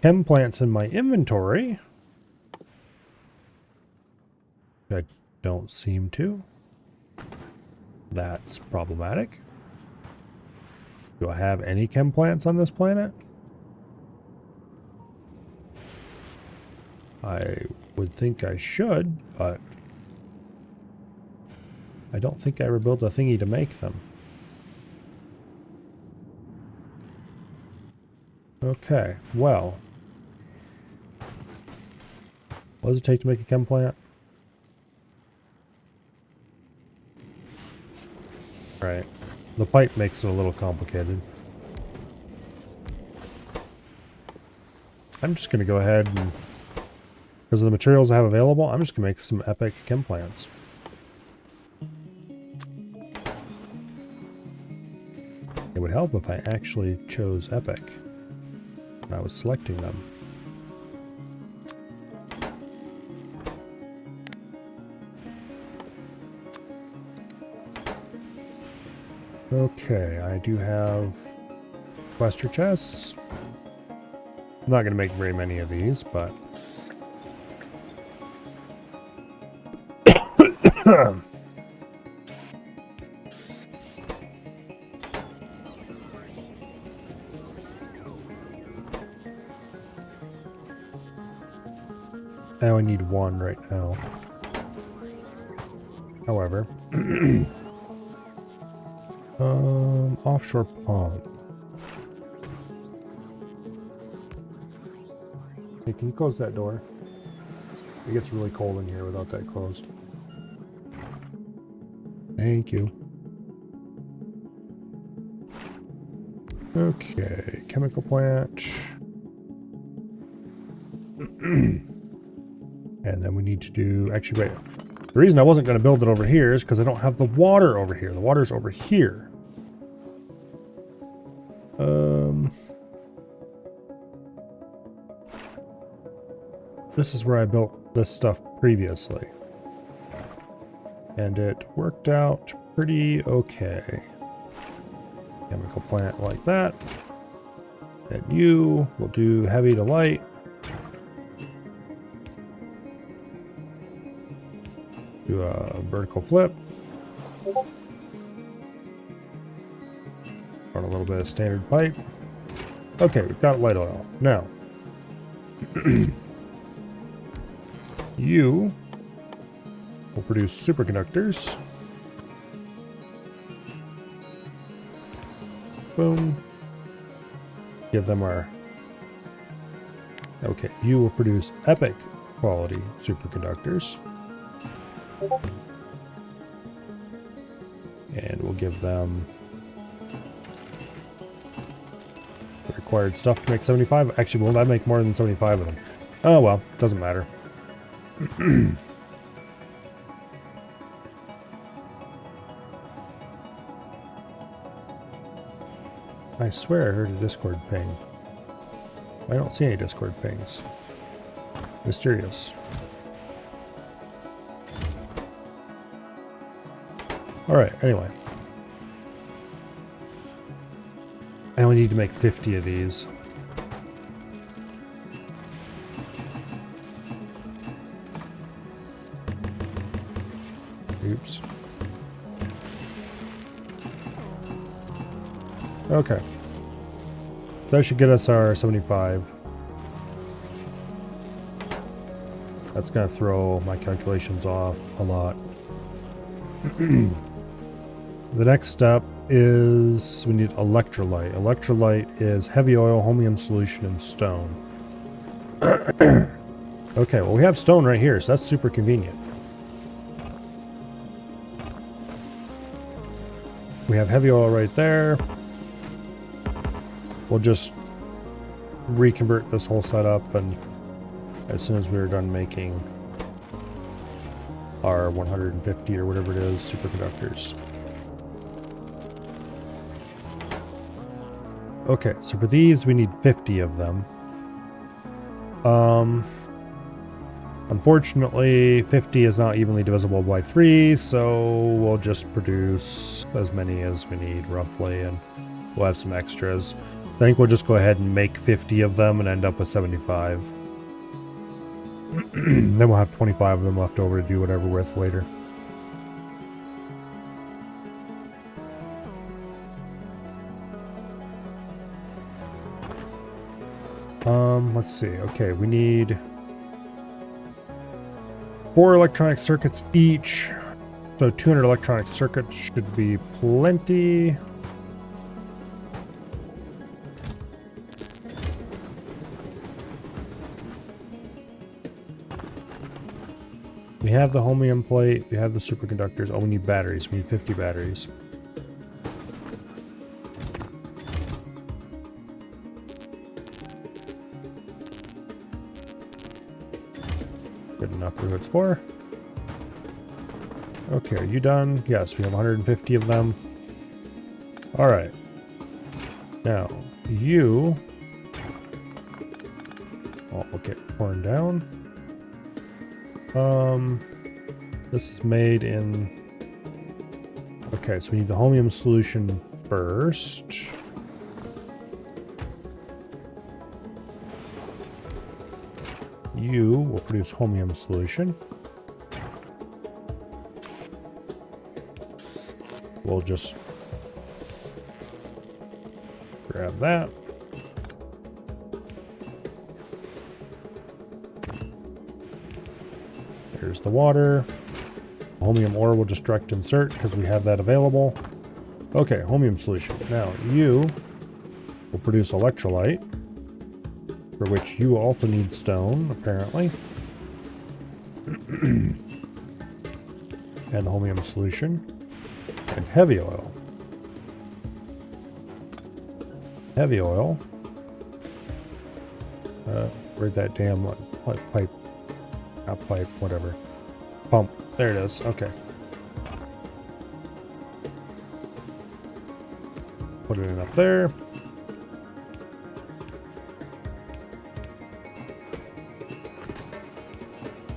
chem plants in my inventory. I don't seem to. That's problematic. Do I have any chem plants on this planet? I would think I should, but I don't think I ever built a thingy to make them. Okay, well. What does it take to make a chem plant? Right. The pipe makes it a little complicated. I'm just going to go ahead and, because of the materials I have available, I'm just going to make some epic chem plants. It would help if I actually chose epic when I was selecting them. Okay, I do have Quester chests. I'm not going to make very many of these, but... I only need one right now. However... offshore pond. Hey, can you close that door? It gets really cold in here without that closed. Thank you. Okay, chemical plant. And then we need to do... Actually, wait. The reason I wasn't going to build it over here is because I don't have the water over here. The water's over here. This is where I built this stuff previously. And it worked out pretty okay. Chemical plant like that. And you will do heavy to light. Do a vertical flip. Run a little bit of standard pipe. Okay, we've got light oil. Now, you will produce superconductors. Boom. Give them our... Okay, you will produce epic quality superconductors. And we'll give them the required stuff to make 75. Actually, will that make more than 75 of them? Oh well, doesn't matter. I swear I heard a Discord ping. I don't see any Discord pings. Mysterious. Alright, anyway. I only need to make 50 of these. Oops. Okay. That should get us our 75. That's going to throw my calculations off a lot. The next step is we need electrolyte. Electrolyte is heavy oil, holmium solution, and stone. Okay, well we have stone right here, so that's super convenient. We have heavy oil right there. We'll just reconvert this whole setup, and as soon as we're done making our 150 or whatever it is superconductors. Okay, so for these we need 50 of them. Unfortunately 50 is not evenly divisible by 3, so we'll just produce as many as we need roughly, and we'll have some extras. I think we'll just go ahead and make 50 of them and end up with 75. Then we'll have 25 of them left over to do whatever with later. Let's see. Okay, we need 4 electronic circuits each. So 200 electronic circuits should be plenty. We have the holmium plate, we have the superconductors. Oh, we need batteries. We need 50 batteries. Good enough for who it's for. Okay, are you done? Yes, we have 150 of them. Alright. Now, you... Oh, will get torn down. This is made in... Okay, so we need the holmium solution first. You will produce holmium solution. We'll just grab that. There's the water. Holmium ore will just direct insert because we have that available. Okay, holmium solution. Now you will produce electrolyte, for which you also need stone, apparently. And holmium solution. And heavy oil. Heavy oil. Where'd that damn pipe? Not pipe, whatever. Pump. There it is. Okay. Put it in up there.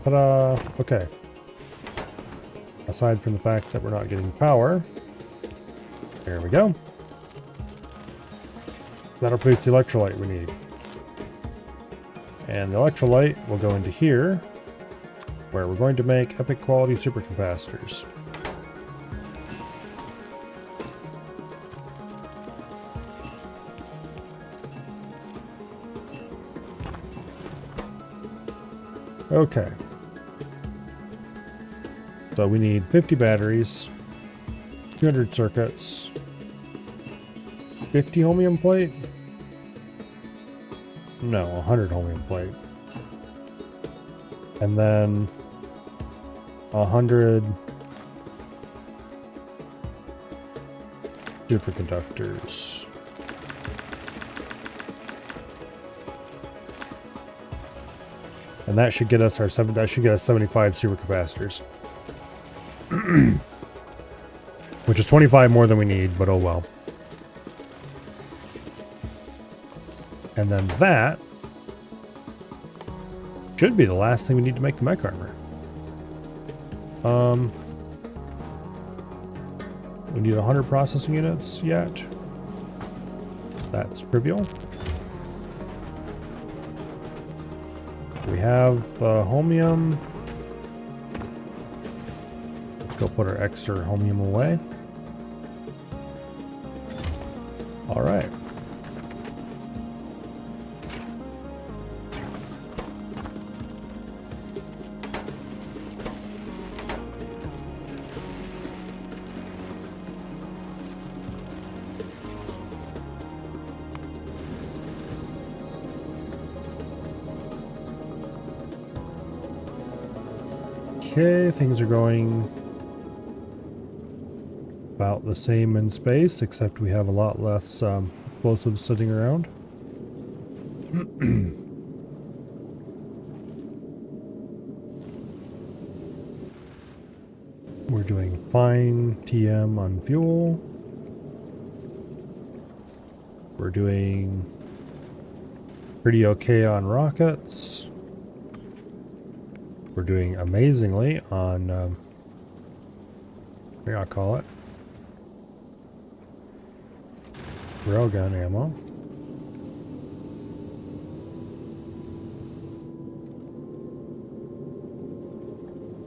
Ta-da! Okay. Aside from the fact that we're not getting power, there we go. That'll produce the electrolyte we need. And the electrolyte will go into here, where we're going to make epic quality supercapacitors. Okay. So we need 50 batteries, 200 circuits, 50 holmium plate? No, 100 holmium plate. And then 100 superconductors. And that should get us our 75 supercapacitors. Which is 25 more than we need, but oh well. And then that should be the last thing we need to make the mech armor. We need 100 processing units yet. That's trivial. We have the holmium. Let's go put our extra holmium away. All right. Okay, things are going about the same in space, except we have a lot less explosives sitting around. We're doing fine TM on fuel. We're doing pretty okay on rockets. We're doing amazingly on, what do I call it? Railgun ammo.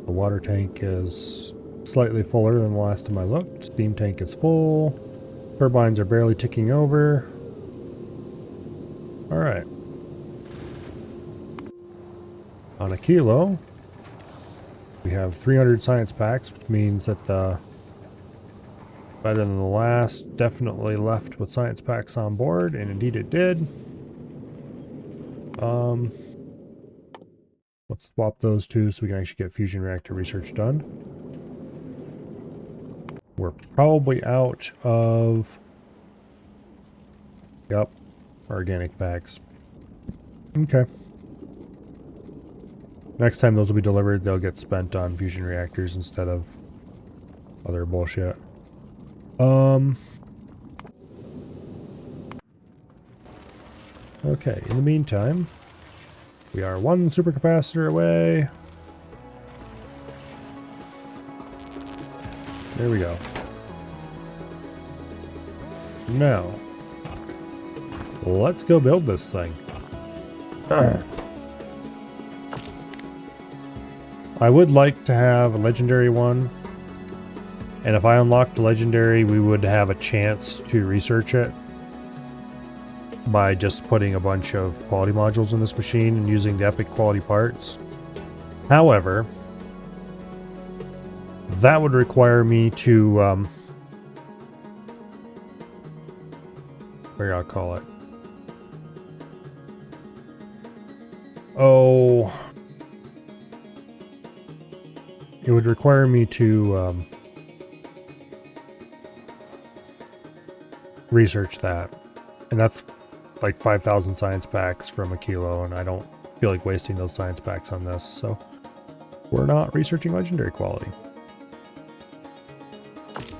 The water tank is slightly fuller than the last time I looked. Steam tank is full. Turbines are barely ticking over. Alright. On a kilo, We have 300 science packs, which means that the better than the last definitely left with science packs on board, and indeed it did. Let's swap those two so we can actually get fusion reactor research done. We're probably out of... Yep, organic packs. Okay. Next time those will be delivered, they'll get spent on fusion reactors instead of other bullshit. Okay, in the meantime, we are one supercapacitor away. There we go. Now, let's go build this thing. I would like to have a legendary one. And if I unlocked a legendary, we would have a chance to research it by just putting a bunch of quality modules in this machine and using the epic quality parts. However, that would require me to, what do I call it? Oh, it would require me to, research that, and that's like 5,000 science packs from a kilo, and I don't feel like wasting those science packs on this, so we're not researching legendary quality.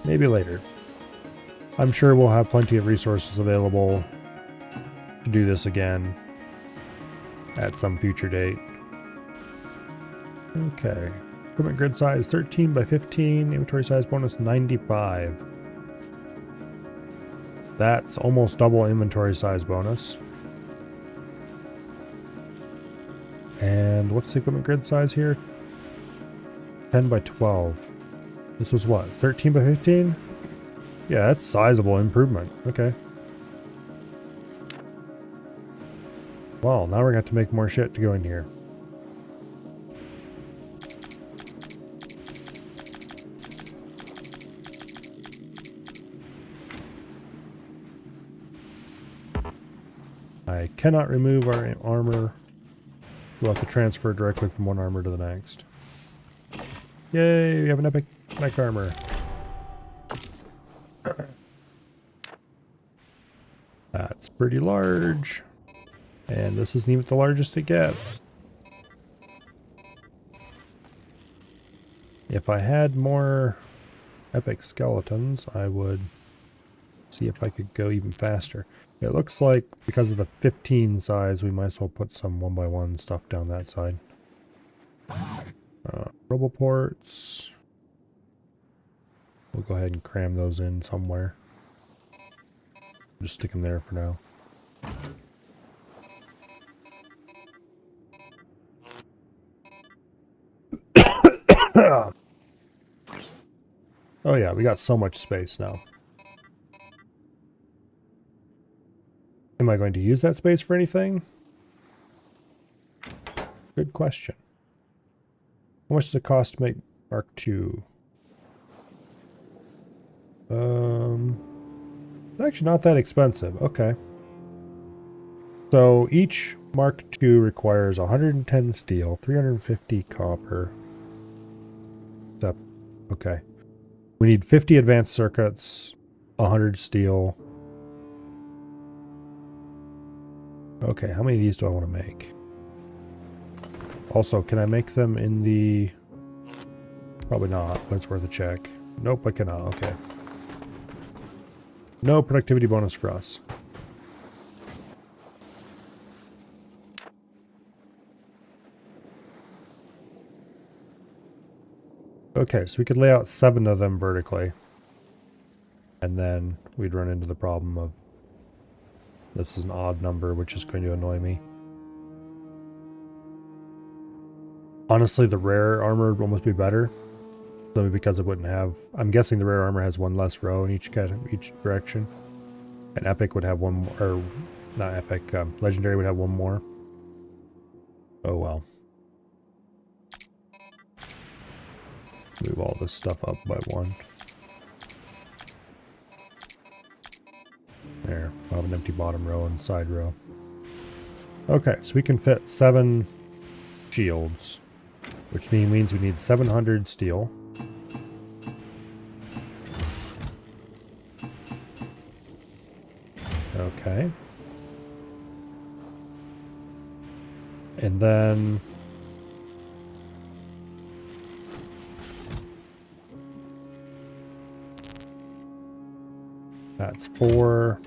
Maybe later. I'm sure we'll have plenty of resources available to do this again at some future date. Okay, equipment grid size 13 by 15, inventory size bonus 95. That's almost double inventory size bonus. And what's the equipment grid size here? 10 by 12. This was what, 13 by 15? Yeah, that's sizable improvement. Okay. Well, now we're gonna have to make more shit to go in here. I cannot remove our armor. We'll have to transfer directly from one armor to the next. Yay, we have an epic mech armor. That's pretty large. And this isn't even the largest it gets. If I had more epic skeletons, I would see if I could go even faster. It looks like because of the 15 size, we might as well put some 1x1 stuff down that side. Roboports. We'll go ahead and cram those in somewhere. Just stick them there for now. Oh yeah, we got so much space now. Am I going to use that space for anything? Good question. How much does it cost to make Mark II? It's actually not that expensive. Okay. So each Mark II requires 110 steel, 350 copper. Okay. We need 50 advanced circuits, 100 steel. Okay, how many of these do I want to make? Also, can I make them in the... Probably not, but it's worth a check. Nope, I cannot. Okay. No productivity bonus for us. Okay, so we could lay out 7 of them vertically. And then we'd run into the problem of this is an odd number, which is going to annoy me. Honestly, the rare armor would almost be better. Simply because it wouldn't have... I'm guessing the rare armor has one less row in each direction. And epic would have one more... Or, not epic. Legendary would have one more. Oh well. Move all this stuff up by one. There, I'll have an empty bottom row and side row. Okay, so we can fit 7 shields, which means we need 700 steel. Okay. And then that's 4.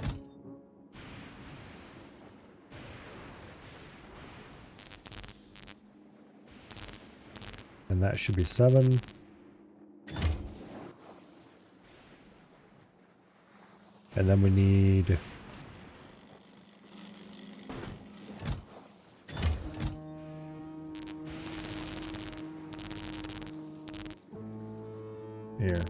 And that should be 7. And then we need here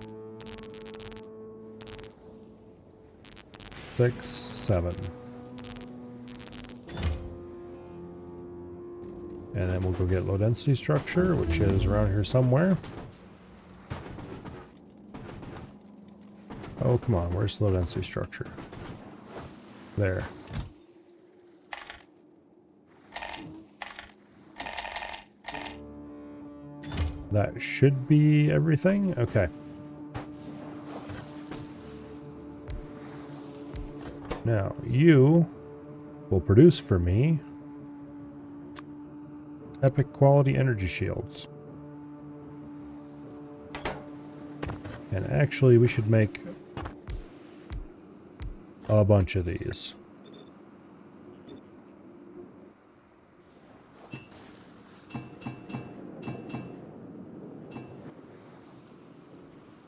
6, 7. And then we'll go get low density structure, which is around here somewhere. Oh, come on, where's low density structure? There. That should be everything. Okay. Now, you will produce for me epic quality energy shields. And actually, we should make a bunch of these.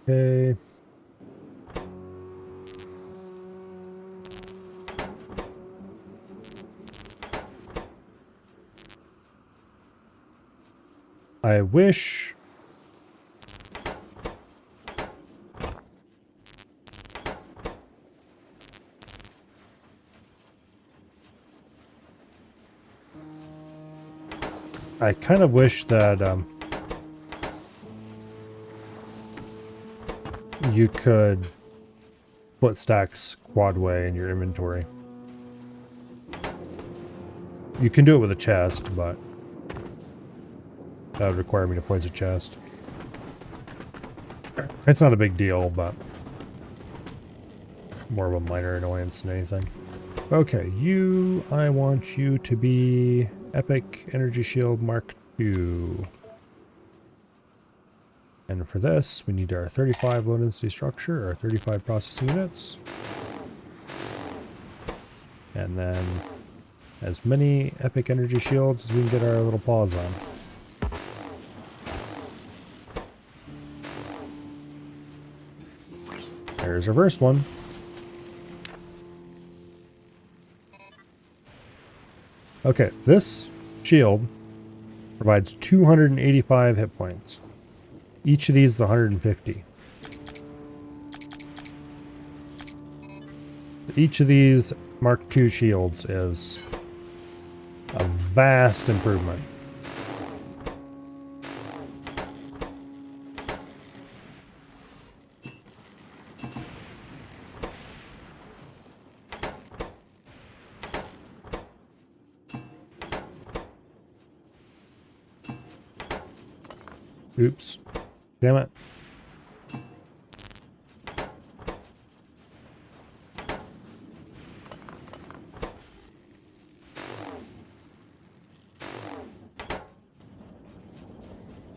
Okay. I wish I kind of wish that you could put stacks quadway in your inventory. You can do it with a chest, but that would require me to place a chest. It's not a big deal, but more of a minor annoyance than anything. Okay, I want you to be Epic Energy Shield Mark II. And for this, we need our 35 low density structure, our 35 processing units. And then as many Epic Energy Shields as we can get our little paws on. There's our first one. Okay, this shield provides 285 hit points. Each of these is 150. Each of these Mark II shields is a vast improvement. Oops. Damn it.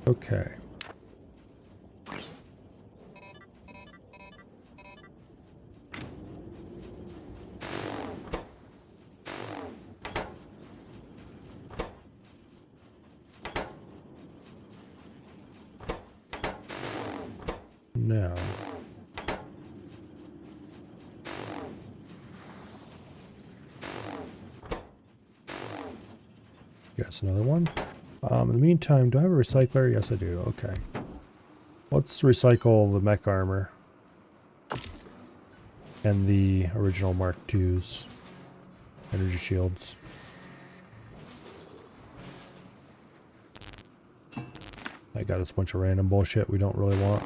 Okay. Now. Yes, another one. In the meantime, do I have a recycler? Yes, I do. Okay. Let's recycle the mech armor and the original Mark II's energy shields. I got us a bunch of random bullshit we don't really want.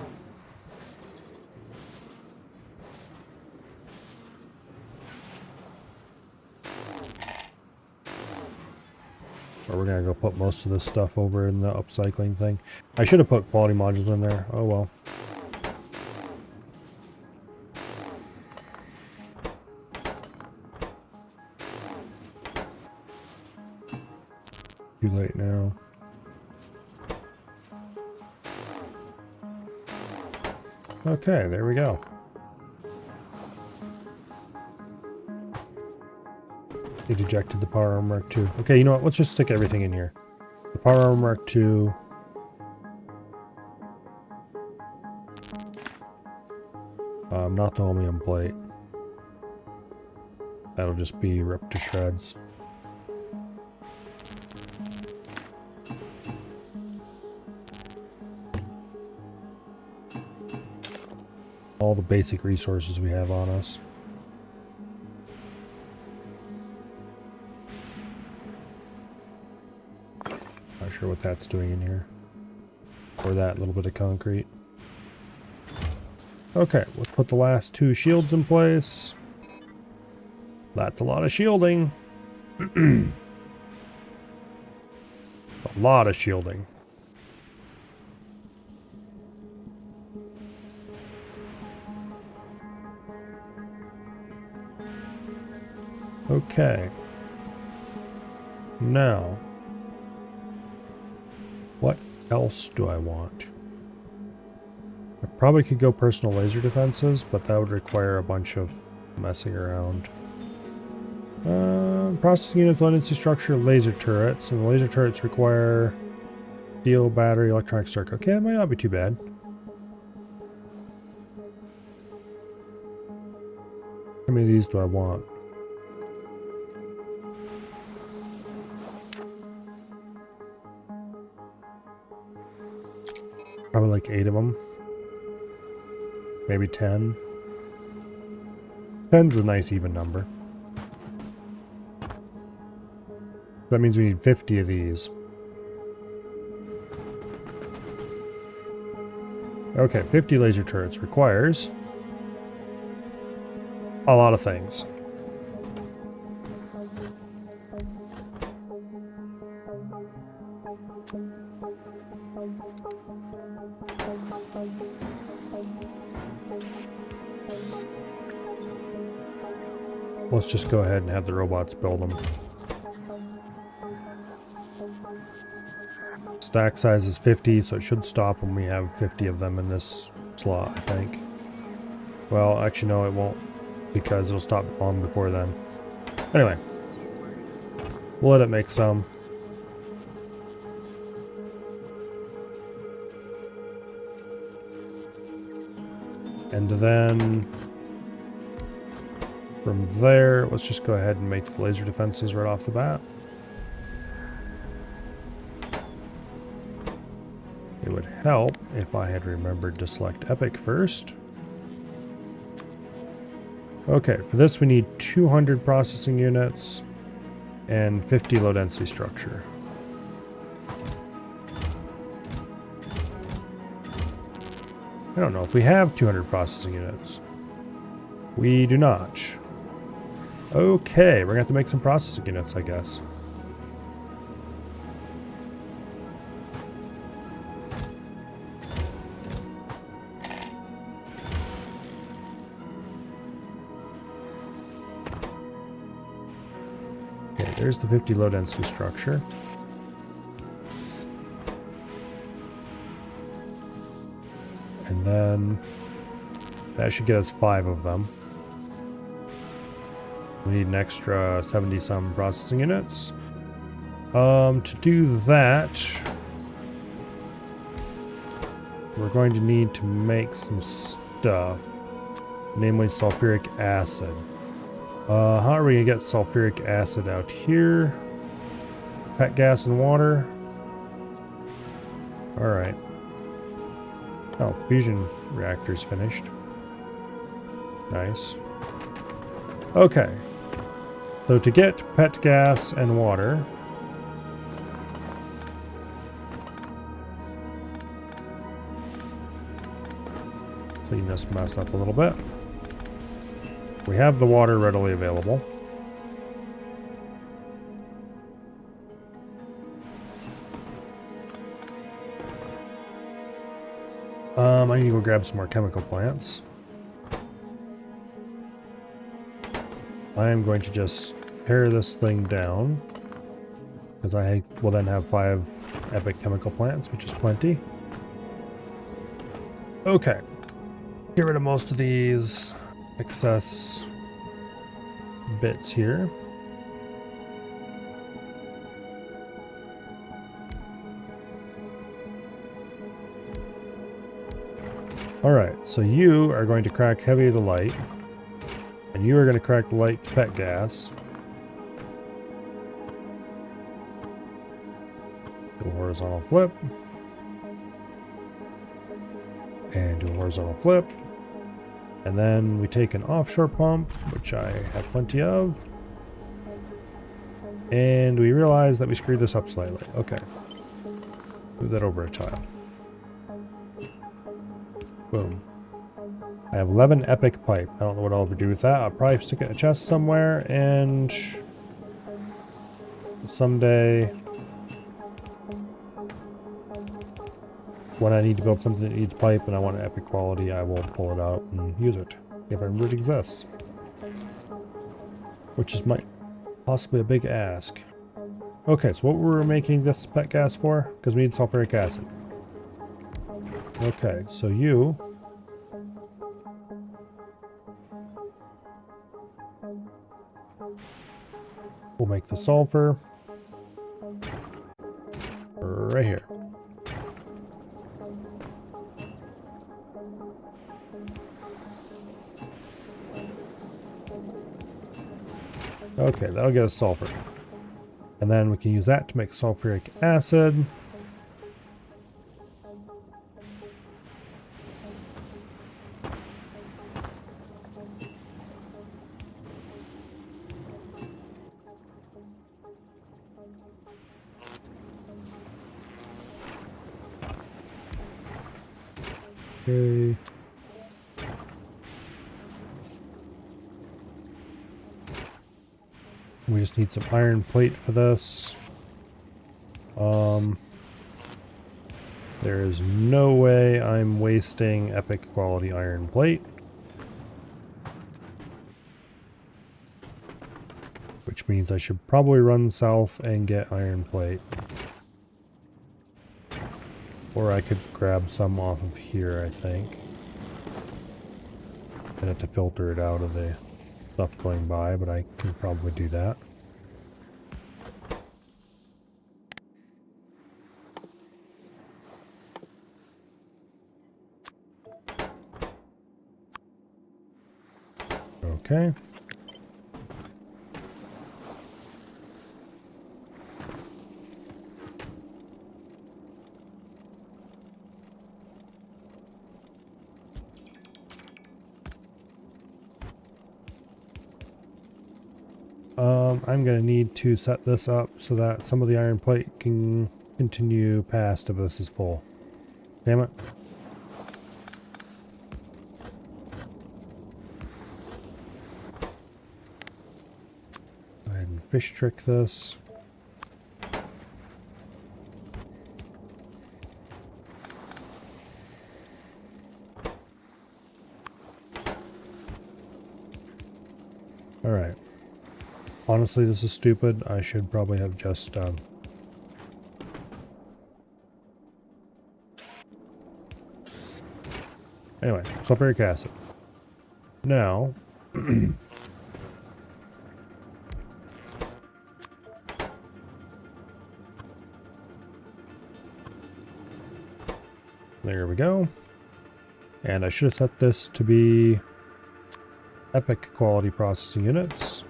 Or we're gonna go put most of this stuff over in the upcycling thing. I should have put quality modules in there. Oh well. Too late now. Okay, there we go. It ejected the Power Armor Mark II. Okay, you know what? Let's just stick everything in here. The Power Armor Mark II. Not the chromium plate. That'll just be ripped to shreds. All the basic resources we have on us. Not sure what that's doing in here. Or that little bit of concrete. Okay, let's put the last 2 shields in place. That's a lot of shielding. A lot of shielding. Okay. Now, what else do I want? I probably could go personal laser defenses, but that would require a bunch of messing around. Processing units, low density structure, laser turrets, and the laser turrets require steel, battery, electronic circuit. Okay, that might not be too bad. How many of these do I want? Probably like 8 of them. Maybe 10. 10's a nice even number. That means we need 50 of these. Okay, 50 laser turrets requires a lot of things. Let's just go ahead and have the robots build them. Stack size is 50, so it should stop when we have 50 of them in this slot, I think. Well, actually no, it won't, because it'll stop long before then. Anyway, we'll let it make some. And then from there, let's just go ahead and make the laser defenses right off the bat. It would help if I had remembered to select Epic first. Okay, for this we need 200 processing units and 50 low density structure. I don't know if we have 200 processing units. We do not. Okay, we're gonna have to make some processing units, I guess. Okay, there's the 50 low density structure. And then that should get us 5 of them. We need an extra 70 some processing units. To do that, we're going to need to make some stuff, namely sulfuric acid. How are we gonna get sulfuric acid out here? Pet gas and water. All right. Oh, fusion reactor's finished. Nice. Okay. So to get pet gas and water, clean this mess up a little bit. We have the water readily available. I need to go grab some more chemical plants. I am going to just pare this thing down, because I will then have 5 epic chemical plants, which is plenty. Okay. Get rid of most of these excess bits here. Alright, so you are going to crack heavy to light, and you are going to crack light to pet gas. Do a horizontal flip. And do a horizontal flip. And then we take an offshore pump, which I have plenty of. And we realize that we screwed this up slightly. Okay. Move that over a tile. Boom. I have 11 epic pipe. I don't know what I'll ever do with that. I'll probably stick it in a chest somewhere, and someday when I need to build something that needs pipe and I want an epic quality, I will pull it out and use it, if it really exists. Which is possibly a big ask. Okay, so what were we making this pet gas for? Because we need sulfuric acid. Okay, so you will make the sulfur right here. Okay, that'll get us sulfur. And then we can use that to make sulfuric acid. Okay. We just need some iron plate for this. There is no way I'm wasting epic quality iron plate. Which means I should probably run south and get iron plate. Or I could grab some off of here, I think. I'd have to filter it out of the stuff going by, but I can probably do that. Okay. I'm going to need to set this up so that some of the iron plate can continue past if this is full. Damn it. Go ahead and fish trick this. Alright. Honestly, this is stupid. I should probably have just, Anyway, sulfuric acid. Now... There we go. And I should have set this to be epic quality processing units.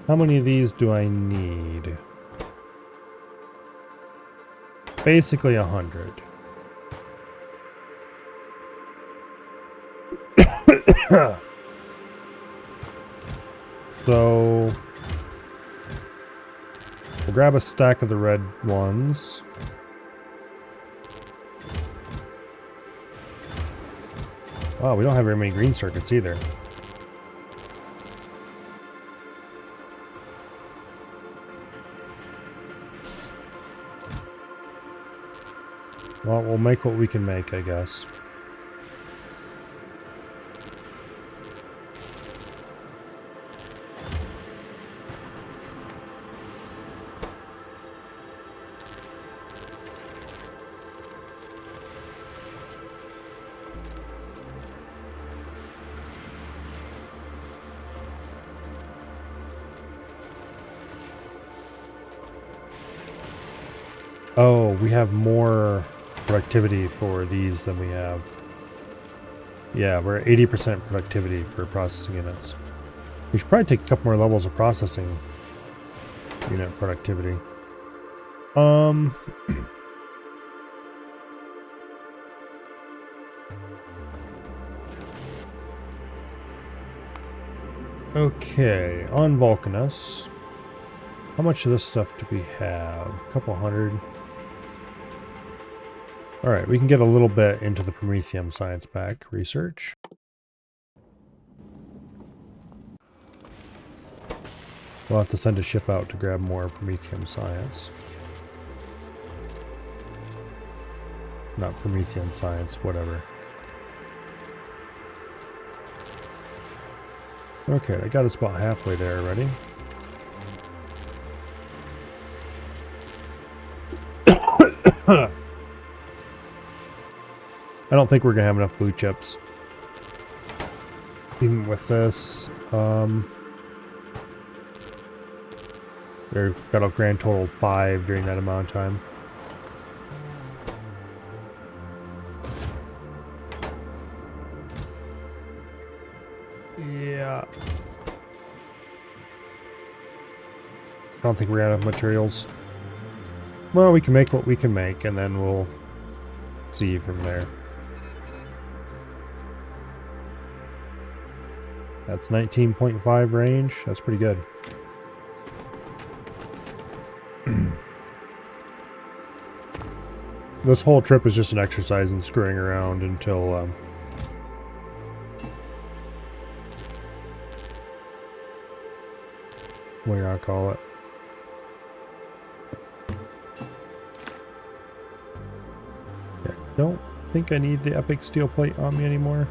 How many of these do I need? Basically 100. So We'll grab a stack of the red ones. Oh, we don't have very many green circuits either. Well, we'll make what we can make, I guess. Oh, we have more productivity for these than we have. Yeah, we're at 80% productivity for processing units. We should probably take a couple more levels of processing unit productivity. Okay, on Vulcanus. How much of this stuff do we have? A couple hundred. Alright, we can get a little bit into the Prometheum science pack research. We'll have to send a ship out to grab more Prometheum science. Not Prometheum science, whatever. Okay, that got us about halfway there already. I don't think we're gonna have enough blue chips. Even with this, we got a grand total of 5 during that amount of time. Yeah. I don't think we're gonna have materials. Well, we can make what we can make, and then we'll see from there. That's 19.5 range. That's pretty good. This whole trip is just an exercise in screwing around until what do I call it? Yeah, don't think I need the epic steel plate on me anymore.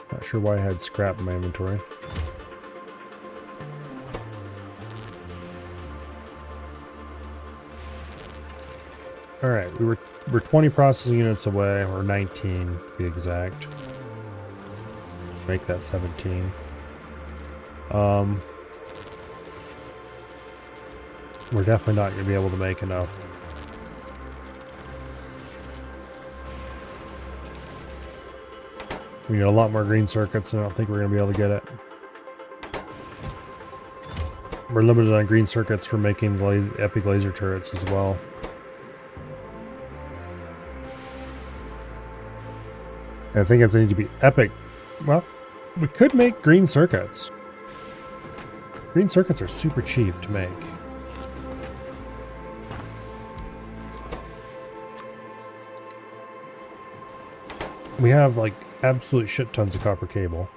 Not sure why I had scrap in my inventory. Alright, we're 20 processing units away, or 19 to be exact. Make that 17. We're definitely not going to be able to make enough. We need a lot more green circuits, and I don't think we're going to be able to get it. We're limited on green circuits for making epic laser turrets as well. And I think it's going to be epic. Well, we could make green circuits. Green circuits are super cheap to make. We have like absolute shit tons of copper cable.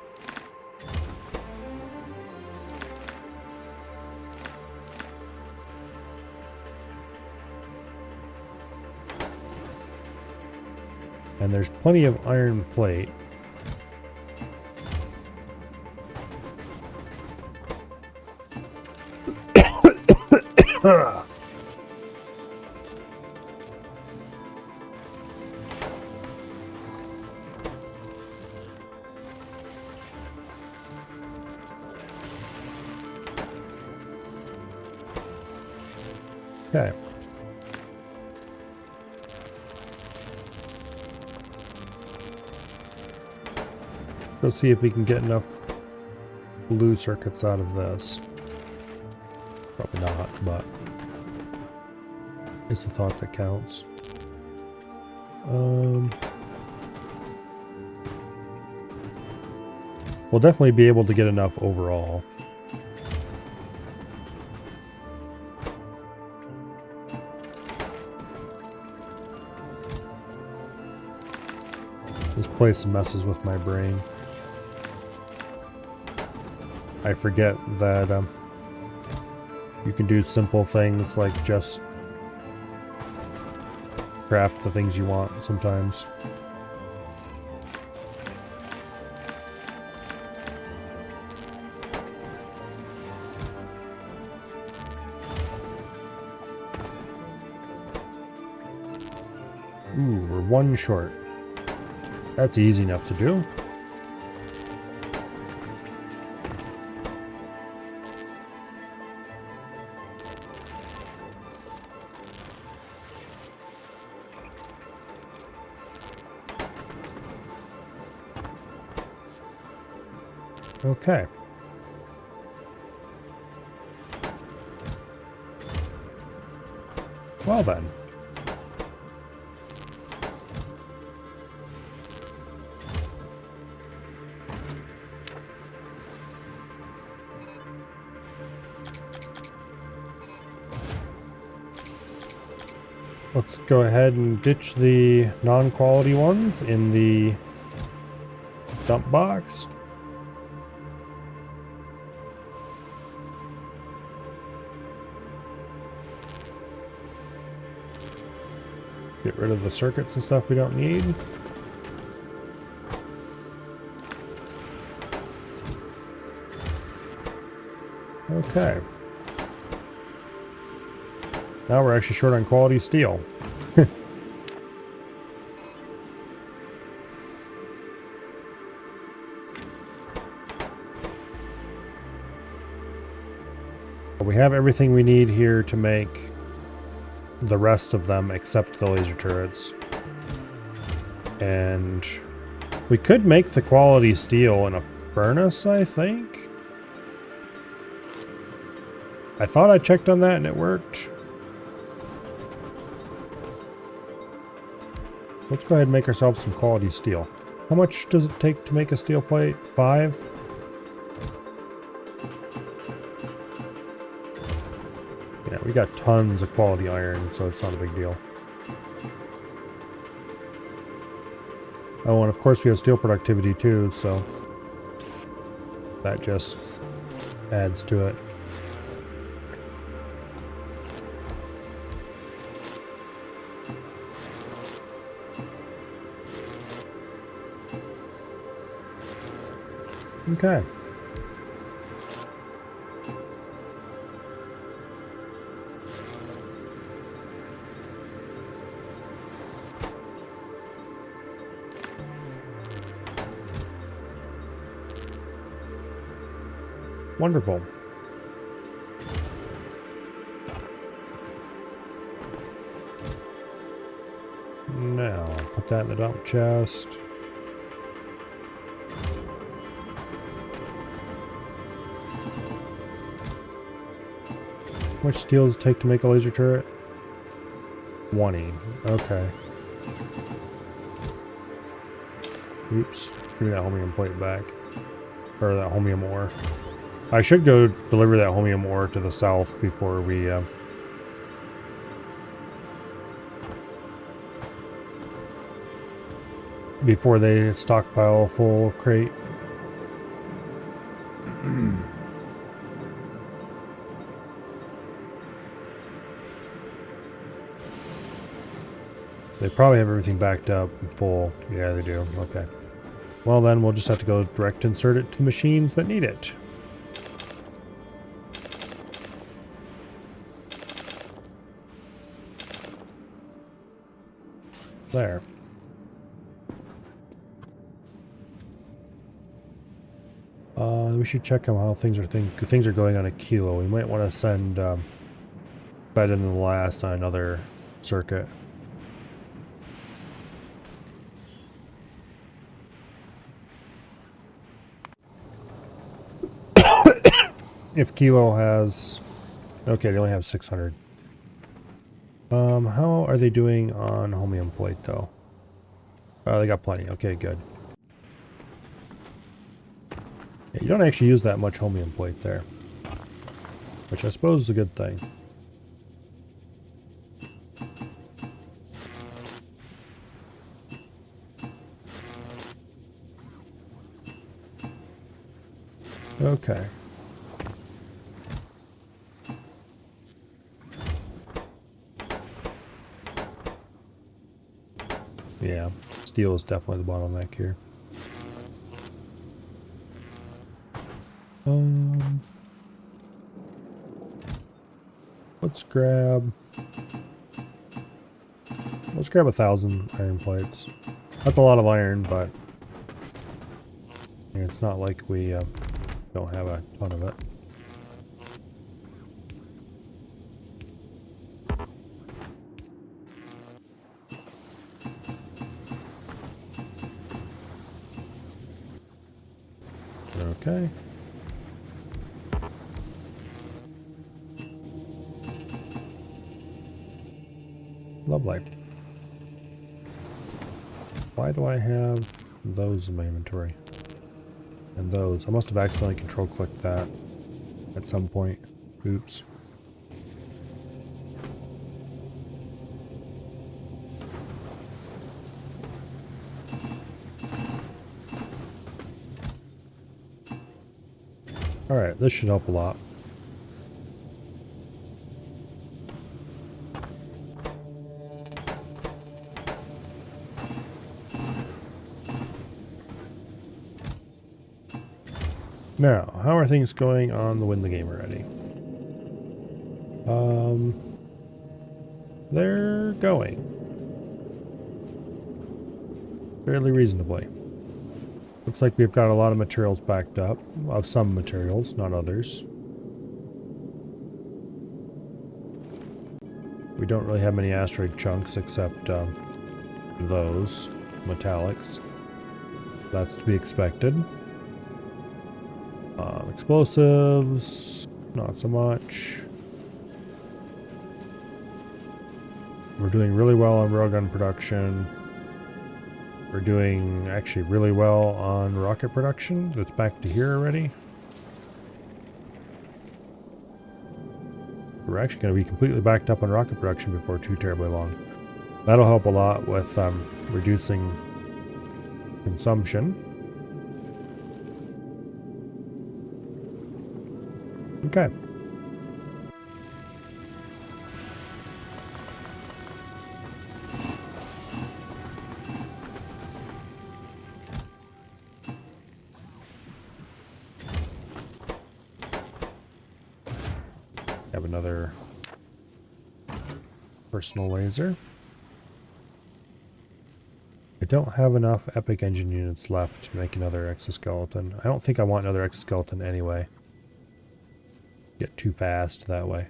And there's plenty of iron plate. Okay. Let's see if we can get enough blue circuits out of this. Probably not, but it's a thought that counts. We'll definitely be able to get enough overall. This place messes with my brain. I forget that you can do simple things like just craft the things you want sometimes. Ooh, we're one short. That's easy enough to do. Okay. Well then. Let's go ahead and ditch the non-quality ones in the dump box. Get rid of the circuits and stuff we don't need. Okay. Now we're actually short on quality steel. We have everything we need here to make the rest of them except the laser turrets. And we could make the quality steel in a furnace, I think. I thought I checked on that and it worked. Let's go ahead and make ourselves some quality steel. How much does it take to make a steel plate? 5? Yeah, we got tons of quality iron, so it's not a big deal. Oh, and of course we have steel productivity too, so that just adds to it. Okay. Wonderful. Now, put that in the dump chest. How much steel does it take to make a laser turret? 20. Okay. Oops. Give me that holmium plate back. Or that holmium ore. I should go deliver that holmium ore to the south before we before they stockpile a full crate. They probably have everything backed up and full. Yeah, they do. Okay. Well, then we'll just have to go direct insert it to machines that need it. There. We should check on how things are going on a kilo. We might want to send better than the last on another circuit. If Kilo has... Okay, they only have 600. How are they doing on holmium plate, though? They got plenty. Okay, good. Yeah, you don't actually use that much chromium plate there, which I suppose is a good thing. Okay. Yeah, steel is definitely the bottleneck here. Let's grab 1,000 iron plates. That's a lot of iron, but it's not like we don't have a ton of it. Okay. Lovely. Why do I have those in my inventory? And those. I must have accidentally control clicked that at some point. Oops. Alright, this should help a lot. Now, how are things going on the Win the Game already? They're going fairly reasonably. Looks like we've got a lot of materials backed up, of some materials, not others. We don't really have many asteroid chunks except those metallics. That's to be expected. Explosives, not so much. We're doing really well on railgun production. We're doing actually really well on rocket production. It's back to here already. We're actually going to be completely backed up on rocket production before too terribly long. That'll help a lot with reducing consumption. Okay. Have another personal laser. I don't have enough epic engine units left to make another exoskeleton. I don't think I want another exoskeleton anyway. Get too fast that way.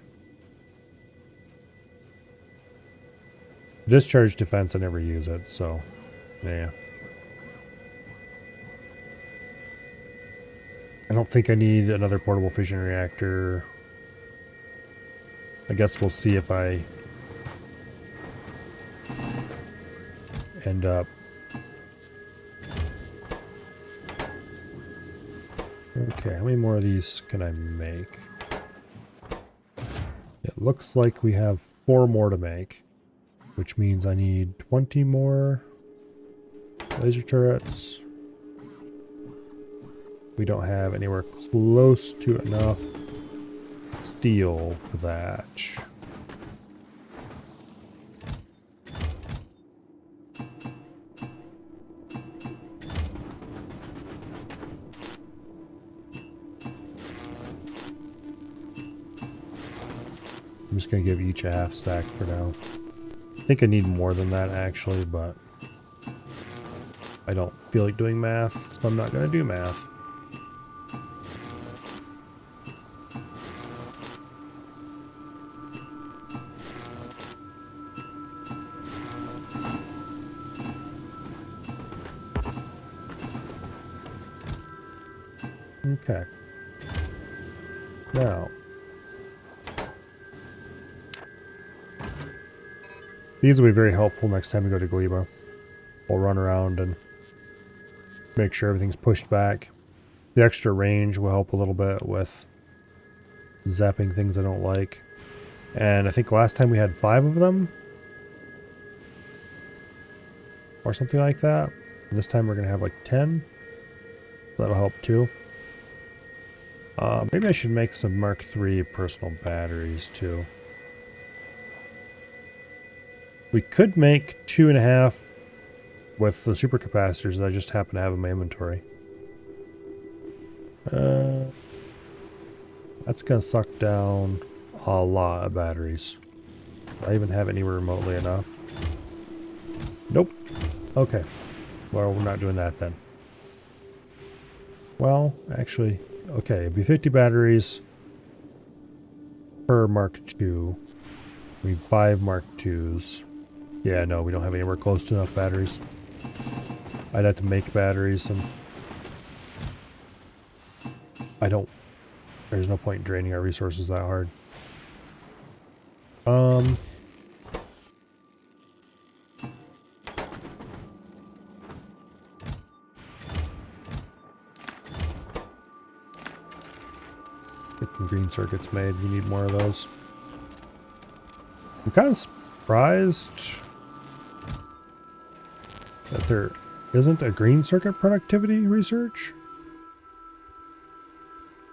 Discharge defense, I never use it, so yeah. I don't think I need another portable fission reactor. I guess we'll see if I end up. Okay, how many more of these can I make? It looks like we have 4 more to make, which means I need 20 more laser turrets. We don't have anywhere close to enough steel for that. I'm just going to give each a half stack for now. I think I need more than that actually, but I don't feel like doing math, so I'm not going to do math. Okay. Now, these will be very helpful next time we go to Glebo. we'll run around and make sure everything's pushed back. The extra range will help a little bit with zapping things I don't like. And I think last time we had 5 of them. Or something like that. And this time we're going to have like 10. That'll help too. Maybe I should make some Mark III personal batteries too. We could make 2.5 with the supercapacitors that I just happen to have in my inventory. That's going to suck down a lot of batteries. Do I even have anywhere remotely enough? Nope. Okay. Well, we're not doing that then. Well, actually, okay, it'd be 50 batteries per Mark II. We have 5 Mark IIs. Yeah, no, we don't have anywhere close to enough batteries. I'd have to make batteries and there's no point in draining our resources that hard. Get some green circuits made. We need more of those. I'm kind of surprised that there isn't a green circuit productivity research.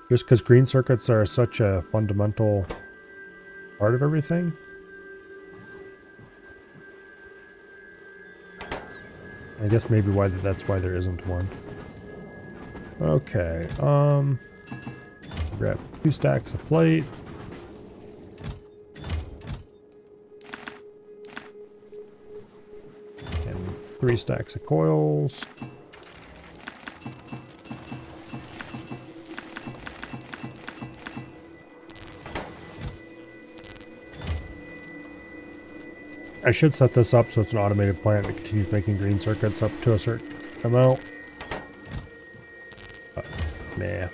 Just because green circuits are such a fundamental part of everything. I guess maybe that's why there isn't one. Okay, grab 2 stacks of plates. And 3 stacks of coils. I should set this up so it's an automated plant that continues making green circuits up to a certain amount. Nah.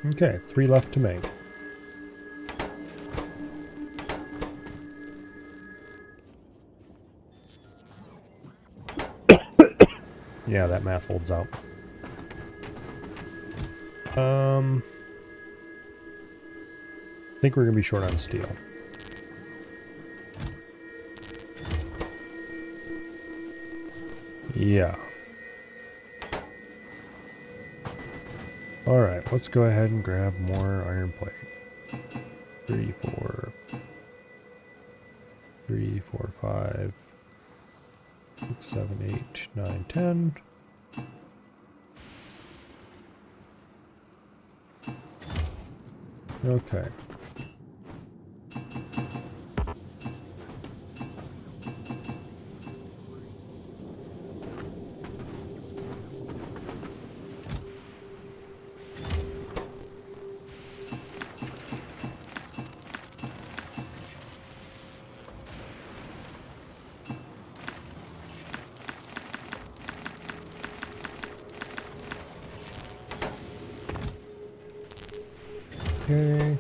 Okay, 3 left to make. Yeah, that math holds out. I think we're gonna be short on steel. Yeah. Alright, let's go ahead and grab more iron plate. 3, 4, 5, 6, 7, 8, 9, 10. Okay. Okay.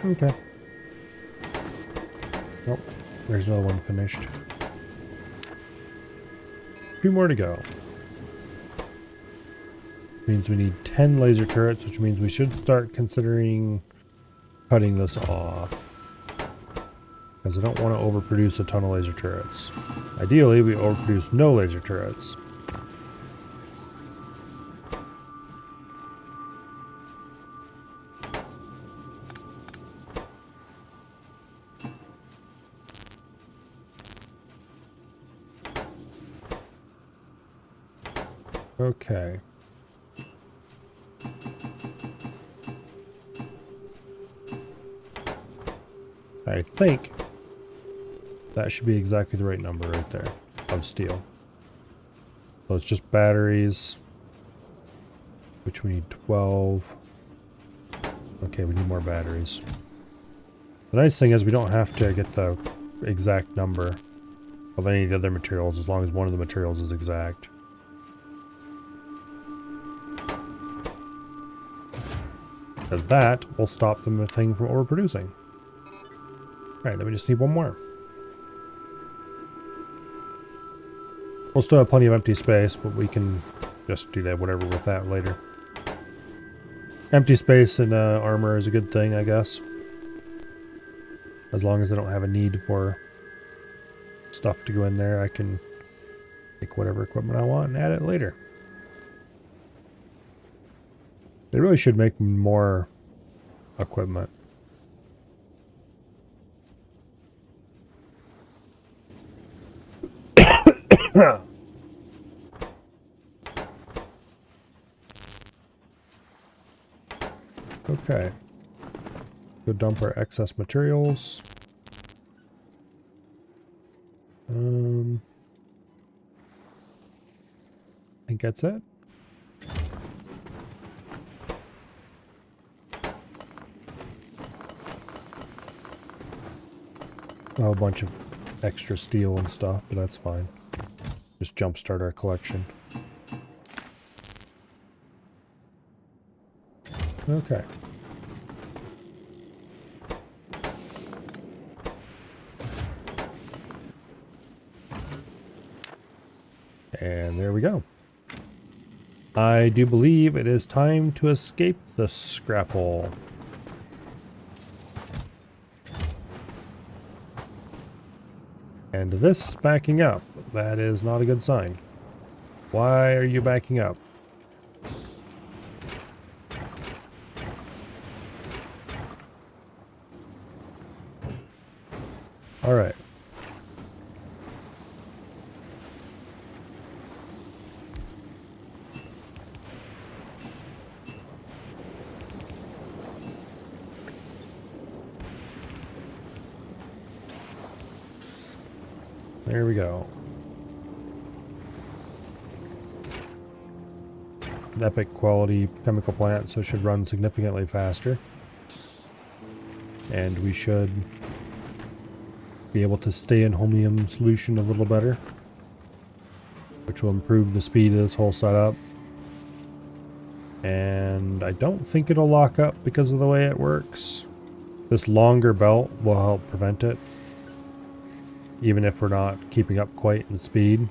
Okay. Oh, there's another one finished. 2 more to go. Means we need 10 laser turrets, which means we should start considering cutting this off. Because I don't want to overproduce a ton of laser turrets. Ideally, we overproduce no laser turrets. Okay. I think that should be exactly the right number right there of steel. So it's just batteries, which we need 12. Okay, we need more batteries. The nice thing is we don't have to get the exact number of any of the other materials as long as one of the materials is exact. Because that will stop the thing from overproducing. Alright, then we just need one more. We'll still have plenty of empty space, but we can just do that whatever with that later. Empty space in armor is a good thing, I guess. As long as I don't have a need for stuff to go in there, I can take whatever equipment I want and add it later. They really should make more equipment. Okay. Go dump our excess materials. I think that's it. A bunch of extra steel and stuff, but that's fine. Just jumpstart our collection. Okay. And there we go. I do believe it is time to escape the scrap hole. And this is backing up. That is not a good sign. Why are you backing up? All right. There we go. An epic quality chemical plant, so it should run significantly faster. And we should be able to stay in holmium solution a little better, which will improve the speed of this whole setup. And I don't think it'll lock up because of the way it works. This longer belt will help prevent it, even if we're not keeping up quite in speed,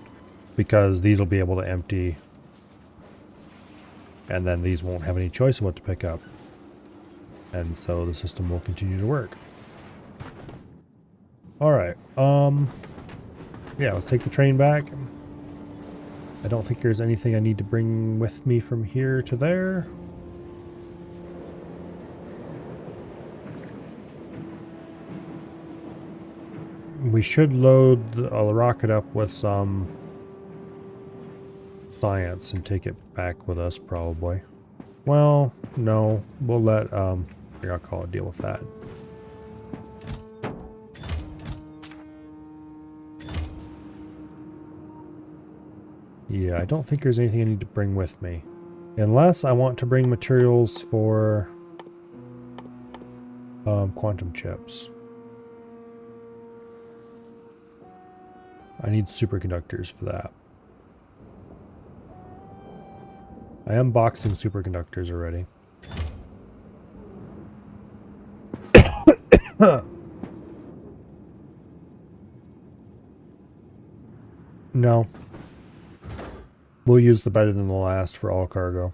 because these will be able to empty, and then these won't have any choice of what to pick up. And so the system will continue to work. Alright, yeah, let's take the train back. I don't think there's anything I need to bring with me from here to there. We should load the rocket up with some science and take it back with us, probably. Well, no, we'll let, here, I'll call it, deal with that. Yeah, I don't think there's anything I need to bring with me. Unless I want to bring materials for quantum chips. I need superconductors for that. I am boxing superconductors already. No. We'll use the better than the last for all cargo.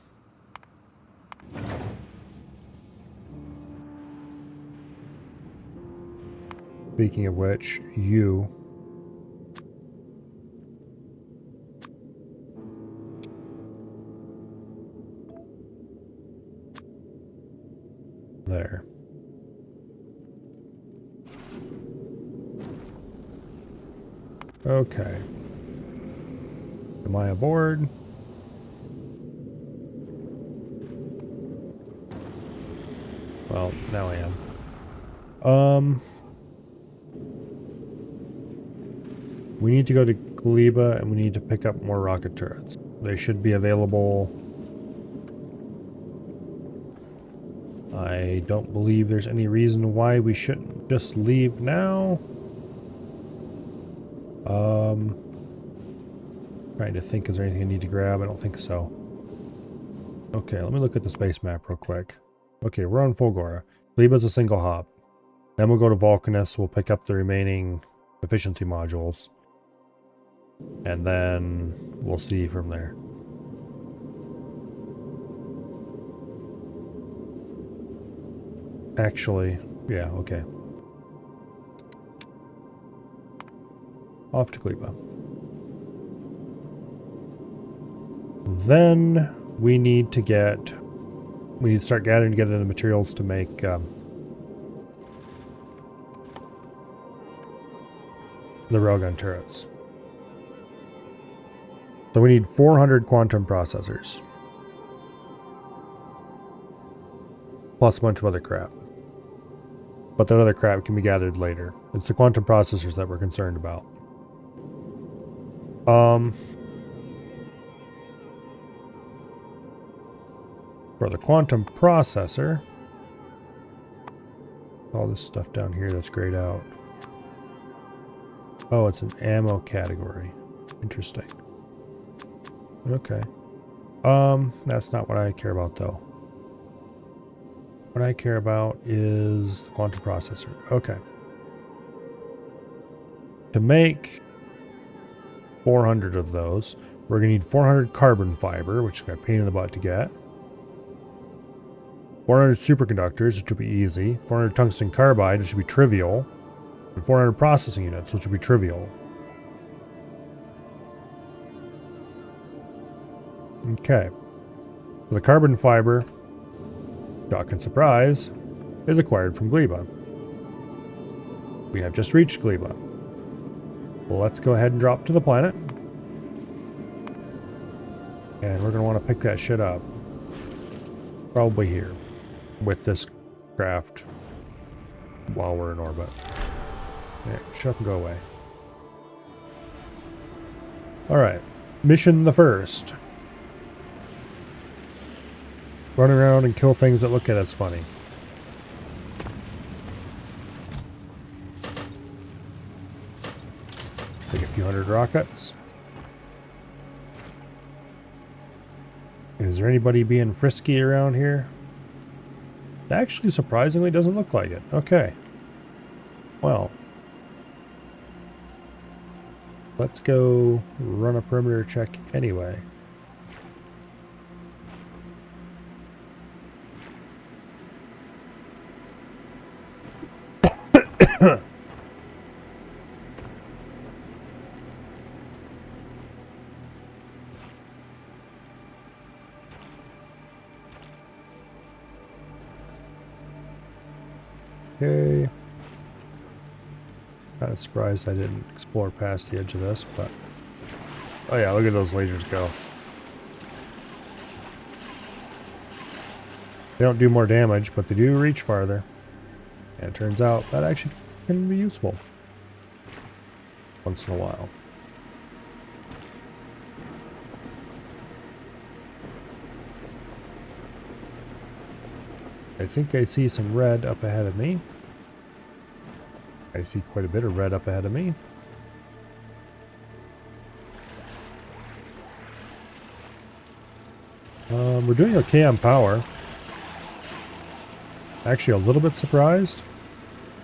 Speaking of which, you... There. Okay. Am I aboard? Well, now I am. We need to go to Gleba and we need to pick up more rocket turrets. They should be available I don't believe there's any reason why we shouldn't just leave now. Trying to think, is there anything I need to grab? I don't think so. Okay, let me look at the space map real quick. Okay, we're on Fulgora. Liba's a single hop. Then we'll go to Vulcanus, we'll pick up the remaining efficiency modules. And then we'll see from there. Actually, yeah, okay. Off to Gleba. Then we need to start gathering together the materials to make the railgun turrets. So we need 400 quantum processors. Plus a bunch of other crap. But that other crap can be gathered later. It's the quantum processors that we're concerned about. For the quantum processor, all this stuff down here that's grayed out. Oh, it's an ammo category. Interesting. Okay. That's not what I care about though. What I care about is the quantum processor. Okay. To make 400 of those, we're going to need 400 carbon fiber, which is a pain in the butt to get. 400 superconductors, which will be easy. 400 tungsten carbide, which should be trivial. And 400 processing units, which will be trivial. Okay. So the carbon fiber, shock and surprise, is acquired from Gleba. We have just reached Gleba. Well, let's go ahead and drop to the planet. And we're going to want to pick that shit up. Probably here. With this craft. While we're in orbit. Yeah, shut up and go away. Alright. Mission the first. Run around and kill things that look at us funny. Take a few hundred rockets. Is there anybody being frisky around here? Actually, surprisingly, doesn't look like it. Okay. Well. Let's go run a perimeter check anyway. Okay. Kind of surprised I didn't explore past the edge of this, but... Oh yeah, look at those lasers go. They don't do more damage, but they do reach farther. And it turns out that actually can be useful. Once in a while. I think I see some red up ahead of me. I see quite a bit of red up ahead of me. We're doing okay on power. Actually a little bit surprised.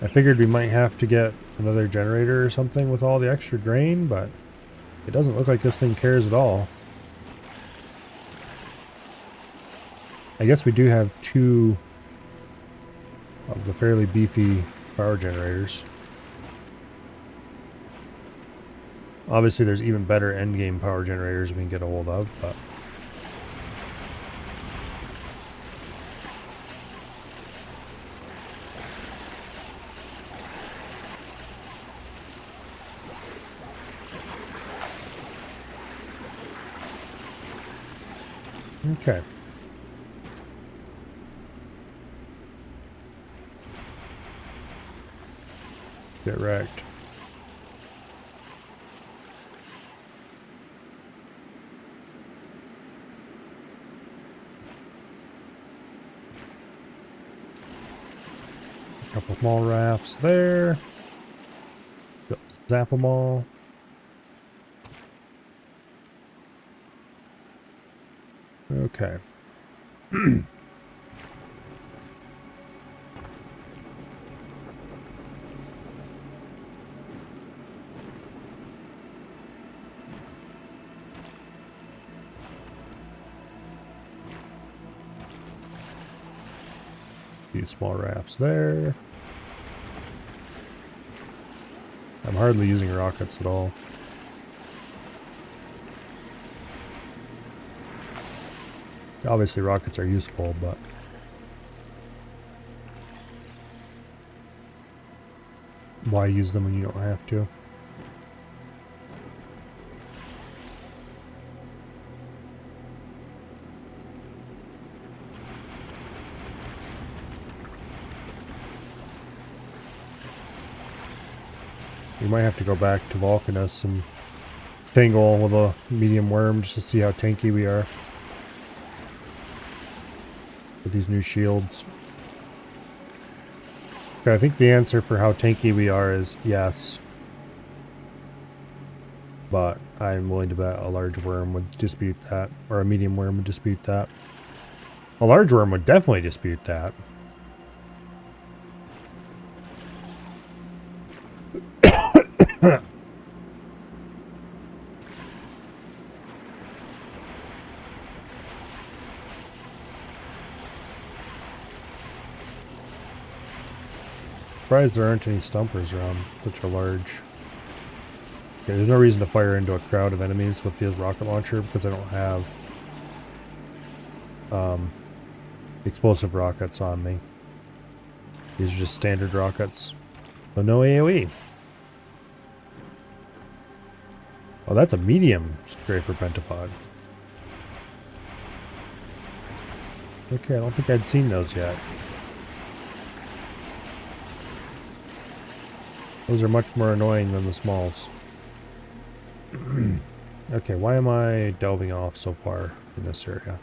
I figured we might have to get another generator or something with all the extra drain, but it doesn't look like this thing cares at all. I guess we do have two of the fairly beefy power generators. Obviously there's even better endgame power generators we can get a hold of, but... Okay. Get wrecked. Small rafts there. Zap them all. Okay. Few small rafts there. I'm hardly using rockets at all. Obviously rockets are useful, but why use them when you don't have to? We might have to go back to Vulcanus and tangle with a medium worm just to see how tanky we are with these new shields. Okay, I think the answer for how tanky we are is yes. But I'm willing to bet a large worm would dispute that, or a medium worm would dispute that. A large worm would definitely dispute that. Surprised there aren't any stumpers around such a large. Okay, there's no reason to fire into a crowd of enemies with the rocket launcher because I don't have explosive rockets on me. These are just standard rockets. So no AoE. Oh, that's a medium strafer pentapod. Okay, I don't think I'd seen those yet. Those are much more annoying than the smalls. Okay, why am I delving off so far in this area?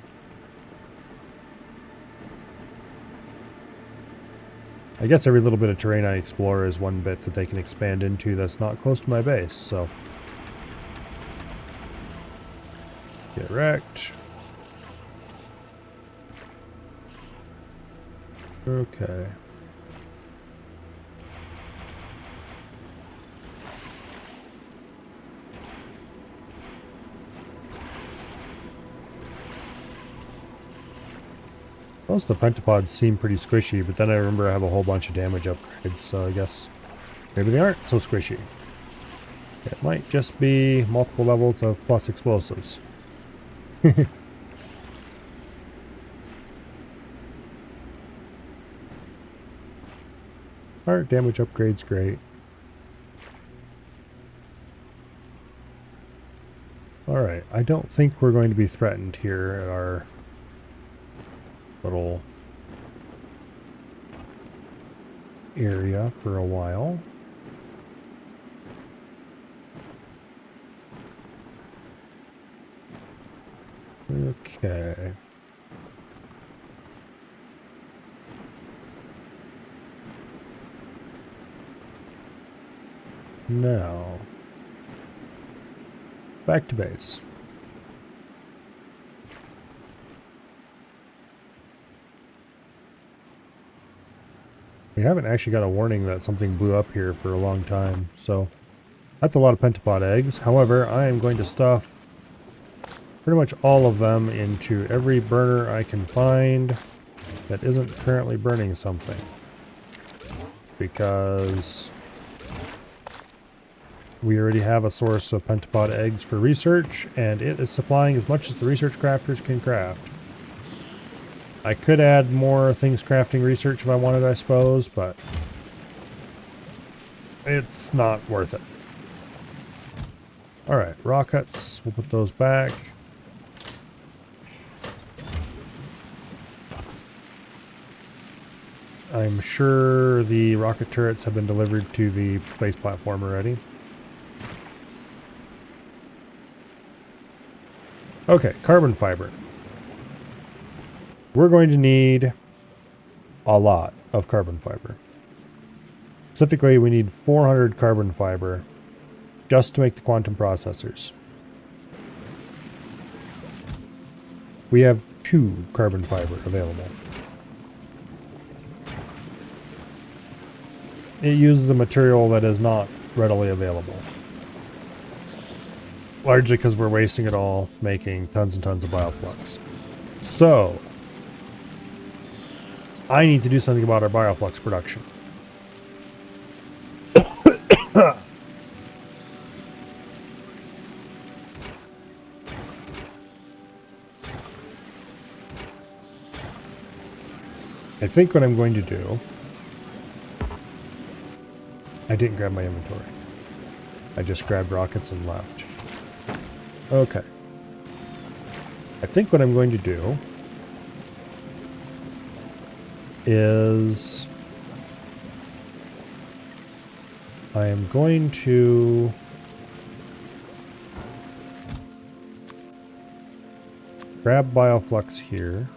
I guess every little bit of terrain I explore is one bit that they can expand into that's not close to my base, so. Get wrecked. Okay. Most of the pentapods seem pretty squishy, but then I remember I have a whole bunch of damage upgrades, so I guess maybe they aren't so squishy. It might just be multiple levels of plus explosives. Alright, damage upgrade's great. Alright, I don't think we're going to be threatened here at our little area for a while. Okay. Now, back to base. We haven't actually got a warning that something blew up here for a long time, so that's a lot of pentapod eggs. However, I am going to stuff pretty much all of them into every burner I can find that isn't currently burning something. Because we already have a source of pentapod eggs for research, and it is supplying as much as the research crafters can craft. I could add more things crafting research if I wanted, I suppose, but it's not worth it. Alright, rockets, we'll put those back. I'm sure the rocket turrets have been delivered to the base platform already. Okay, carbon fiber. We're going to need a lot of carbon fiber. Specifically, we need 400 carbon fiber just to make the quantum processors. We have 2 carbon fiber available. It uses the material that is not readily available. Largely because we're wasting it all making tons and tons of bioflux. So, I need to do something about our bioflux production. I think what I'm going to do... I didn't grab my inventory. I just grabbed rockets and left. Okay. I think what I'm going to do is I am going to grab bioflux here.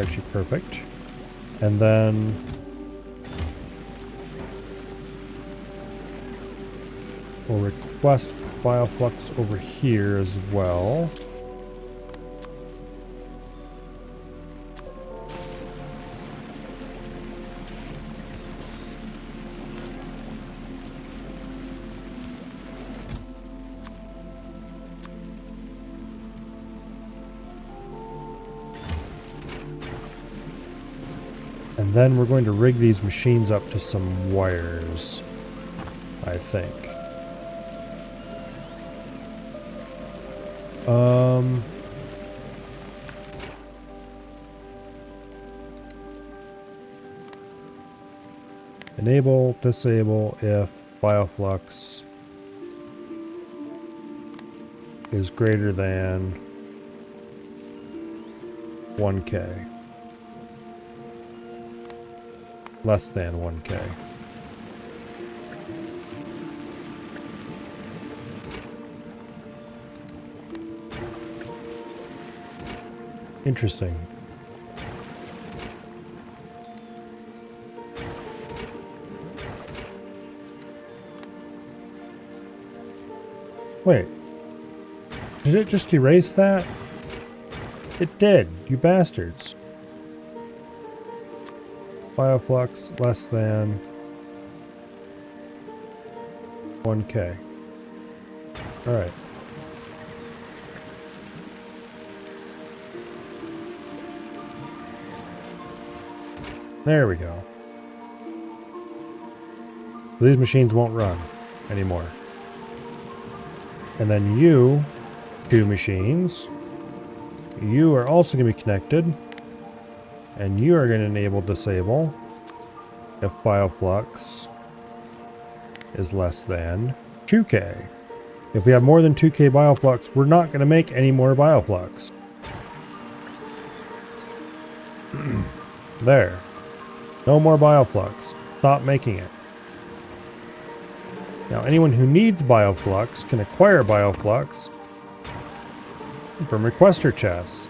Actually perfect. And then we'll request bioflux over here as well. And then we're going to rig these machines up to some wires, I think. Enable, disable if bioflux is greater than 1K. Less than 1K. Interesting. Wait. Did it just erase that? It did, you bastards. Bioflux less than 1K. Alright. There we go. These machines won't run anymore. And then you, 2 machines, you are also going to be connected. And you are going to enable disable if bioflux is less than 2K. If we have more than 2K bioflux, we're not going to make any more bioflux. There. No more bioflux. Stop making it. Now, anyone who needs bioflux can acquire bioflux from requester chests.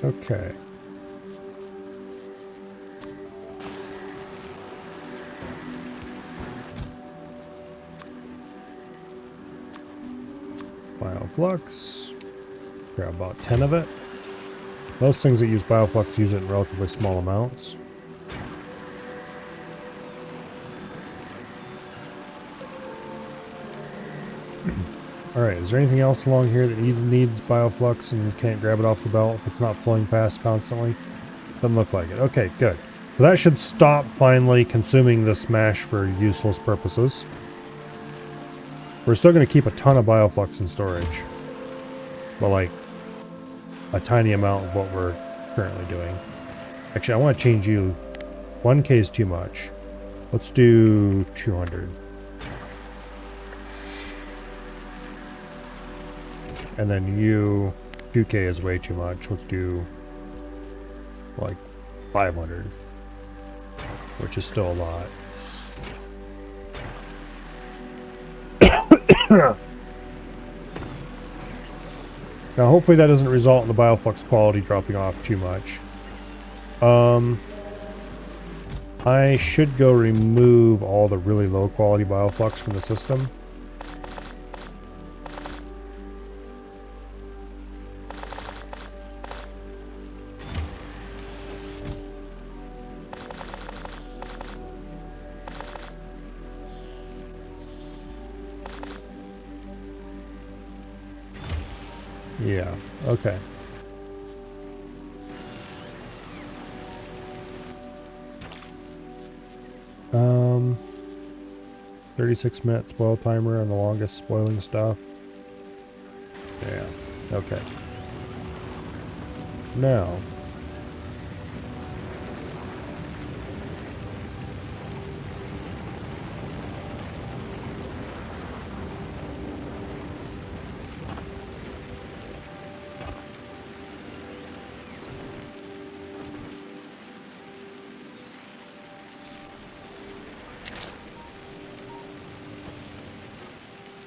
Okay. Bioflux. Grab about 10 of it. Most things that use bioflux use it in relatively small amounts. Alright, is there anything else along here that needs bioflux and you can't grab it off the belt if it's not flowing past constantly? Doesn't look like it. Okay, good. So that should stop finally consuming this mash for useless purposes. We're still going to keep a ton of bioflux in storage. But like, a tiny amount of what we're currently doing. Actually, I want to change you. 1K is too much. Let's do 200. And then you, 2K is way too much. Let's do like 500, which is still a lot. Now, hopefully that doesn't result in the bioflux quality dropping off too much. I should go remove all the really low quality bioflux from the system. Yeah, okay. Um, 36-minute spoil timer on the longest spoiling stuff. Yeah, okay. Now,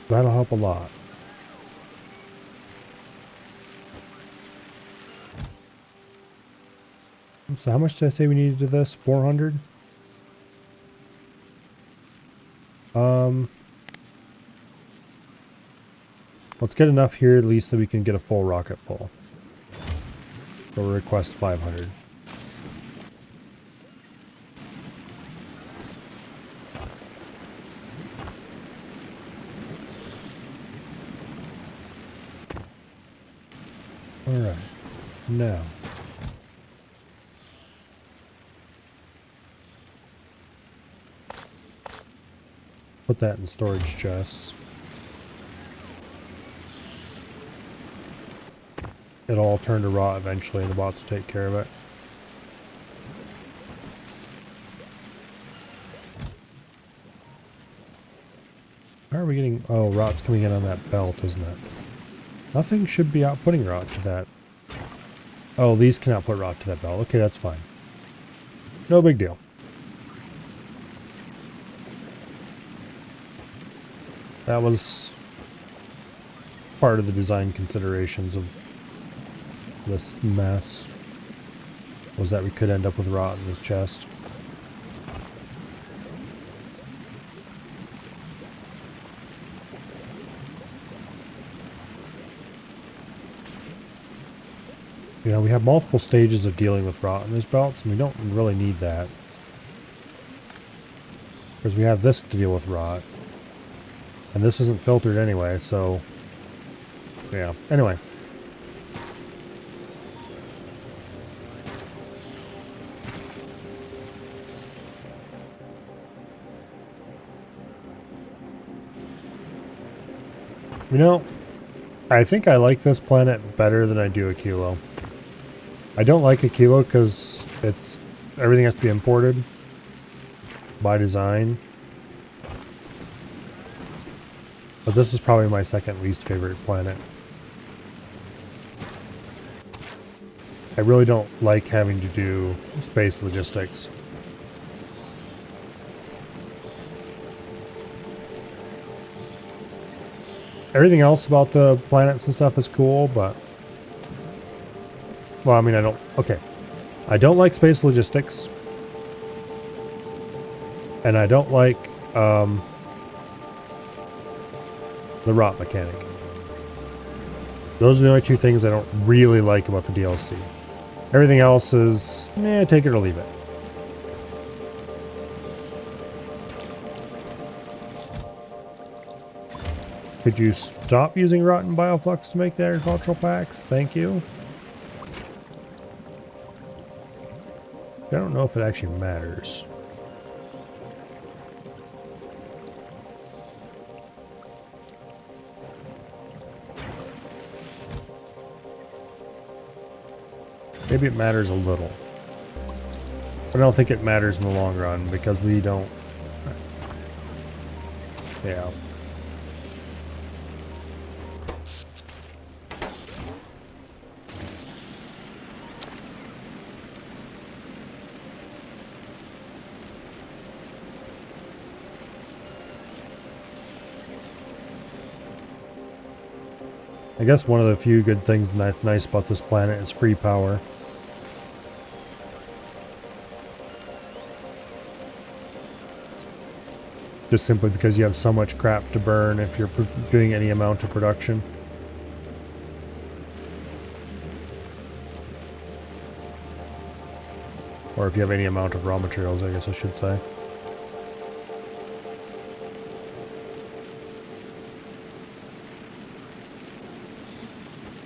that'll help a lot. So how much did I say we needed to this? 400? Let's get enough here at least that we can get a full rocket pull. So we'll request 500. Alright, now. Put that in storage chests. It'll all turn to rot eventually and the bots will take care of it. How are we getting... Oh, rot's coming in on that belt, isn't it? Nothing should be outputting rot to that. Oh, these can output rot to that belt. Okay, that's fine. No big deal. That was part of the design considerations of this mess, was that we could end up with rot in this chest. You know, we have multiple stages of dealing with rot in these belts, and we don't really need that. Because we have this to deal with rot. And this isn't filtered anyway, so... yeah, anyway. You know, I think I like this planet better than I do Aquilo. I don't like Aquilo because everything has to be imported by design. But this is probably my second least favorite planet. I really don't like having to do space logistics. Everything else about the planets and stuff is cool, but... well, I mean, I don't... okay. I don't like space logistics. And I don't like, the rot mechanic. Those are the only two things I don't really like about the DLC. Everything else is, take it or leave it. Could you stop using rotten bioflux to make the agricultural packs? Thank you. I don't know if it actually matters. Maybe it matters a little. But I don't think it matters in the long run because we don't... Yeah. I guess one of the few good things that's nice about this planet is free power. Just simply because you have so much crap to burn if you're doing any amount of production. Or if you have any amount of raw materials, I guess I should say.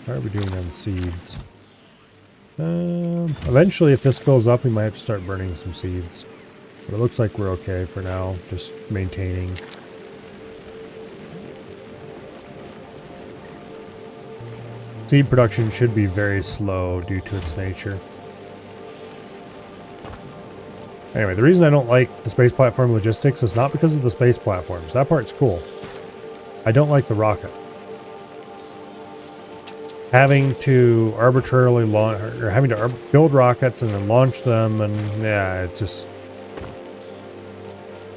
How are we doing on seeds? Eventually, if this fills up, we might have to start burning some seeds. But it looks like we're okay for now, just maintaining. Seed production should be very slow due to its nature. Anyway, the reason I don't like the space platform logistics is not because of the space platforms. That part's cool. I don't like the rocket. Having to arbitrarily launch, or having to build rockets and then launch them, and yeah, it's just...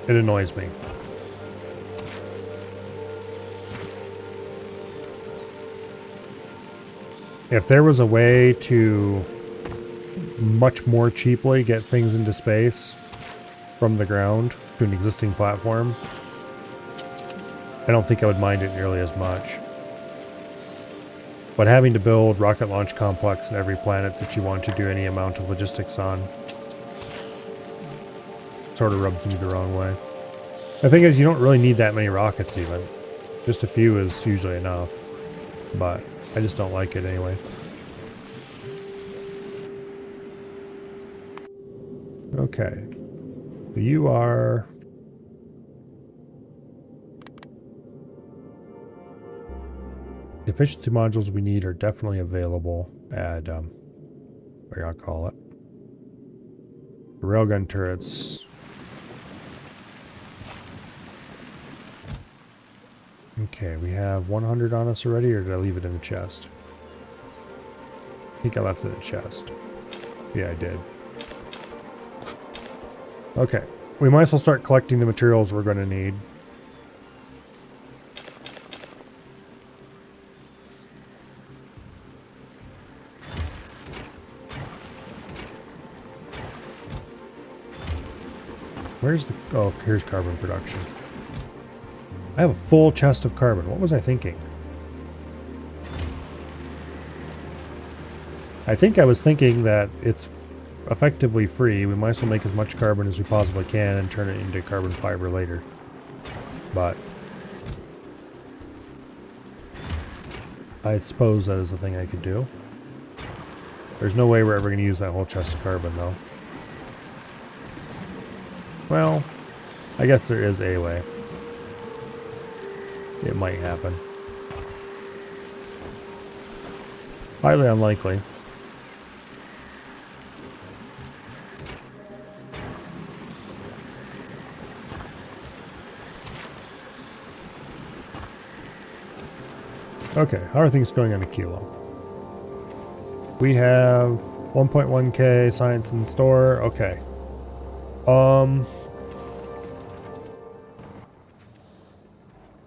It annoys me. If there was a way to much more cheaply get things into space from the ground to an existing platform, I don't think I would mind it nearly as much. But having to build rocket launch complex in every planet that you want to do any amount of logistics on sort of rubs me the wrong way. The thing is, you don't really need that many rockets even. Just a few is usually enough. But I just don't like it anyway. Okay. So you are... The efficiency modules we need are definitely available at, what do I call it? The railgun turrets. Okay, we have 100 on us already, or did I leave it in the chest? I think I left it in the chest. Yeah, I did. Okay, we might as well start collecting the materials we're going to need. Where's the... Oh, here's carbon production. I have a full chest of carbon. What was I thinking? I think I was thinking that it's effectively free. We might as well make as much carbon as we possibly can and turn it into carbon fiber later. But I suppose that is the thing I could do. There's no way we're ever going to use that whole chest of carbon, though. Well, I guess there is a way. It might happen. Highly unlikely. Okay, how are things going on a kilo? We have 1.1k science in store. Okay.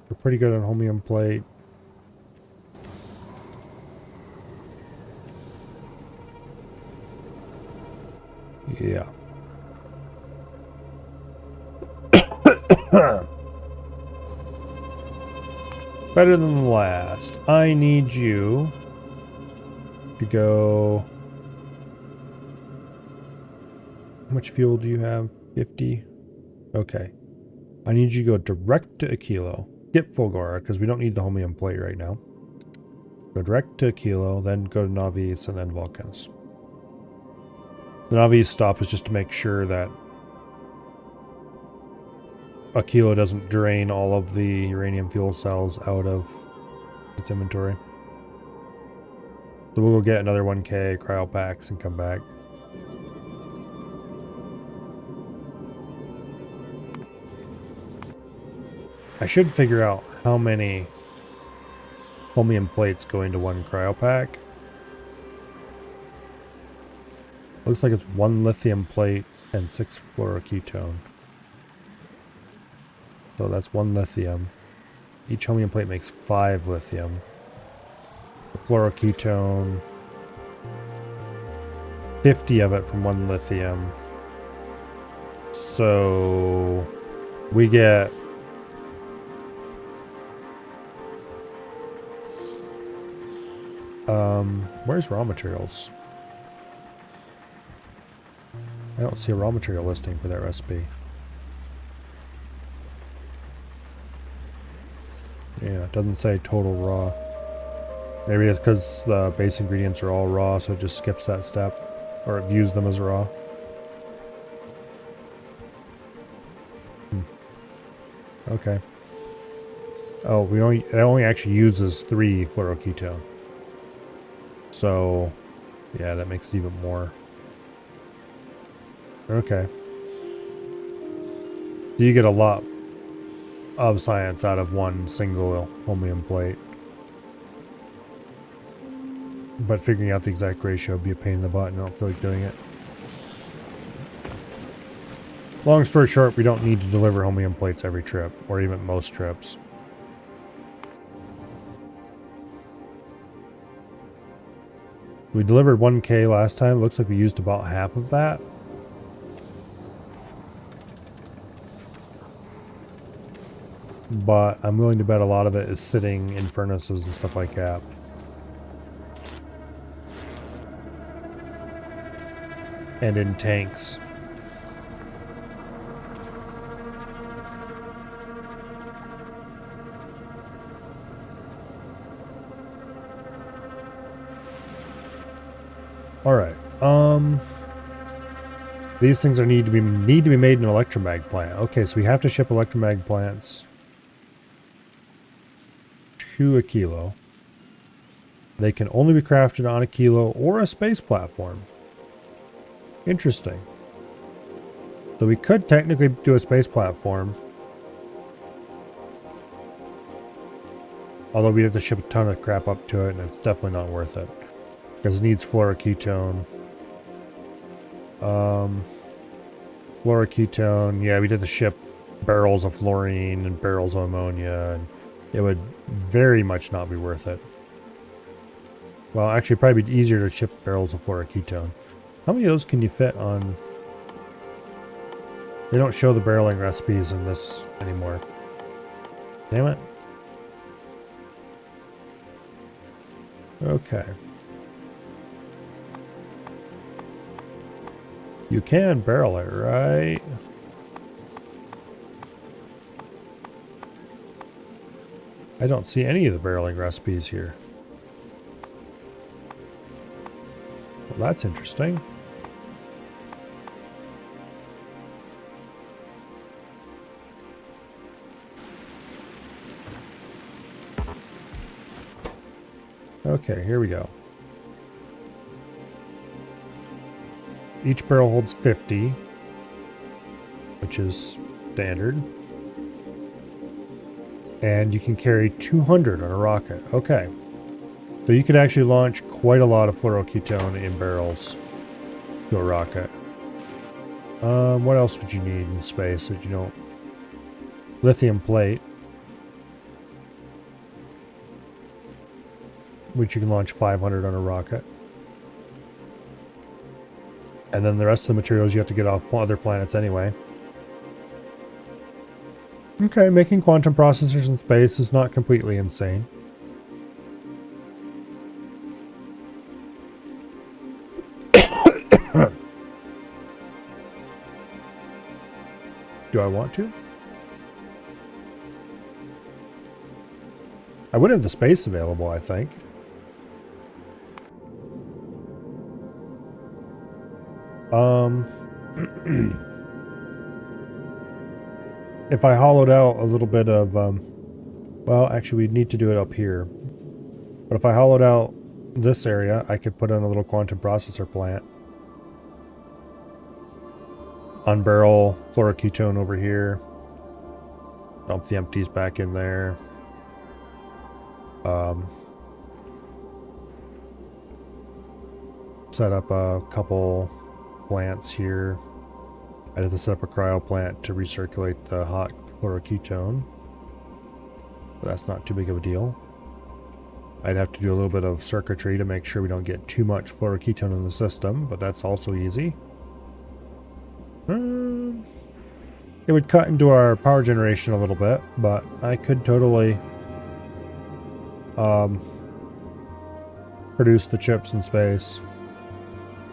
We're pretty good on holmium plate. Yeah. Better than the last. I need you to go... How much fuel do you have? 50? Okay. I need you to go direct to a kilo. Skip Fulgora, because we don't need the holmium plate right now. Go direct to a kilo, then go to Navis, and then Vulcans. The Navis stop is just to make sure that a kilo doesn't drain all of the uranium fuel cells out of its inventory. So we'll go get another 1K cryo packs and come back. I should figure out how many chromium plates go into one cryo pack. Looks like it's 1 lithium plate and 6 fluoroketone. So that's 1 lithium. Each chromium plate makes 5 lithium. The fluoroketone, 50 of it from 1 lithium. So we get where's raw materials? I don't see a raw material listing for that recipe. Yeah, it doesn't say total raw. Maybe it's because the base ingredients are all raw, so it just skips that step. Or it views them as raw. Okay. Oh, it only actually uses 3 fluoroketone. So, yeah, that makes it even more. Okay. So you get a lot of science out of 1 single chromium plate. But figuring out the exact ratio would be a pain in the butt and I don't feel like doing it. Long story short, we don't need to deliver chromium plates every trip, or even most trips. We delivered 1K last time. Looks like we used about half of that. But I'm willing to bet a lot of it is sitting in furnaces and stuff like that. And in tanks. All right. These things need to be made in an electromag plant. Okay, so we have to ship electromag plants to a kilo. They can only be crafted on a kilo or a space platform. Interesting. So we could technically do a space platform. Although we'd have to ship a ton of crap up to it, and it's definitely not worth it. Because it needs fluoroketone. Fluoroketone, yeah, we'd have to ship barrels of fluorine and barrels of ammonia, and it would very much not be worth it. Well, actually, it'd probably be easier to ship barrels of fluoroketone. How many of those can you fit on? They don't show the barreling recipes in this anymore. Damn it. Okay. You can barrel it, right? I don't see any of the barreling recipes here. Well, that's interesting. Okay, here we go. Each barrel holds 50, which is standard. And you can carry 200 on a rocket. Okay. So you could actually launch quite a lot of fluoroketone in barrels to a rocket. What else would you need in space that you don't? Lithium plate, which you can launch 500 on a rocket. And then the rest of the materials you have to get off other planets anyway. Okay, making quantum processors in space is not completely insane. Do I want to? I would have the space available, I think. If I hollowed out a little bit of, well, actually we'd need to do it up here. But if I hollowed out this area, I could put in a little quantum processor plant. Unbarrel fluoroketone over here. Dump the empties back in there. Set up a couple plants here. I'd have to set up a cryo plant to recirculate the hot fluoroketone. But that's not too big of a deal. I'd have to do a little bit of circuitry to make sure we don't get too much fluoroketone in the system, but that's also easy. It would cut into our power generation a little bit, but I could totally produce the chips in space.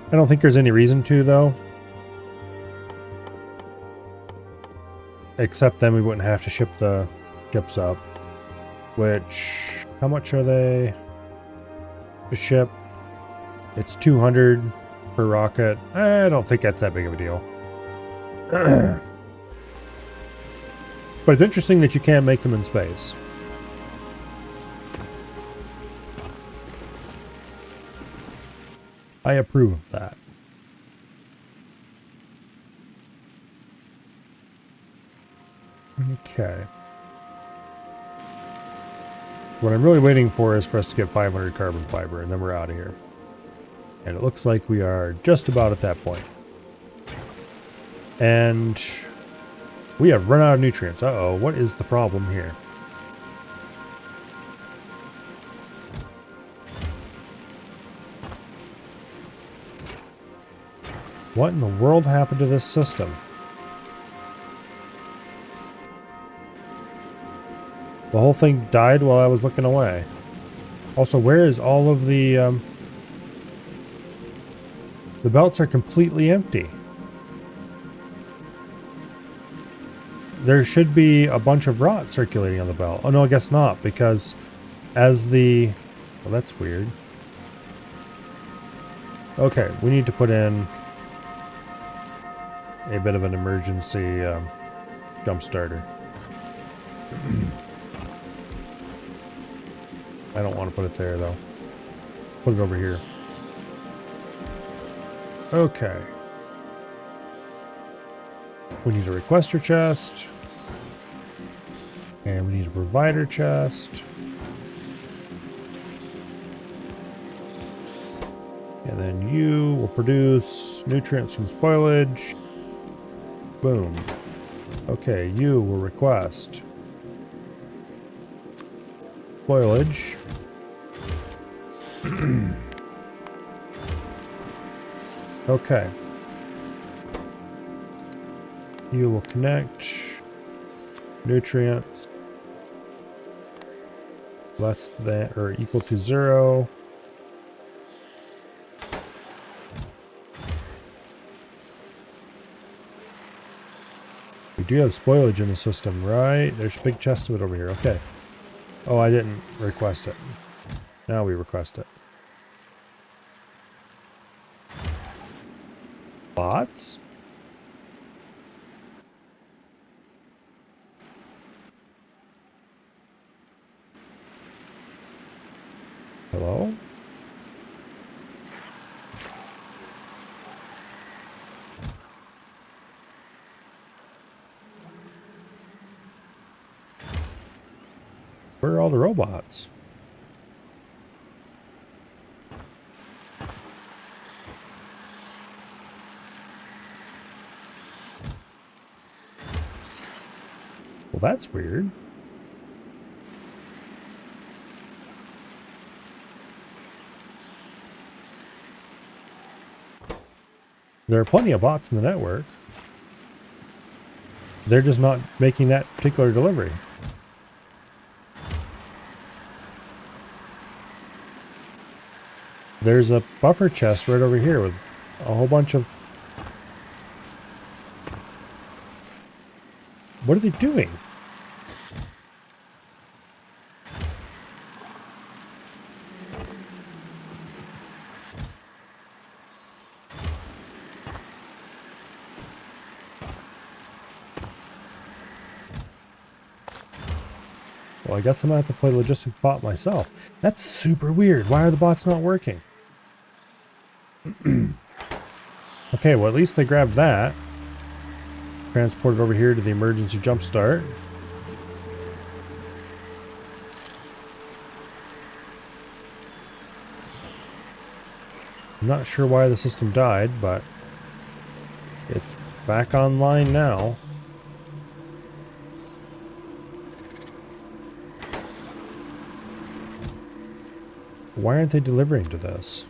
I don't think there's any reason to, though. Except then we wouldn't have to ship the chips up. Which, how much are they to ship? It's 200 per rocket. I don't think that's that big of a deal. But it's interesting that you can't make them in space. I approve of that. Okay. What I'm really waiting for is for us to get 500 carbon fiber, and then we're out of here. And it looks like we are just about at that point. And we have run out of nutrients. Uh-oh, what is the problem here? What in the world happened to this system? The whole thing died while I was looking away. Also, where is all of the belts are completely empty. There should be a bunch of rot circulating on the belt. Oh no, I guess not, because as the... Well, that's weird. Okay, we need to put in a bit of an emergency jump starter. I don't want to put it there, though. Put it over here. Okay. We need a requester chest. And we need a provider chest. And then you will produce nutrients from spoilage. Boom. Okay, you will request spoilage. Okay. You will connect nutrients less than or equal to 0. We do have spoilage in the system, right? There's a big chest of it over here. Okay. Oh, I didn't request it. Now we request it. Bots? Hello? Where are all the robots? Well, that's weird. There are plenty of bots in the network. They're just not making that particular delivery. There's a buffer chest right over here with a whole bunch of... What are they doing? Well, I guess I'm gonna have to play logistic bot myself. That's super weird. Why are the bots not working? Okay, well at least they grabbed that. Transported over here to the emergency jump start. I'm not sure why the system died, but it's back online now. Why aren't they delivering to this?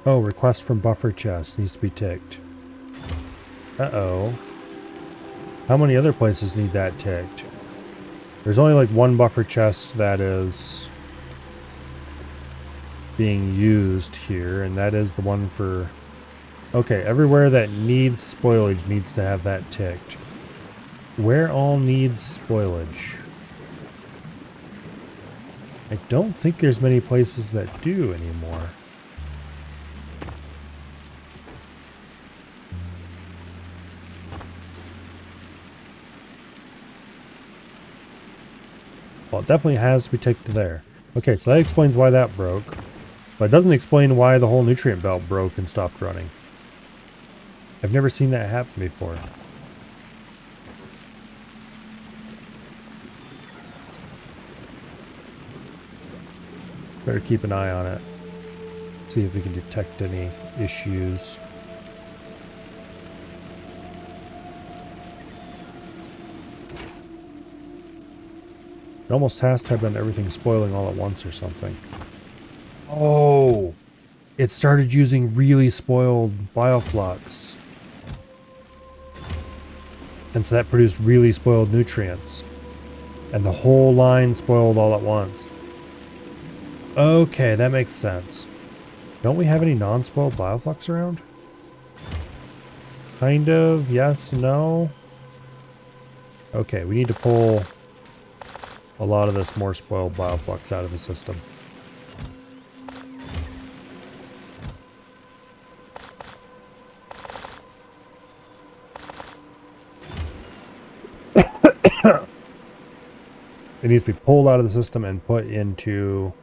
Oh, request from buffer chest needs to be ticked. Uh-oh. How many other places need that ticked? There's only like one buffer chest that is being used here, and that is the one for... Okay, everywhere that needs spoilage needs to have that ticked. Where all needs spoilage? I don't think there's many places that do anymore. Well, it definitely has to be ticked there. Okay, so that explains why that broke. But it doesn't explain why the whole nutrient belt broke and stopped running. I've never seen that happen before. Better keep an eye on it. See if we can detect any issues. It almost has to have been everything spoiling all at once or something. Oh! It started using really spoiled bioflux. And so that produced really spoiled nutrients. And the whole line spoiled all at once. Okay, that makes sense. Don't we have any non-spoiled bioflux around? Kind of, yes, no. Okay, we need to pull a lot of this more spoiled bioflux out of the system. It needs to be pulled out of the system and put into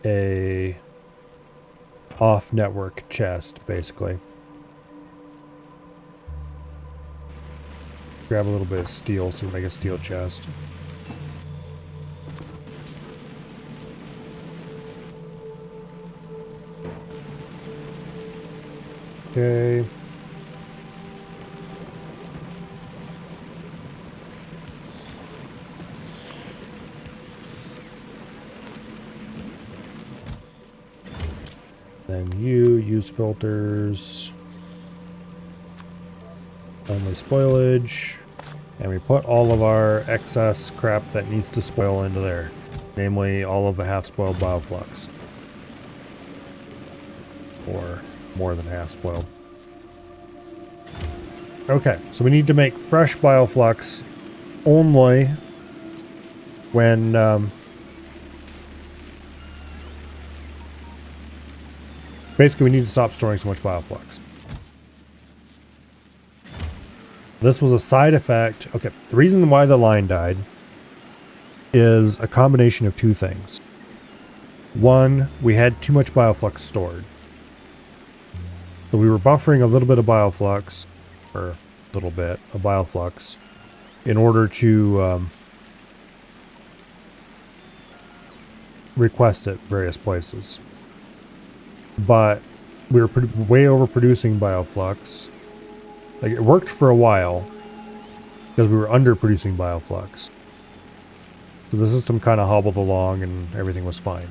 a off-network chest, basically. Grab a little bit of steel so we can make a steel chest. Okay. Then you use filters. Only spoilage. And we put all of our excess crap that needs to spoil into there. Namely, all of the half-spoiled bioflux. Or more than half-spoiled. Okay, so we need to make fresh bioflux only when... basically, we need to stop storing so much bioflux. This was a side effect. Okay, the reason why the line died is a combination of two things. One, we had too much bioflux stored. So we were buffering a little bit of bioflux, or a little bit of bioflux, in order to request it various places. But we were way overproducing bioflux. Like, it worked for a while because we were underproducing bioflux. So the system kind of hobbled along and everything was fine.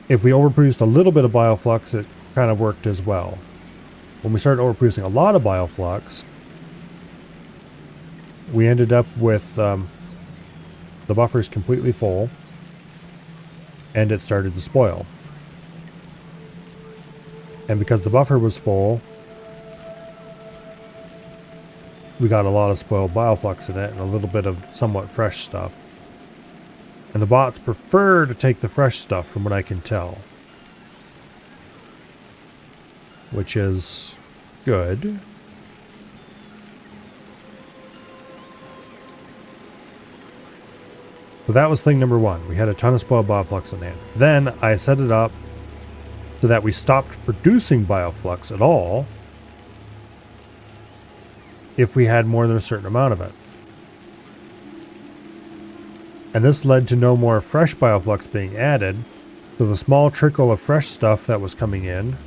If we overproduced a little bit of bioflux, it kind of worked as well. When we started overproducing a lot of bioflux, we ended up with the buffers completely full, and it started to spoil. And because the buffer was full, we got a lot of spoiled bioflux in it and a little bit of somewhat fresh stuff. And the bots prefer to take the fresh stuff from what I can tell. Which is good. So that was thing number one. We had a ton of spoiled bioflux in hand. Then I set it up so that we stopped producing bioflux at all if we had more than a certain amount of it. And this led to no more fresh bioflux being added. So the small trickle of fresh stuff that was coming in,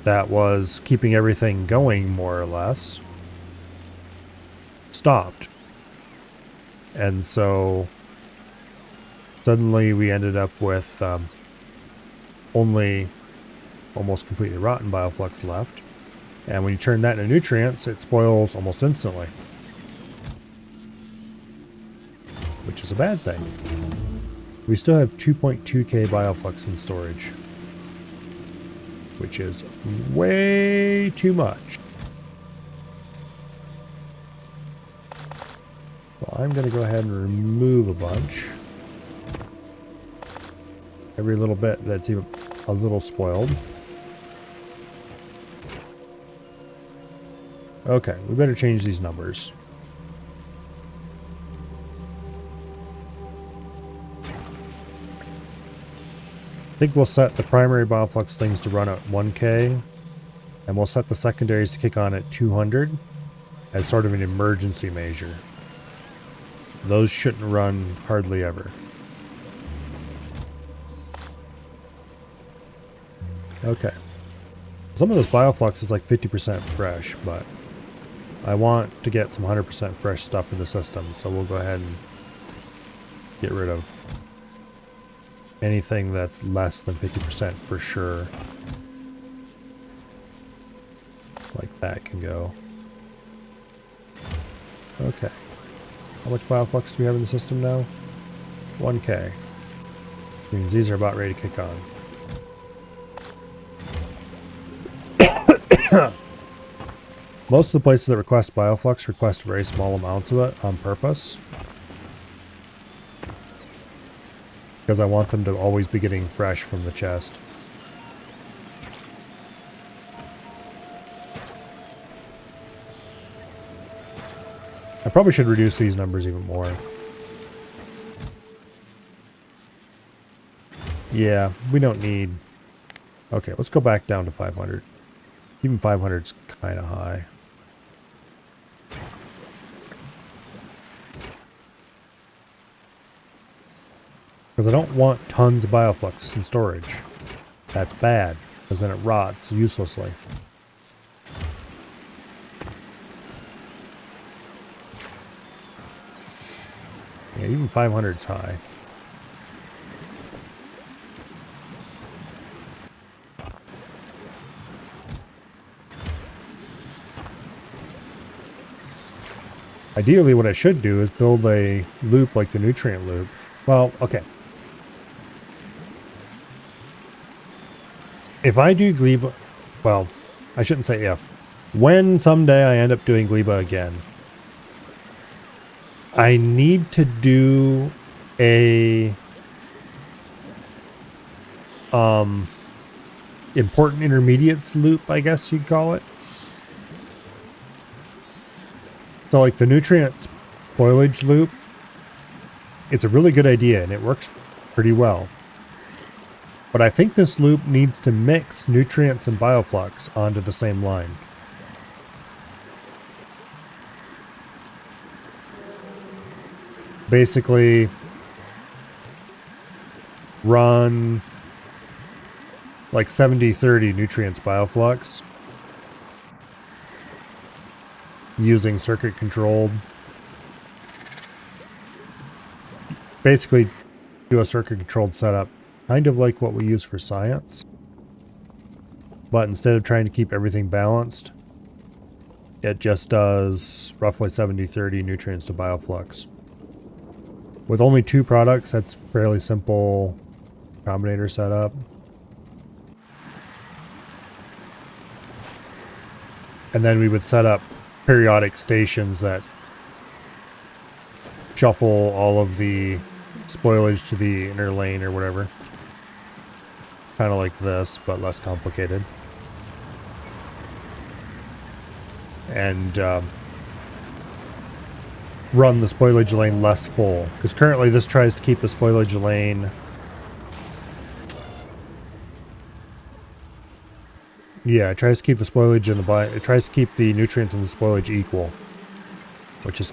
that was keeping everything going more or less, stopped. And so suddenly we ended up with only almost completely rotten bioflux left. And when you turn that into nutrients, it spoils almost instantly. Which is a bad thing. We still have 2.2k bioflux in storage, which is way too much. Well, I'm going to go ahead and remove a bunch. Every little bit that's even a little spoiled. Okay, we better change these numbers. I think we'll set the primary bioflux things to run at 1k, and we'll set the secondaries to kick on at 200 as sort of an emergency measure. Those shouldn't run hardly ever. Okay. Some of this bioflux is like 50% fresh, but I want to get some 100% fresh stuff in the system, so we'll go ahead and get rid of anything that's less than 50% for sure. Like that can go. Okay. How much bioflux do we have in the system now? 1k. Means these are about ready to kick on. Most of the places that request bioflux request very small amounts of it on purpose. Because I want them to always be getting fresh from the chest. I probably should reduce these numbers even more. Yeah, we don't need... Okay, let's go back down to 500. Even 500 is kind of high. Because I don't want tons of bioflux in storage. That's bad, because then it rots uselessly. Yeah, even 500 is high. Ideally, what I should do is build a loop like the nutrient loop. Well, okay. If I do gleba, well, I shouldn't say if. When someday I end up doing gleba again, I need to do a important intermediates loop, I guess you'd call it. So like the nutrient spoilage loop, it's a really good idea and it works pretty well. But I think this loop needs to mix nutrients and bioflux onto the same line. Basically, run like 70-30 nutrients bioflux using circuit controlled. Basically, do a circuit controlled setup. Kind of like what we use for science. But instead of trying to keep everything balanced, it just does roughly 70-30 nutrients to bioflux. With only 2 products, that's fairly simple combinator setup. And then we would set up periodic stations that shuffle all of the spoilage to the inner lane or whatever. Kind of like this, but less complicated. And run the spoilage lane less full. Because currently this tries to keep the spoilage lane... Yeah, it tries to keep the spoilage and it tries to keep the nutrients and the spoilage equal. Which is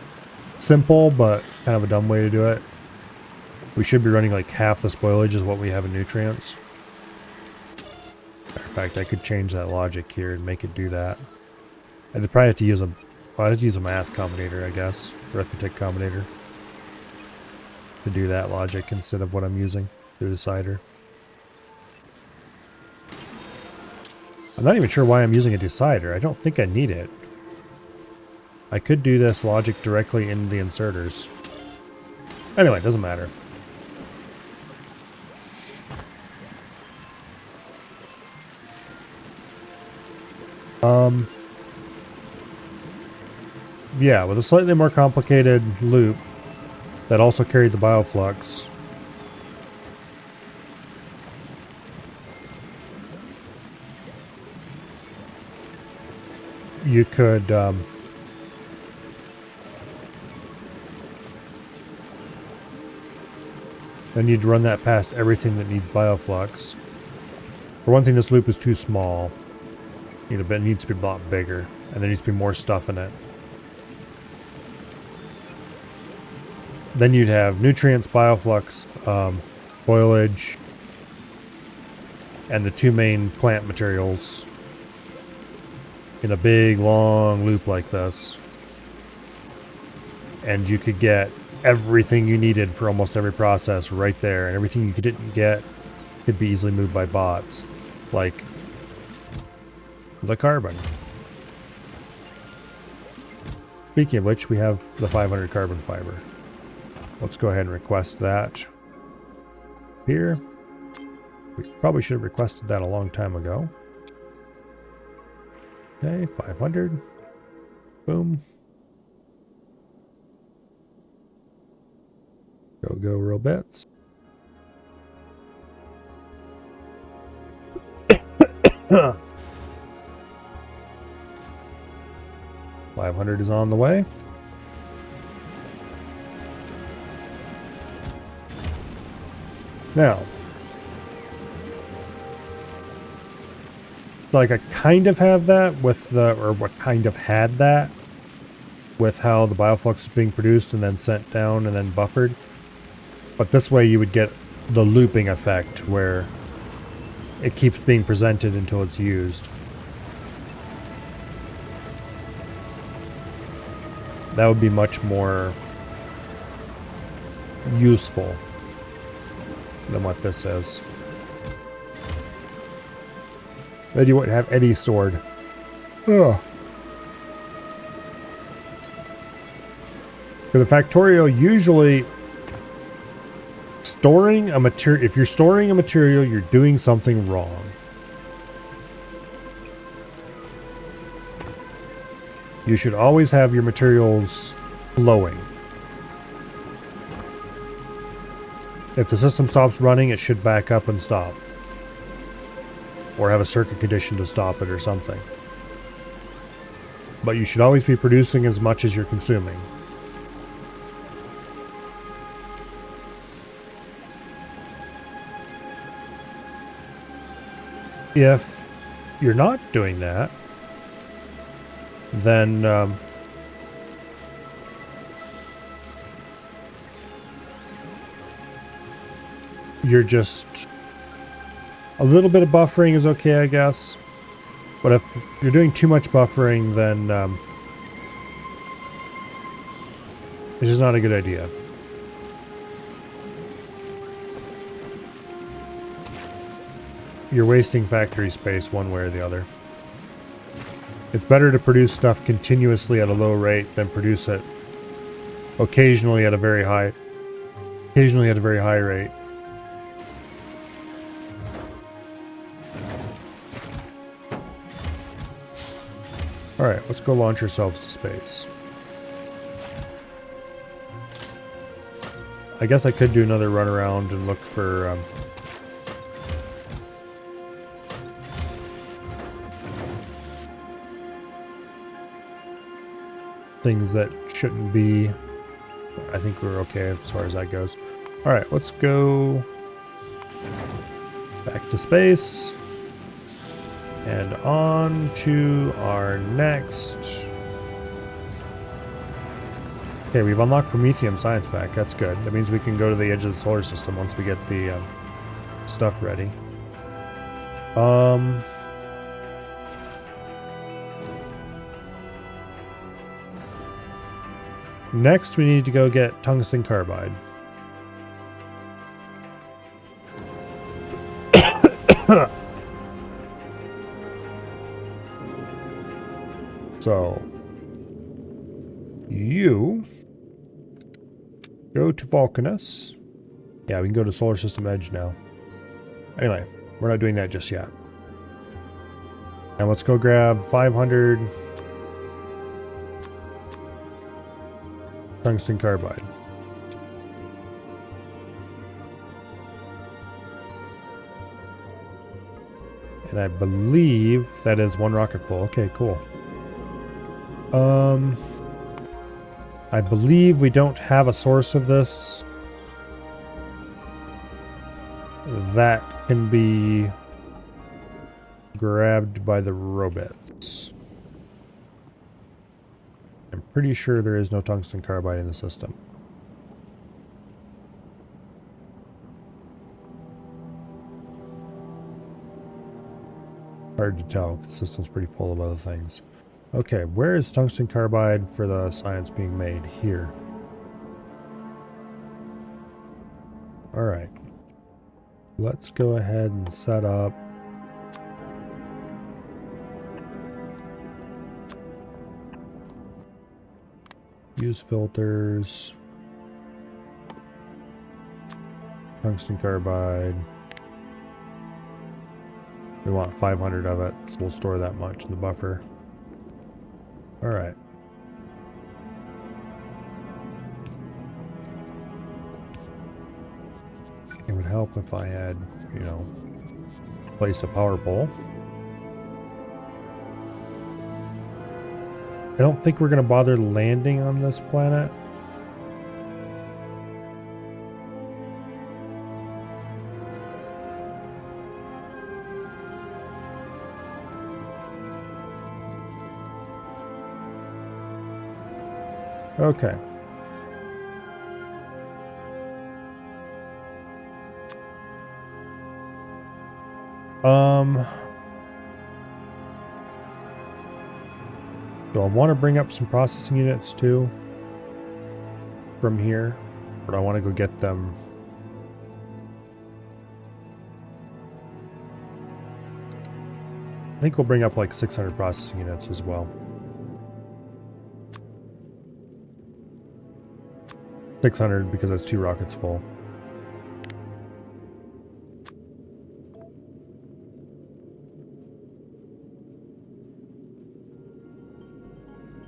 simple, but kind of a dumb way to do it. We should be running like half the spoilage is what we have in nutrients. Matter of fact, I could change that logic here and make it do that. I'd probably have to use a math combinator, I guess. Arithmetic combinator. To do that logic instead of what I'm using through the decider. I'm not even sure why I'm using a decider. I don't think I need it. I could do this logic directly in the inserters. Anyway, it doesn't matter. Yeah, with a slightly more complicated loop that also carried the bioflux. You could, then you'd run that past everything that needs bioflux. For one thing, this loop is too small. It needs to be a lot bigger, and there needs to be more stuff in it. Then you'd have nutrients, bioflux, spoilage, and the two main plant materials in a big, long loop like this. And you could get everything you needed for almost every process right there, and everything you didn't get could be easily moved by bots, like the carbon. Speaking of which, we have the 500 carbon fiber. Let's go ahead and request that here. We probably should have requested that a long time ago. Okay, 500. Boom. Go real bits. $500 is on the way. Now, like I kind of have that with the, or what kind of had that with how the bioflux is being produced and then sent down and then buffered. But this way you would get the looping effect where it keeps being presented until it's used. That would be much more useful than what this is. Then you wouldn't have any stored. Ugh. For the Factorio, usually storing a material, if you're storing a material, you're doing something wrong. You should always have your materials flowing. If the system stops running, it should back up and stop. Or have a circuit condition to stop it or something. But you should always be producing as much as you're consuming. If you're not doing that, then you're just a little bit of buffering is okay, I guess. But if you're doing too much buffering, then it's just not a good idea. You're wasting factory space one way or the other. It's better to produce stuff continuously at a low rate than produce it occasionally at a very high rate. Alright, let's go launch ourselves to space. I guess I could do another run around and look for things that shouldn't be. I think we're okay as far as that goes. All right, let's go back to space and on to our next. Okay, we've unlocked Prometheum Science Pack. That's good. That means we can go to the edge of the solar system once we get the stuff ready. Next, we need to go get tungsten carbide. So, you go to Vulcanus. Yeah, we can go to Solar System Edge now. Anyway, we're not doing that just yet. And let's go grab 500 tungsten carbide. And I believe that is one rocket full. Okay, cool. I believe we don't have a source of this that can be grabbed by the robots. I'm pretty sure there is no tungsten carbide in the system. Hard to tell. The system's pretty full of other things. Okay, where is tungsten carbide for the science being made? Here. Alright. Let's go ahead and set up use filters, tungsten carbide. We want 500 of it, so we'll store that much in the buffer. All right. It would help if I had, you know, placed a power pole. I don't think we're going to bother landing on this planet. Okay. Do I want to bring up some processing units too from here, or do I want to go get them? I think we'll bring up like 600 processing units as well. 600 because that's 2 rockets full.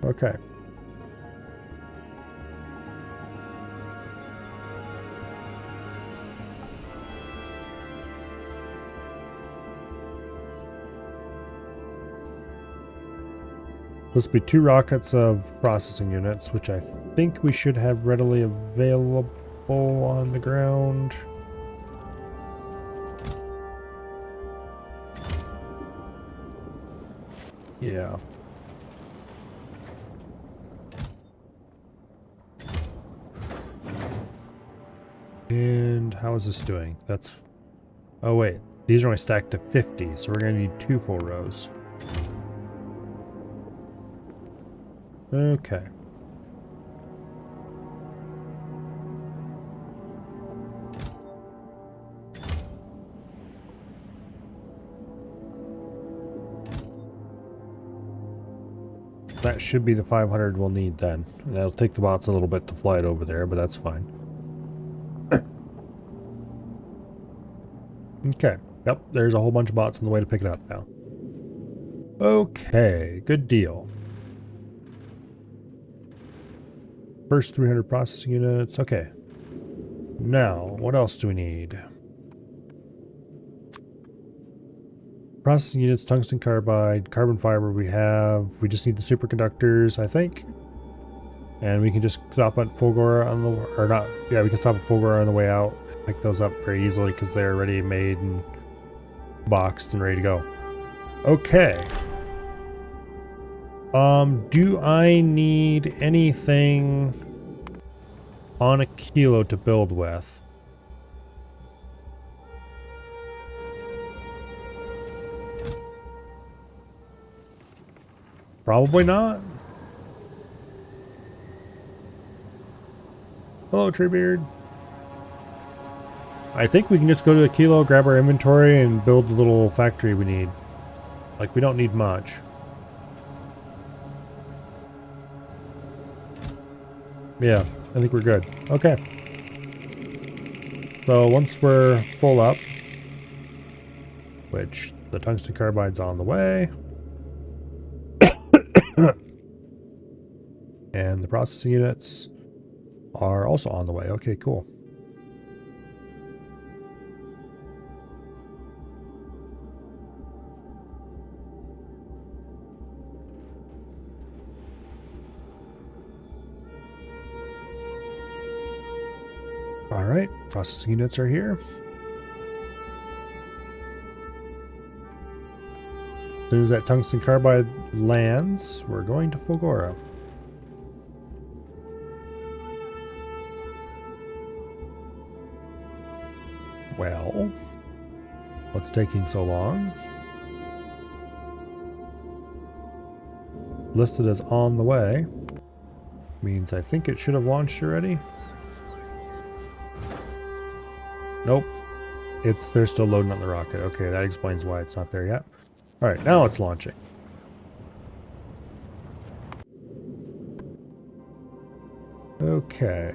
Okay. This will be 2 rockets of processing units, which I think we should have readily available on the ground. Yeah. And how is this doing? That's... Oh wait, these are only stacked to 50, so we're going to need 2 full rows. Okay. That should be the 500 we'll need then. And that'll take the bots a little bit to fly it over there, but that's fine. Okay. Yep, there's a whole bunch of bots on the way to pick it up now. Okay, good deal. First 300 processing units. Okay. Now, what else do we need? Processing units, tungsten carbide, carbon fiber we have. We just need the superconductors, I think. And we can just stop at Fulgora on the, or not, yeah, we can stop at Fulgora on the way out. Pick those up very easily because they're already made and boxed and ready to go. Okay. Do I need anything on a kilo to build with? Probably not. Hello, Treebeard. I think we can just go to a kilo, grab our inventory, and build the little factory we need. Like, we don't need much. Yeah, I think we're good. Okay. So once we're full up, which the tungsten carbide's on the way, and the processing units are also on the way. Okay, cool. All right, processing units are here. As soon as that tungsten carbide lands, we're going to Fulgora. Well, what's taking so long? Listed as on the way. Means I think it should have launched already. Nope. They're still loading on the rocket. Okay, that explains why it's not there yet. Alright, now it's launching. Okay.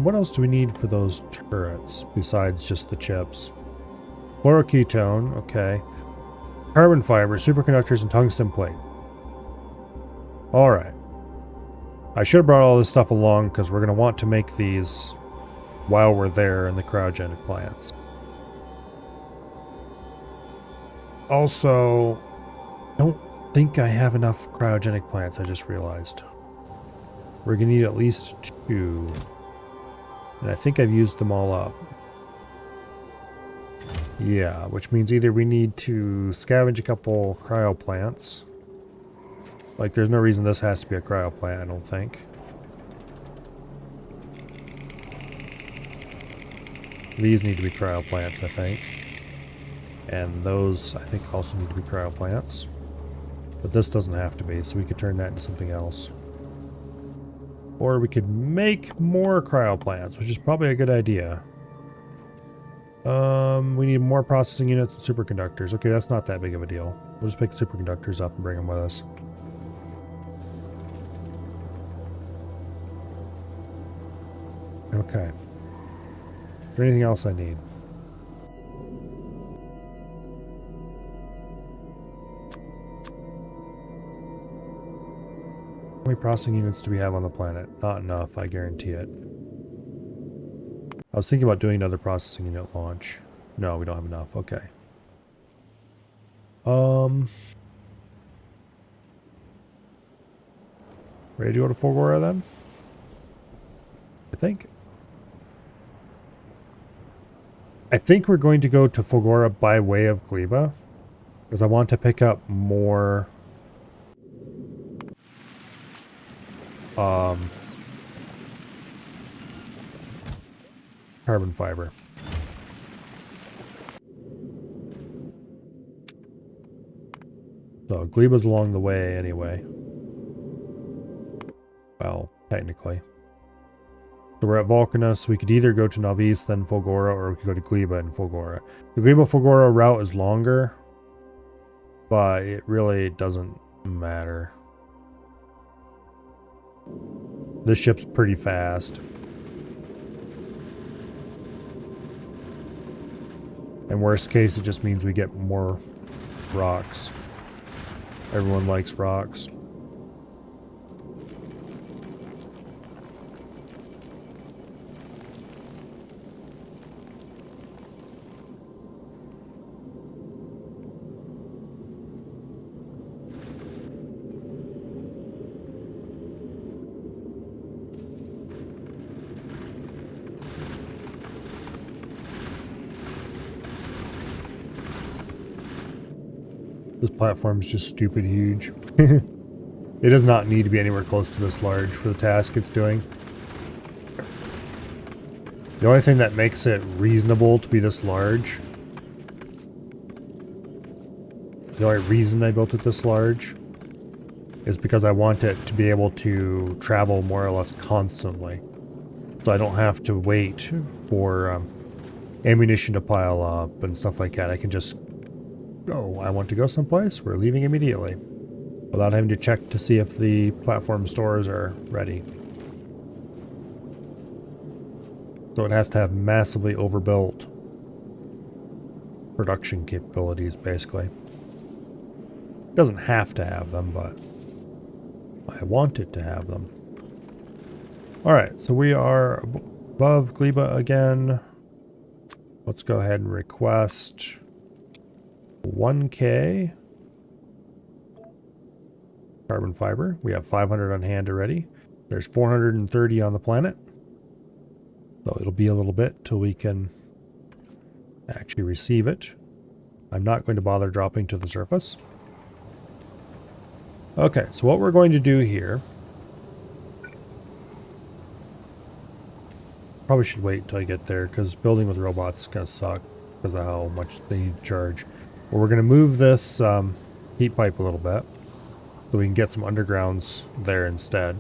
What else do we need for those turrets besides just the chips? Fluoroketone, okay. Carbon fiber, superconductors, and tungsten plate. Alright. I should have brought all this stuff along because we're going to want to make these while we're there in the cryogenic plants. Also, don't think I have enough cryogenic plants, I just realized. We're going to need at least 2. And I think I've used them all up. Yeah, which means either we need to scavenge a couple cryo plants. Like, there's no reason this has to be a cryo plant, I don't think. These need to be cryo plants, I think. And those, I think, also need to be cryo plants. But this doesn't have to be, so we could turn that into something else. Or we could make more cryo plants, which is probably a good idea. We need more processing units and superconductors. Okay, that's not that big of a deal. We'll just pick superconductors up and bring them with us. Okay. Is there anything else I need? How many processing units do we have on the planet? Not enough, I guarantee it. I was thinking about doing another processing unit launch. No, we don't have enough. Okay. Ready to go to Fulgora then? I think. I think we're going to go to Fulgora by way of Gleba, because I want to pick up more carbon fiber. So Gleba's along the way anyway. Well, technically. So we're at Vulcanus. We could either go to Navis, then Fulgora, or we could go to Gleba and Fulgora. The Gleba-Fulgora route is longer, but it really doesn't matter. This ship's pretty fast. In worst case, it just means we get more rocks. Everyone likes rocks. This platform's just stupid huge. It does not need to be anywhere close to this large for the task it's doing. The only thing that makes it reasonable to be this large, the only reason I built it this large, is because I want it to be able to travel more or less constantly. So I don't have to wait for ammunition to pile up and stuff like that. I can just go. I want to go someplace. We're leaving immediately, without having to check to see if the platform stores are ready. So it has to have massively overbuilt production capabilities, basically. It doesn't have to have them, but I want it to have them. Alright, so we are above Gleba again. Let's go ahead and request 1K carbon fiber. We have 500 on hand already. There's 430 on the planet. So it'll be a little bit till we can actually receive it. I'm not going to bother dropping to the surface. Okay, so what we're going to do here... Probably should wait until I get there, because building with robots is going to suck because of how much they need to charge. But we're going to move this heat pipe a little bit so we can get some undergrounds there instead.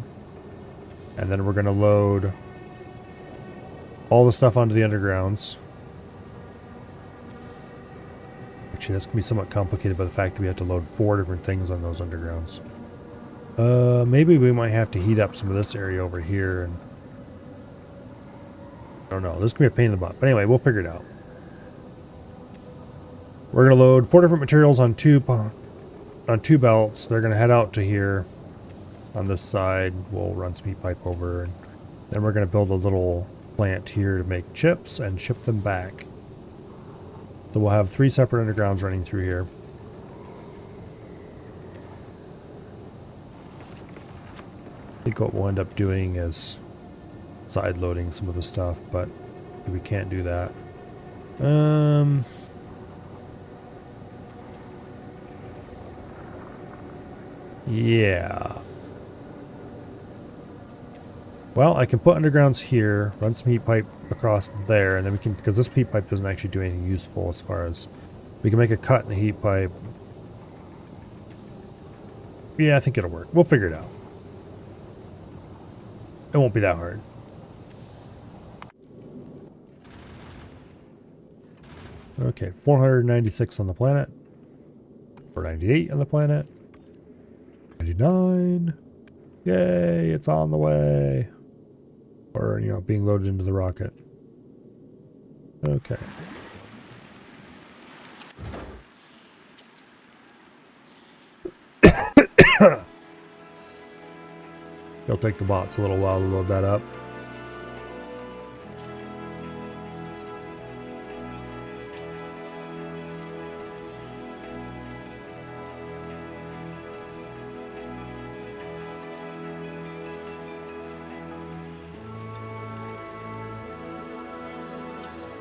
And then we're going to load all the stuff onto the undergrounds. Actually, that's going to be somewhat complicated by the fact that we have to load 4 different things on those undergrounds. Maybe we might have to heat up some of this area over here. And I don't know. This could be a pain in the butt. But anyway, we'll figure it out. We're going to load 4 different materials on two belts. They're going to head out to here on this side. We'll run some heat pipe over. And then we're going to build a little plant here to make chips and ship them back. So we'll have 3 separate undergrounds running through here. I think what we'll end up doing is side loading some of the stuff, but we can't do that. Yeah. Well, I can put undergrounds here, run some heat pipe across there, and then we can, because this heat pipe doesn't actually do anything useful as far as, we can make a cut in the heat pipe. Yeah, I think it'll work. We'll figure it out. It won't be that hard. Okay, 496 on the planet. 498 on the planet. 99. Yay, it's on the way. Or, you know, being loaded into the rocket. Okay. It'll take the bots a little while to load that up.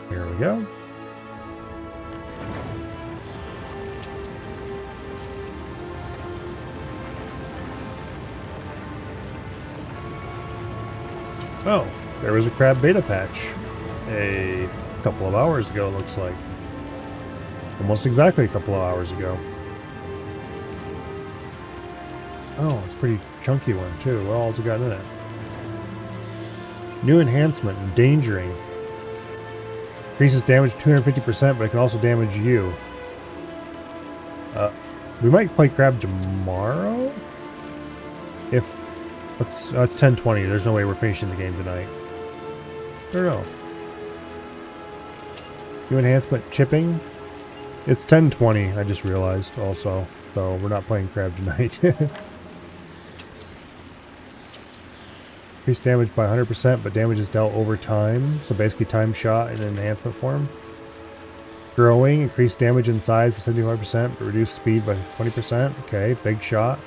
Here we go. Oh, there was a crab beta patch a couple of hours ago, it looks like. Almost exactly a couple of hours ago. Oh, it's a pretty chunky one too. What all's it got in it? New enhancement, endangering. Increases damage 250%, but it can also damage you. We might play crab tomorrow? If... it's 10:20. There's no way we're finishing the game tonight. I don't know. New enhancement, chipping. It's 10:20, I just realized also. So we're not playing crab tonight. Increase damage by 100%, but damage is dealt over time. So basically time shot in an enhancement form. Growing, increase damage in size by 75%, but reduce speed by 20%. Okay, big shot.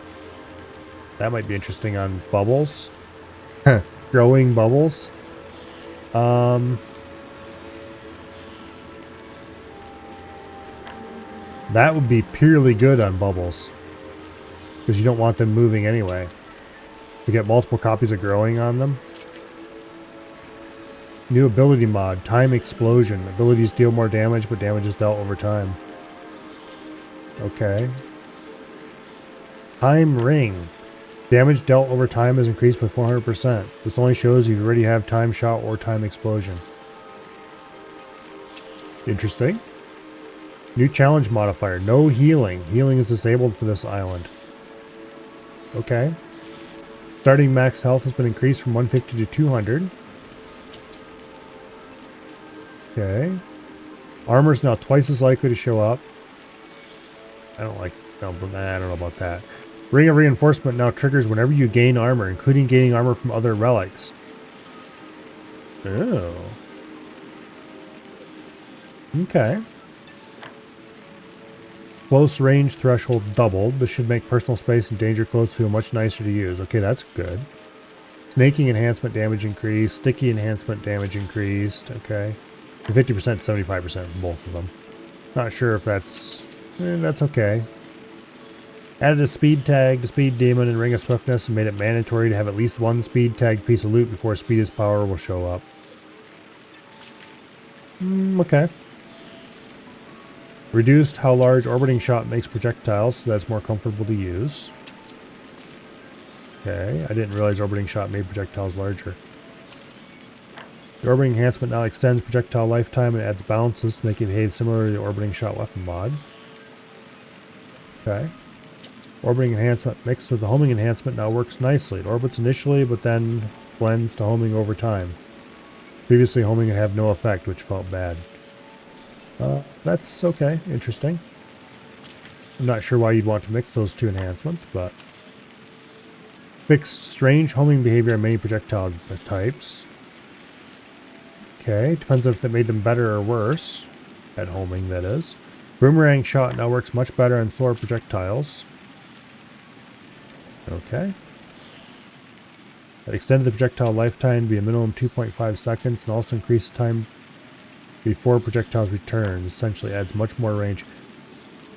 That might be interesting on bubbles. Growing bubbles. That would be purely good on bubbles, because you don't want them moving anyway. To get multiple copies of growing on them. New ability mod, Time Explosion. Abilities deal more damage, but damage is dealt over time. Okay. Time Ring. Damage dealt over time is increased by 400%. This only shows if you already have Time Shot or Time Explosion. Interesting. New challenge modifier, no healing. Healing is disabled for this island. Okay. Starting max health has been increased from 150 to 200. Okay. Armor's now twice as likely to show up. I don't know about that. Ring of Reinforcement now triggers whenever you gain armor, including gaining armor from other relics. Oh. Okay. Close range threshold doubled. This should make personal space and danger close feel much nicer to use. Okay, that's good. Snaking enhancement damage increased. Sticky enhancement damage increased. Okay. 50% to 75% for both of them. Not sure if that's okay. Added a speed tag to Speed Demon and Ring of Swiftness and made it mandatory to have at least one speed tagged piece of loot before Speed's power will show up. Okay. Reduced how large orbiting shot makes projectiles, so that's more comfortable to use. Okay, I didn't realize orbiting shot made projectiles larger. The orbiting enhancement now extends projectile lifetime and adds balances to make it behave similar to the orbiting shot weapon mod. Okay. Orbiting enhancement mixed with the homing enhancement now works nicely. It orbits initially, but then blends to homing over time. Previously, homing would have no effect, which felt bad. That's okay. Interesting. I'm not sure why you'd want to mix those two enhancements, but... Fixed strange homing behavior on many projectile types. Okay, depends if that made them better or worse. At homing, that is. Boomerang shot now works much better on slower projectiles. Okay. That extended the projectile lifetime to be a minimum 2.5 seconds and also increased time before projectiles return. Essentially adds much more range.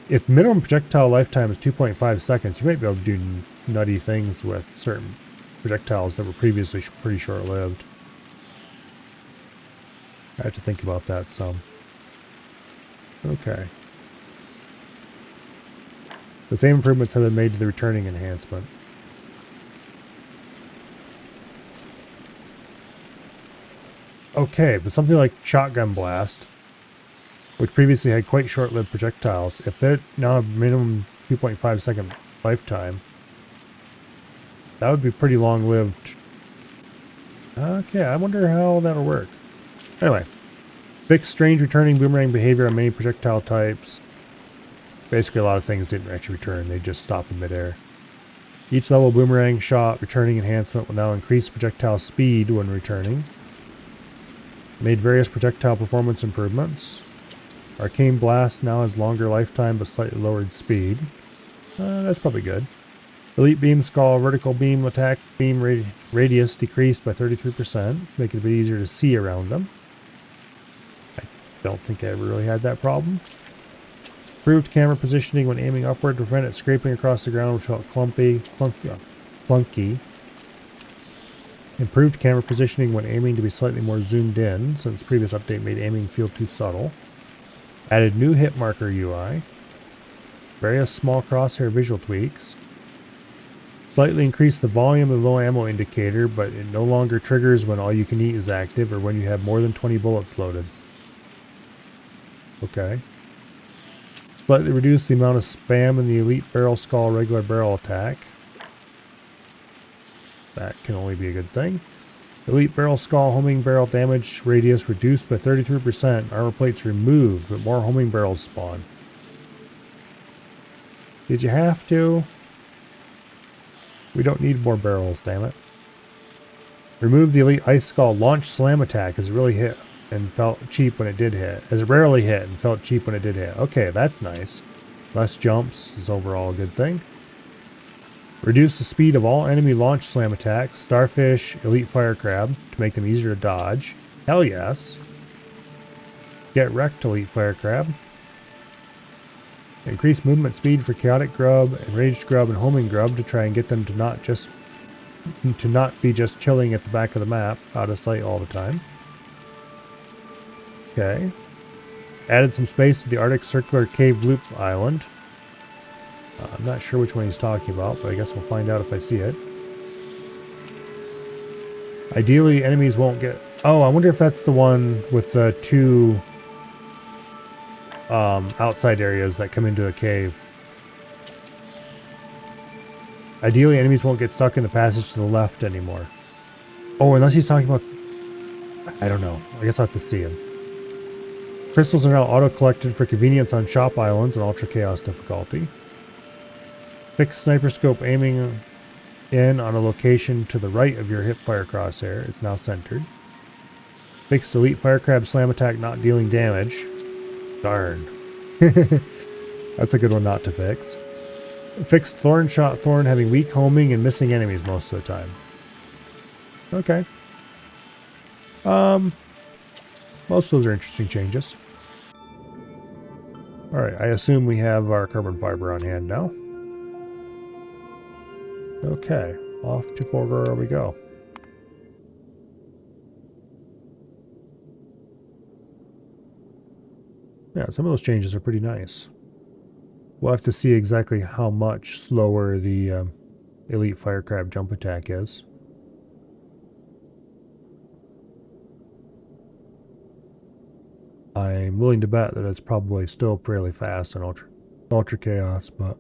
If minimum projectile lifetime is 2.5 seconds, you might be able to do nutty things with certain projectiles that were previously pretty short-lived. I have to think about that some. Okay. The same improvements have been made to the returning enhancement. Okay, but something like Shotgun Blast, which previously had quite short-lived projectiles, if they're now a minimum 2.5 second lifetime, that would be pretty long-lived. Okay, I wonder how that'll work. Anyway, fixed strange returning boomerang behavior on many projectile types. Basically, a lot of things didn't actually return, they just stop in midair. Each level boomerang shot returning enhancement will now increase projectile speed when returning. Made various projectile performance improvements. Arcane Blast now has longer lifetime but slightly lowered speed. That's probably good. Elite Beam Skull vertical beam attack beam radius decreased by 33%, making it a bit easier to see around them. I don't think I ever really had that problem. Improved camera positioning when aiming upward to prevent it scraping across the ground, which felt clunky. Improved camera positioning when aiming to be slightly more zoomed in, since previous update made aiming feel too subtle. Added new hit marker UI. Various small crosshair visual tweaks. Slightly increased the volume of the low ammo indicator, but it no longer triggers when all you can eat is active or when you have more than 20 bullets loaded. Okay. Slightly reduced the amount of spam in the Elite Barrel Skull regular barrel attack. That can only be a good thing. Elite Barrel Skull homing barrel damage radius reduced by 33%. Armor plates removed, but more homing barrels spawn. Did you have to? We don't need more barrels, damn it. Remove the Elite Ice Skull launch slam attack as it really hit and felt cheap when it did hit. As it rarely hit and felt cheap when it did hit. Okay, that's nice. Less jumps is overall a good thing. Reduce the speed of all enemy launch slam attacks, Starfish, Elite Fire Crab, to make them easier to dodge. Hell yes. Get wrecked, Elite Fire Crab. Increase movement speed for chaotic grub, enraged grub, and homing grub to try and get them to not be just chilling at the back of the map, out of sight all the time. Okay. Added some space to the Arctic Circular Cave Loop Island. I'm not sure which one he's talking about, but I guess we'll find out if I see it. Ideally, enemies won't get... Oh, I wonder if that's the one with the two outside areas that come into a cave. Ideally, enemies won't get stuck in the passage to the left anymore. Oh, unless he's talking about... I don't know. I guess I'll have to see him. Crystals are now auto-collected for convenience on shop islands and Ultra Chaos difficulty. Fixed sniper scope aiming in on a location to the right of your hipfire crosshair. It's now centered. Fixed elite fire crab slam attack not dealing damage. Darn. That's a good one not to fix. Fixed thorn shot thorn having weak homing and missing enemies most of the time. Okay. Most of those are interesting changes. Alright, I assume we have our carbon fiber on hand now. Okay, off to Factorio we go. Yeah, some of those changes are pretty nice. We'll have to see exactly how much slower the elite fire crab jump attack is. I'm willing to bet that it's probably still fairly fast in Ultra Chaos, but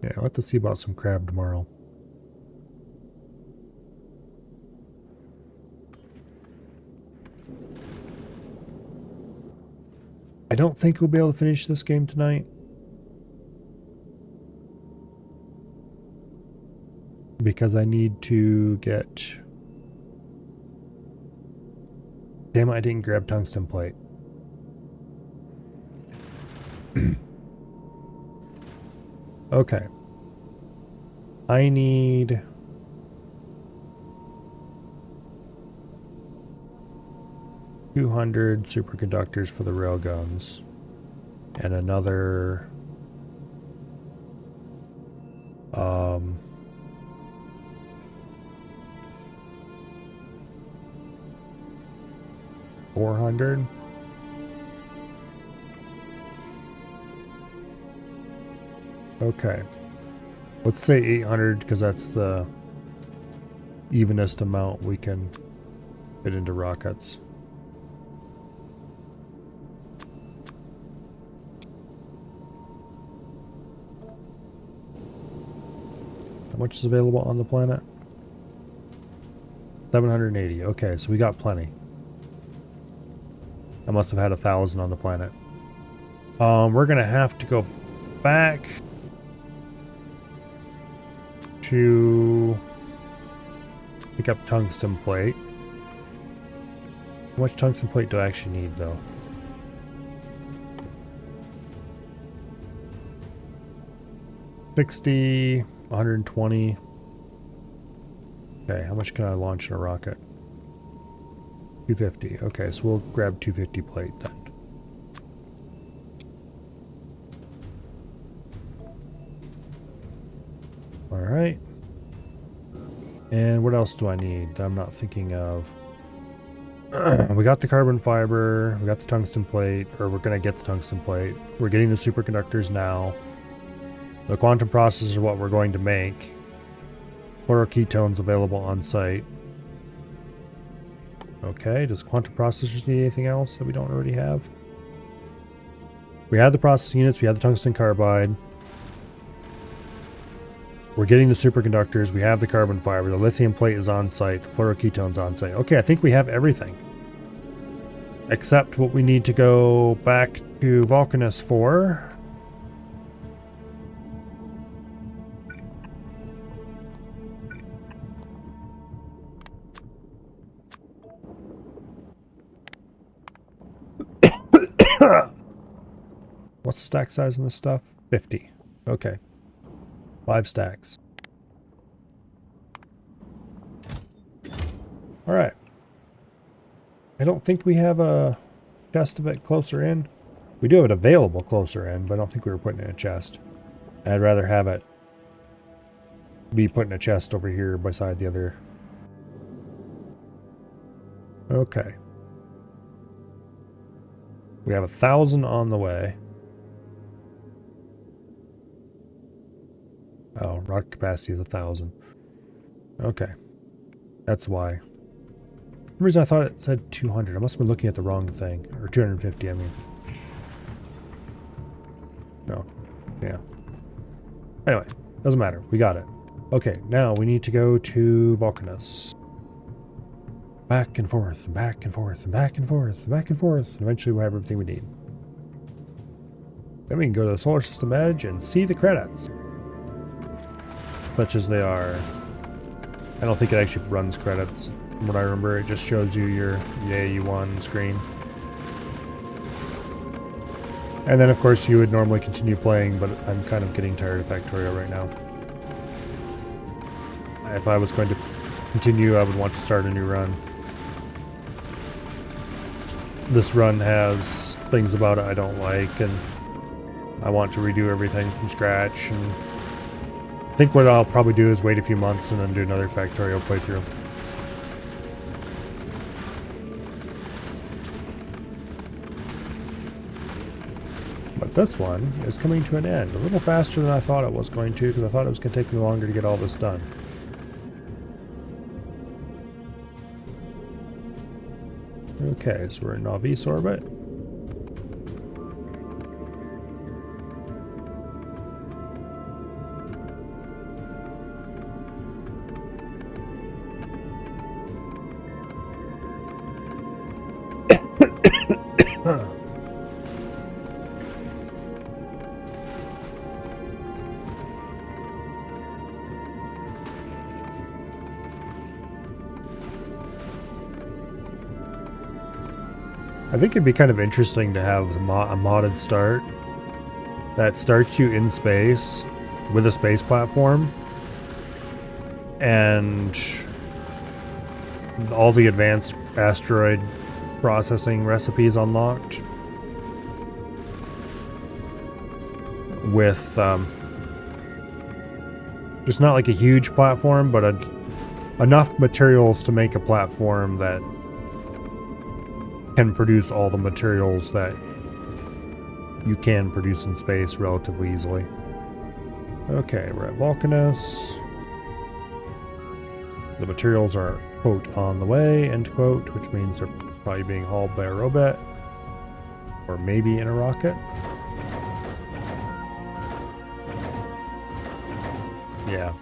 yeah, I'll have to see about some crab tomorrow. I don't think we'll be able to finish this game tonight. Because I need to get... Damn it, I didn't grab tungsten plate. Okay. I need... $200 superconductors for the railguns. And another... 400. Okay. Let's say 800 because that's the evenest amount we can fit into rockets. How much is available on the planet? 780. Okay, so we got plenty. I must have had 1,000 on the planet. We're gonna have to go back to pick up tungsten plate. How much tungsten plate do I actually need, though? $60, 120. Okay, how much can I launch in a rocket? 250. Okay, so we'll grab 250 plate then. Alright. And what else do I need that I'm not thinking of? We got the carbon fiber, we got the tungsten plate, or we're gonna get the tungsten plate. We're getting the superconductors now. The quantum processors are what we're going to make. Fluoroketones available on site. Okay, does quantum processors need anything else that we don't already have? We have the processing units, we have the tungsten carbide. We're getting the superconductors, we have the carbon fiber, the lithium plate is on site, the fluoroketones on site. Okay, I think we have everything. Except what we need to go back to Vulcanus for. What's the stack size on this stuff? 50. Okay. 5 stacks. Alright. I don't think we have a chest of it closer in. We do have it available closer in, but I don't think we were putting it in a chest. I'd rather have it be put in a chest over here beside the other. Okay. We have 1,000 on the way. Oh, rocket capacity is 1,000. Okay. That's why. For some reason I thought it said 200. I must have been looking at the wrong thing. Or 250, I mean. No. Yeah. Anyway, doesn't matter. We got it. Okay, now we need to go to Vulcanus. Back and forth, and back and forth, and back and forth, and back and forth. And eventually we'll have everything we need. Then we can go to the solar system edge and see the credits. Such as they are. I don't think it actually runs credits. From what I remember, it just shows you your yay you won screen. And then of course you would normally continue playing, but I'm kind of getting tired of Factorio right now. If I was going to continue, I would want to start a new run. This run has things about it I don't like, and I want to redo everything from scratch. And I think what I'll probably do is wait a few months and then do another Factorio playthrough. But this one is coming to an end a little faster than I thought it was going to, because I thought it was going to take me longer to get all this done. Okay, so we're in Novice orbit. I think it'd be kind of interesting to have a modded start that starts you in space with a space platform and all the advanced asteroid processing recipes unlocked with just not like a huge platform, but enough materials to make a platform that can produce all the materials that you can produce in space relatively easily. Okay, we're at Vulcanus. The materials are, quote, on the way, end quote, which means they're probably being hauled by a robot. Or maybe in a rocket. Yeah.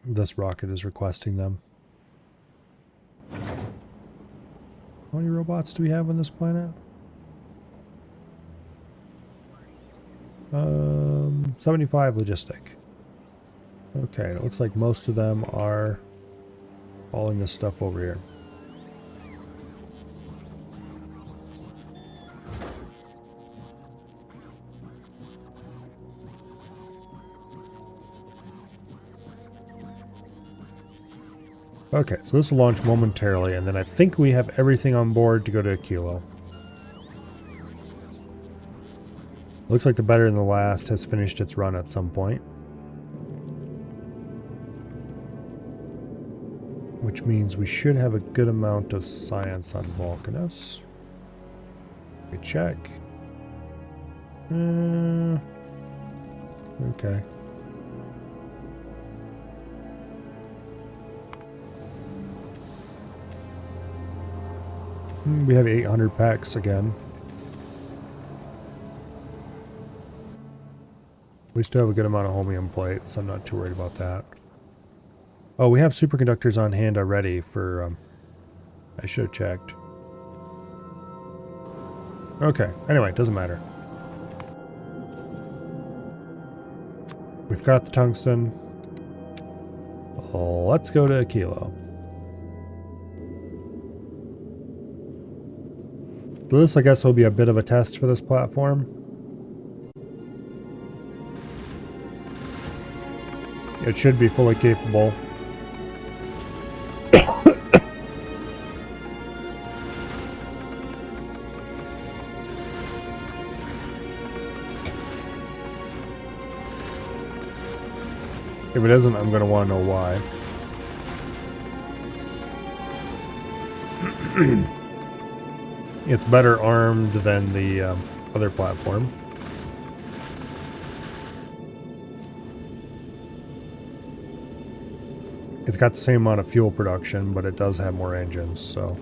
This rocket is requesting them. How many robots do we have on this planet? 75 logistic. Okay, it looks like most of them are hauling this stuff over here. Okay, so this will launch momentarily, and then I think we have everything on board to go to a kilo. Looks like the Better Than the Last has finished its run at some point. Which means we should have a good amount of science on Vulcanus. Let me check. Okay. We have 800 packs again. We still have a good amount of homium plates. I'm not too worried about that. Oh, we have superconductors on hand already for... I should have checked. Okay, anyway, it doesn't matter. We've got the tungsten. Let's go to a kilo. So this, I guess, will be a bit of a test for this platform. It should be fully capable. If it isn't, I'm going to want to know why. It's better armed than the other platform. It's got the same amount of fuel production, but it does have more engines, so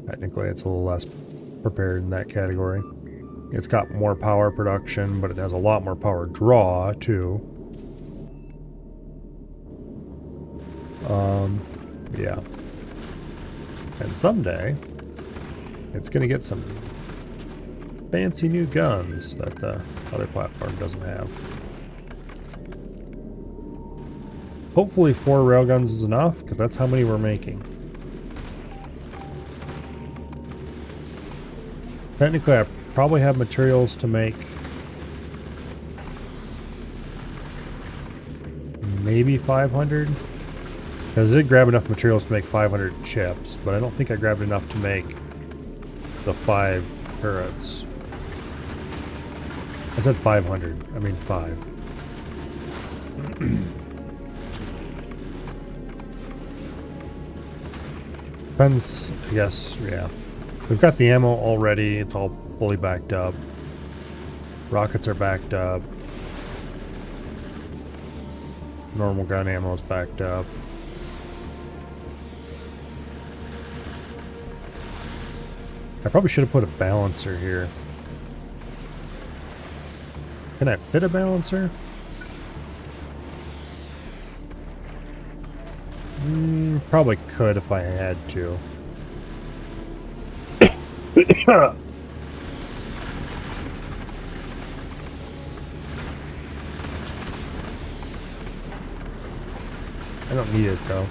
technically it's a little less prepared in that category. It's got more power production, but it has a lot more power draw, too. Yeah. And someday, it's going to get some fancy new guns that the other platform doesn't have. Hopefully 4 railguns is enough, because that's how many we're making. Technically, I probably have materials to make maybe 500. Because I did grab enough materials to make 500 chips, but I don't think I grabbed enough to make the 5 turrets. I said 500. I mean 5. Depends, yes, yeah. We've got the ammo already. It's all fully backed up. Rockets are backed up. Normal gun ammo is backed up. I probably should have put a balancer here. Can I fit a balancer? Probably could if I had to. I don't need it though.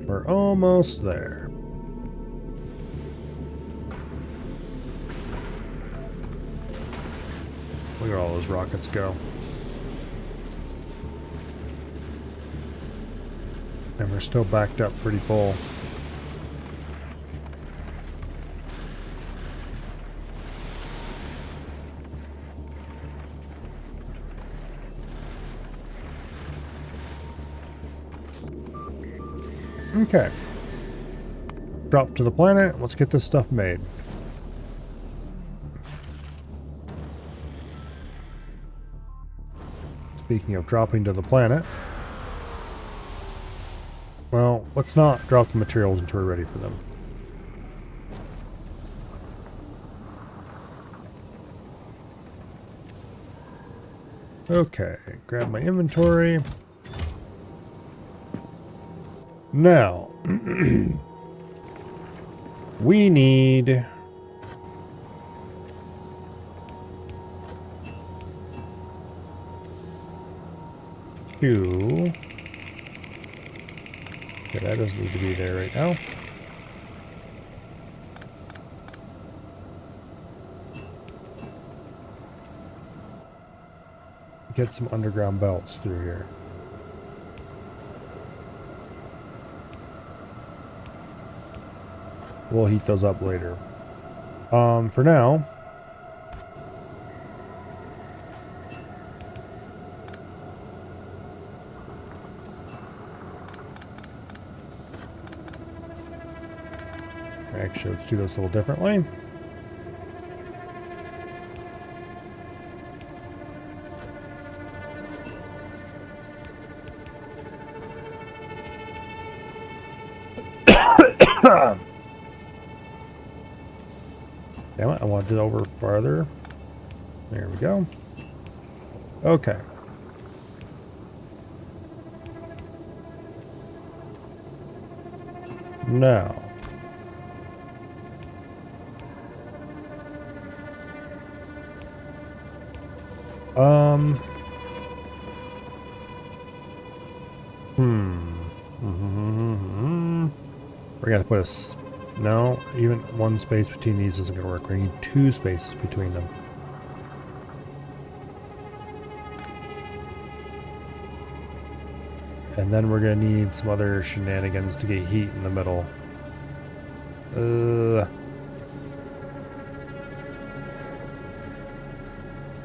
We're almost there. Look at all those rockets go. And we're still backed up pretty full. Okay. Drop to the planet. Let's get this stuff made. Speaking of dropping to the planet, well, let's not drop the materials until we're ready for them. Okay, grab my inventory. Now, we need to... Okay, that doesn't need to be there right now. Get some underground belts through here. We'll heat those up later. For now, actually, let's do this a little differently. Damn it, I wanted it over farther. There we go. Okay. Now. We're gonna put a... No, even one space between these isn't gonna work. We need 2 spaces between them. And then we're going to need some other shenanigans to get heat in the middle.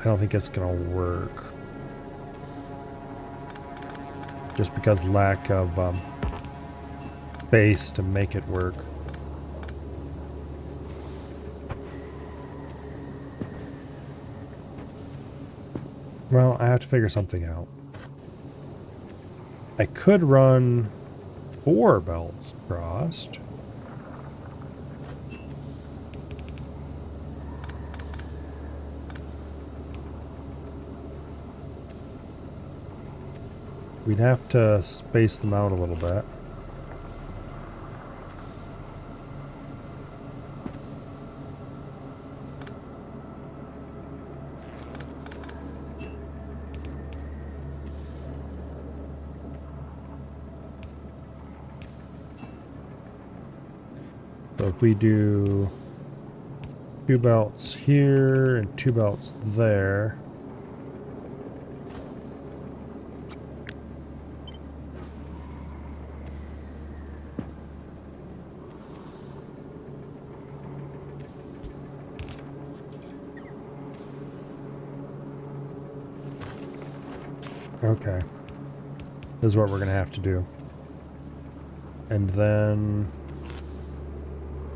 I don't think it's going to work. Just because lack of space to make it work. Well, I have to figure something out. I could run 4 belts crossed. We'd have to space them out a little bit. So if we do 2 belts here and 2 belts there. Okay. This is what we're going to have to do. And then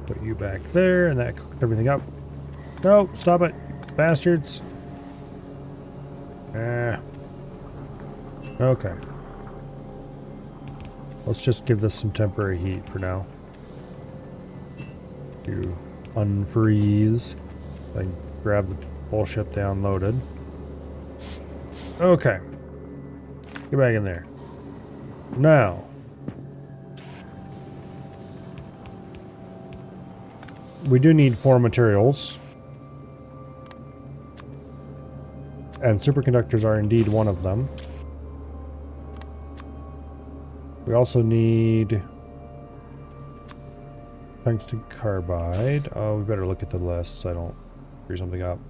put you back there, and that cooked everything up. No, stop it, bastards. Okay. Let's just give this some temporary heat for now. To unfreeze. I can grab the bullshit downloaded. Okay. Get back in there. Now. We do need 4 materials. And superconductors are indeed one of them. We also need tungsten carbide. Oh, we better look at the list so I don't screw something up.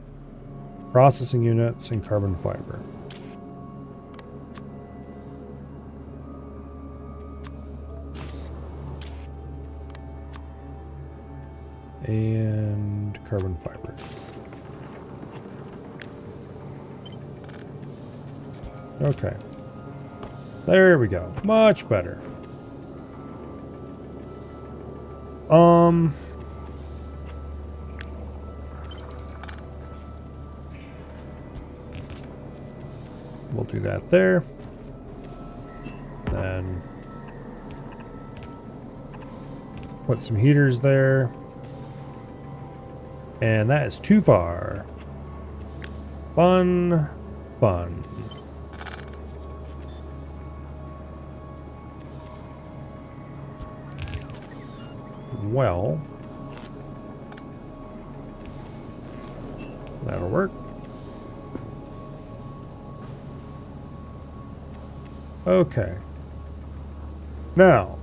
Processing units and carbon fiber. And carbon fiber. Okay. There we go. Much better. We'll do that there. Then put some heaters there. And that is too far. Fun. Well, that'll work. Okay. Now,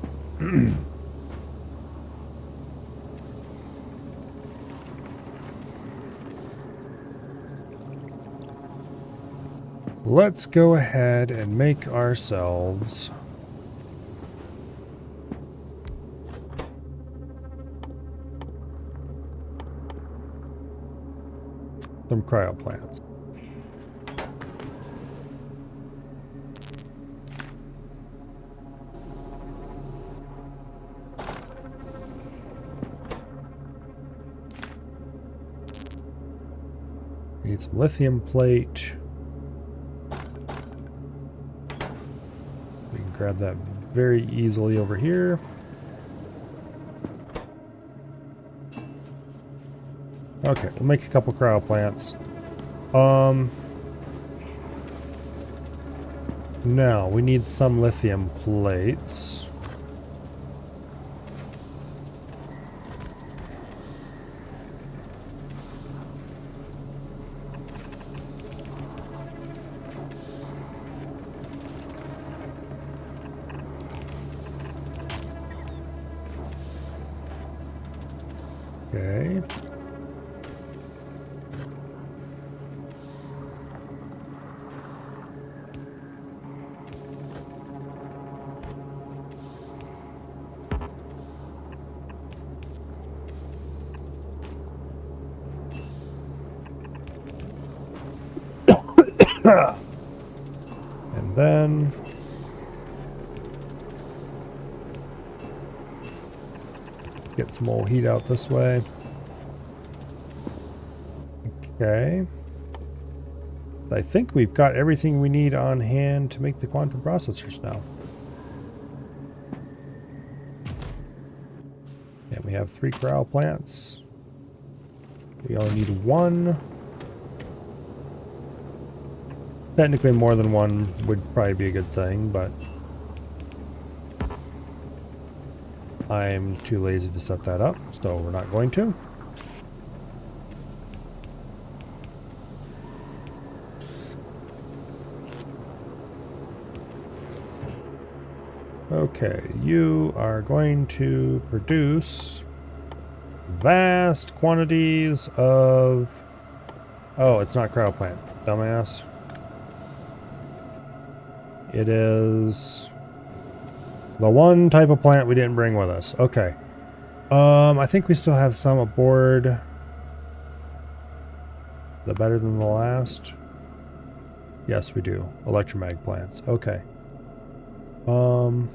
let's go ahead and make ourselves some cryoplants. We need some lithium plate. We can grab that very easily over here. Okay, we'll make a couple cryoplants. Now we need some lithium plates. Okay. And then get some more heat out this way. Okay. I think we've got everything we need on hand to make the quantum processors now. And we have 3 cryo plants. We only need 1. Technically more than 1 would probably be a good thing, but I'm too lazy to set that up, so we're not going to. Okay, you are going to produce vast quantities of... Oh, it's not cryo plant, dumbass. It is the one type of plant we didn't bring with us. Okay. I think we still have some aboard. The better than the last? Yes, we do. Electromag plants. Okay. Go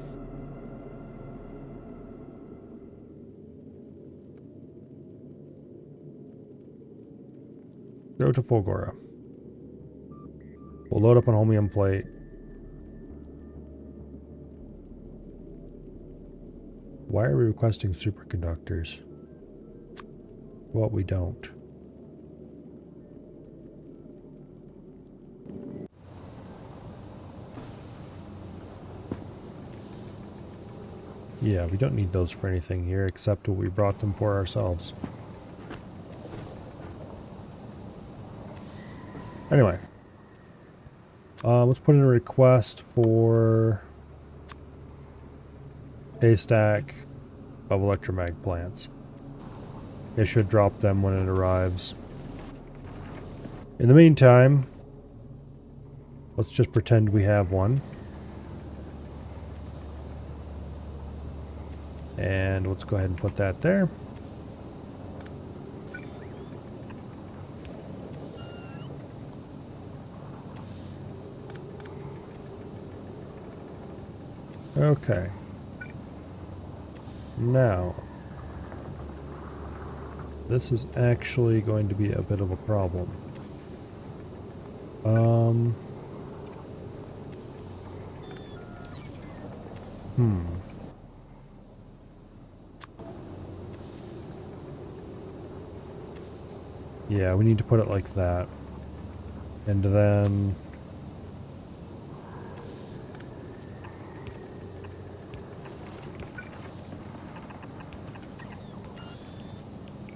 to Fulgora. We'll load up an holmium plate. Why are we requesting superconductors? Well, we don't. Yeah, we don't need those for anything here except what we brought them for ourselves. Anyway. Let's put in a request for a stack of electromag plants. It should drop them when it arrives. In the meantime, let's just pretend we have one. And let's go ahead and put that there. Okay. Now, this is actually going to be a bit of a problem. Yeah, we need to put it like that. And then...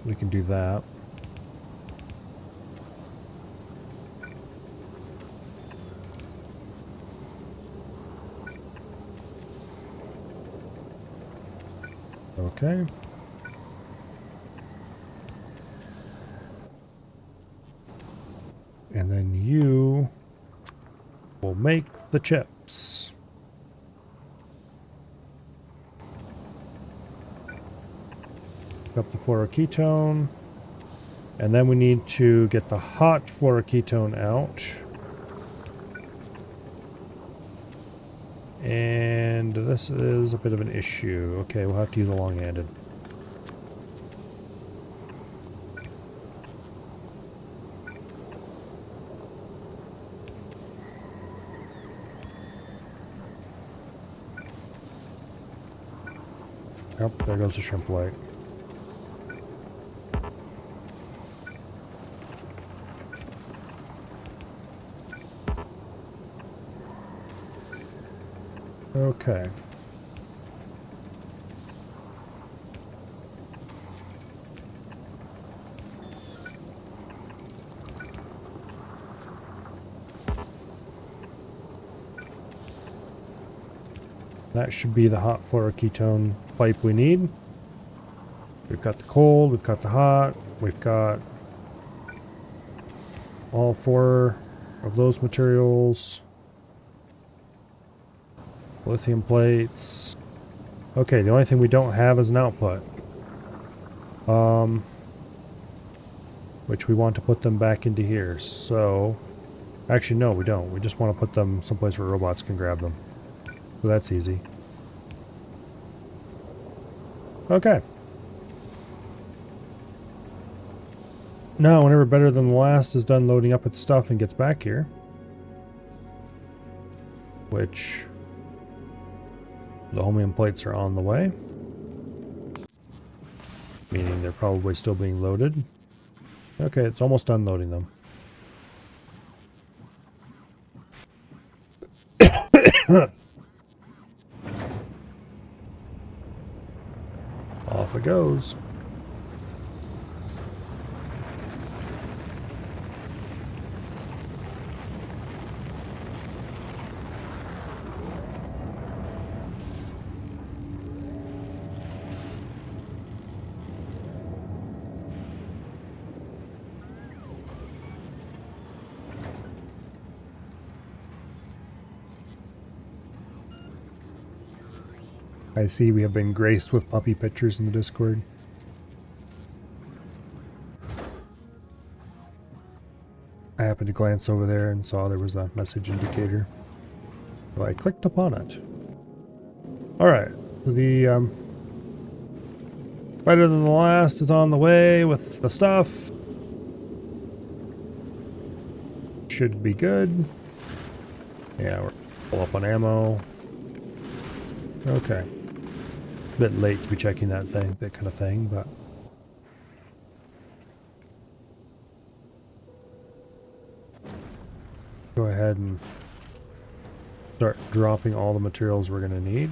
we can do that. Okay. And then you will make the chips. Pick up the fluoroketone. And then we need to get the hot fluoroketone out. And this is a bit of an issue. Okay, we'll have to use a long-handed. Yep, there goes the shrimp light. Okay. That should be the hot fluoroketone pipe we need. We've got the cold, we've got the hot, we've got all 4 of those materials. Lithium plates. Okay, the only thing we don't have is an output. Which we want to put them back into here. So Actually, no, we don't. We just want to put them someplace where robots can grab them. So that's easy. Okay. Now, whenever Better Than the Last is done loading up its stuff and gets back here, which the Homium plates are on the way, meaning they're probably still being loaded. Okay, it's almost done loading them. Off it goes. I see we have been graced with puppy pictures in the Discord. I happened to glance over there and saw there was a message indicator. So I clicked upon it. Alright, the Better Than the Last is on the way with the stuff. Should be good. Yeah, we're full up on ammo. Okay. Bit late to be checking that kind of thing, but go ahead and start dropping all the materials we're going to need.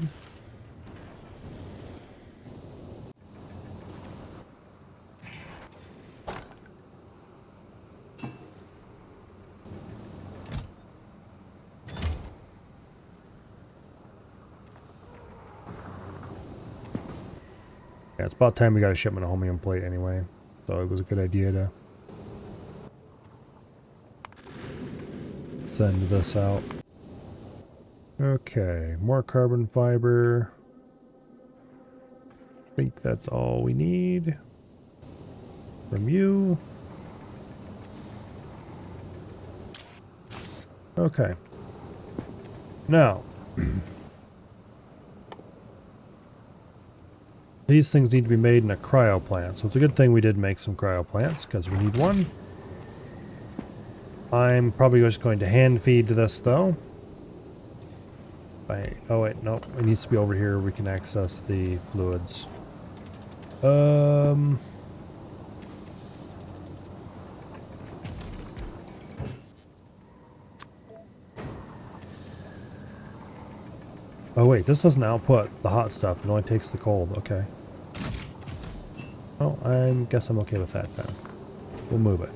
Yeah, it's about time we got a shipment of Homium plate anyway, so it was a good idea to send this out. Okay, more carbon fiber. I think that's all we need from you. Okay. Now, these things need to be made in a cryo plant, so it's a good thing we did make some cryo plants, because we need one. I'm probably just going to hand feed this, though. Oh wait, no, it needs to be over here. We can access the fluids. Oh wait, this doesn't output the hot stuff. It only takes the cold. Okay. Well, I guess I'm okay with that then. We'll move it.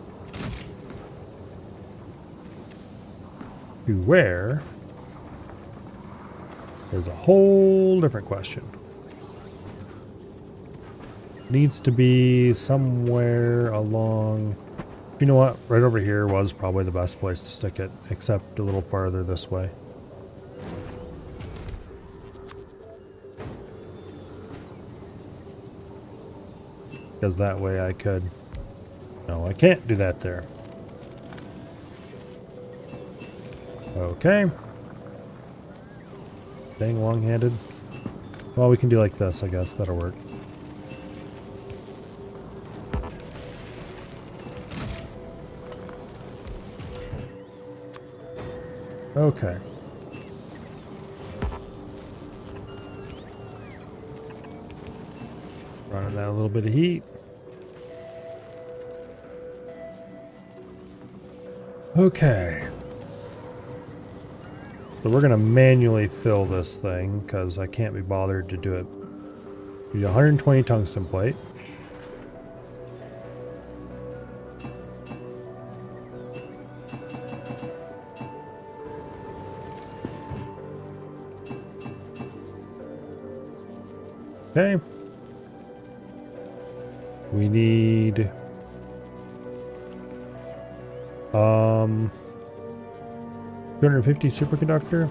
To where is a whole different question. Needs to be somewhere along... You know what? Right over here was probably the best place to stick it, except a little farther this way. Because that way I could... No, I can't do that there. Okay. Dang long-handed. Well, we can do like this, I guess. That'll work. Okay. Running out a little bit of heat. Okay. So we're going to manually fill this thing because I can't be bothered to do it. We need 120 tungsten plate. Okay. We need 250 superconductor.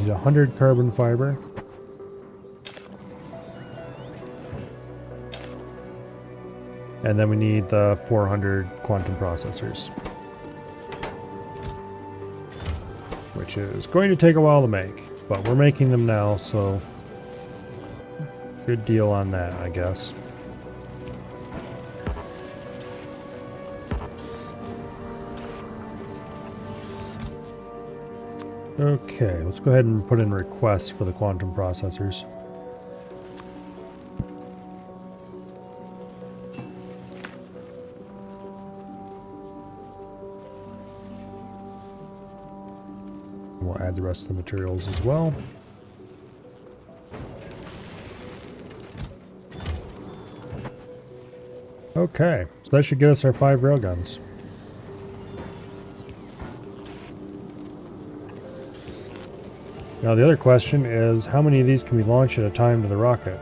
need 100 carbon fiber. And then we need the 400 quantum processors. Which is going to take a while to make. But we're making them now, so good deal on that, I guess. Okay, let's go ahead and put in requests for the quantum processors. We'll add the rest of the materials as well. Okay, so that should get us our 5 railguns. Now the other question is, how many of these can we launch at a time to the rocket?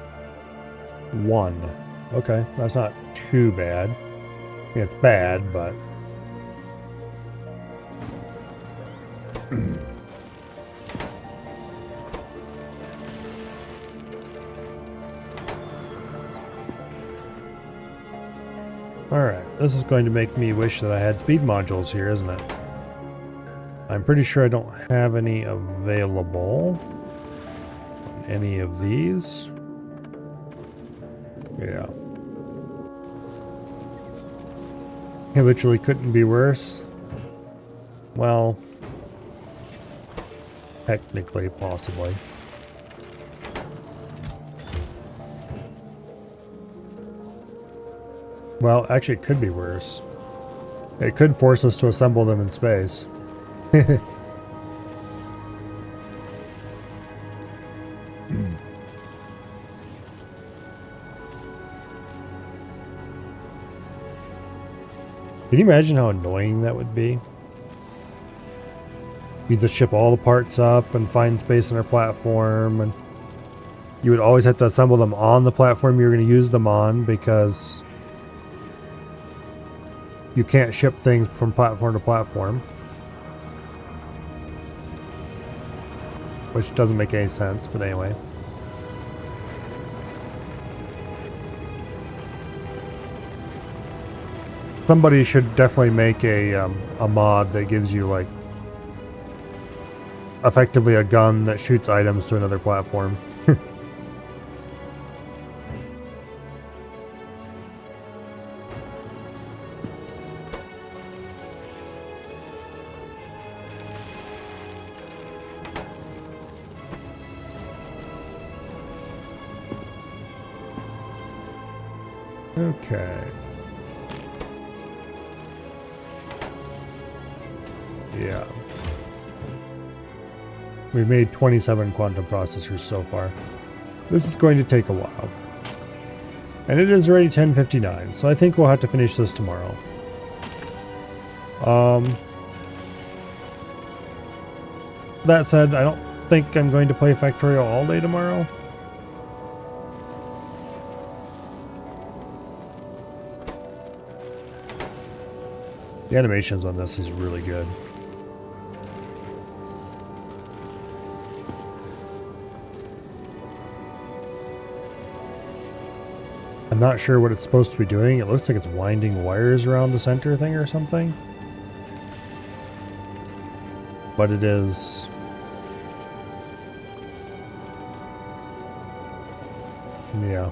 1. Okay, that's not too bad. I mean, it's bad, but... Alright, this is going to make me wish that I had speed modules here, isn't it? I'm pretty sure I don't have any available on any of these. Yeah. It literally couldn't be worse. Well, technically, possibly. Well, actually, it could be worse. It could force us to assemble them in space. Can you imagine how annoying that would be? You'd just ship all the parts up and find space on our platform, and you would always have to assemble them on the platform you're going to use them on, because you can't ship things from platform to platform. Which doesn't make any sense, but anyway. Somebody should definitely make a mod that gives you, like, effectively a gun that shoots items to another platform. Okay. Yeah. We've made 27 quantum processors so far. This is going to take a while. And it is already 10:59, so I think we'll have to finish this tomorrow. That said, I don't think I'm going to play Factorio all day tomorrow. The animations on this is really good. I'm not sure what it's supposed to be doing. It looks like it's winding wires around the center thing or something. But it is... yeah.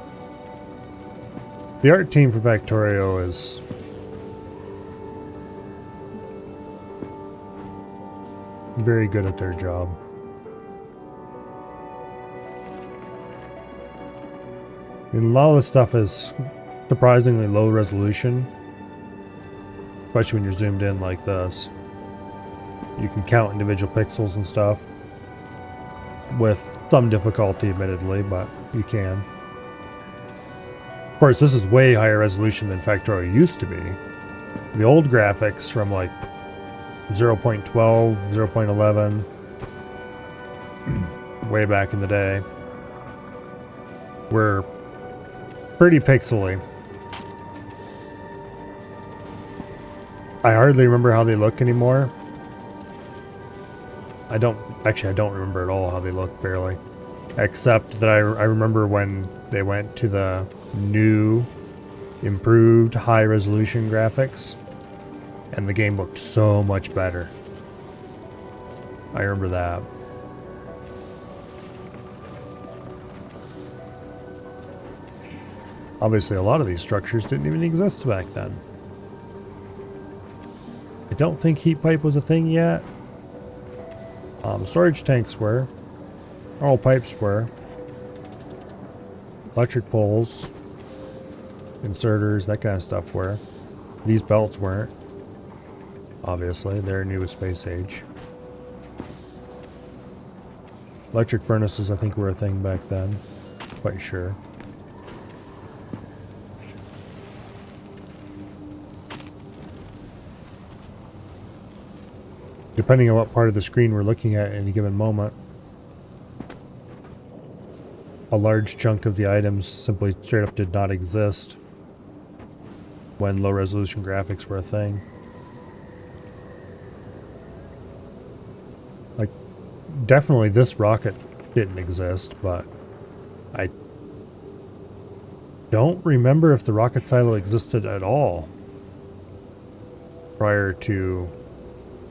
The art team for Factorio is... very good at their job. I mean, a lot of this stuff is surprisingly low resolution, especially when you're zoomed in like this. You can count individual pixels and stuff, with some difficulty admittedly, but you can. Of course, this is way higher resolution than Factorio used to be. The old graphics from like 0.12, 0.11, way back in the day, were pretty pixely. I hardly remember how they look anymore. I don't remember at all how they look, barely. Except that I remember when they went to the new, improved high resolution graphics, and the game looked so much better. I remember that. Obviously, a lot of these structures didn't even exist back then. I don't think heat pipe was a thing yet. Storage tanks were. All pipes were. Electric poles, inserters, that kind of stuff were. These belts weren't. Obviously, they're new with space age. Electric furnaces, I think, were a thing back then. Quite sure. Depending on what part of the screen we're looking at any given moment, a large chunk of the items simply straight up did not exist when low resolution graphics were a thing. Like, definitely this rocket didn't exist, but I don't remember if the rocket silo existed at all prior to...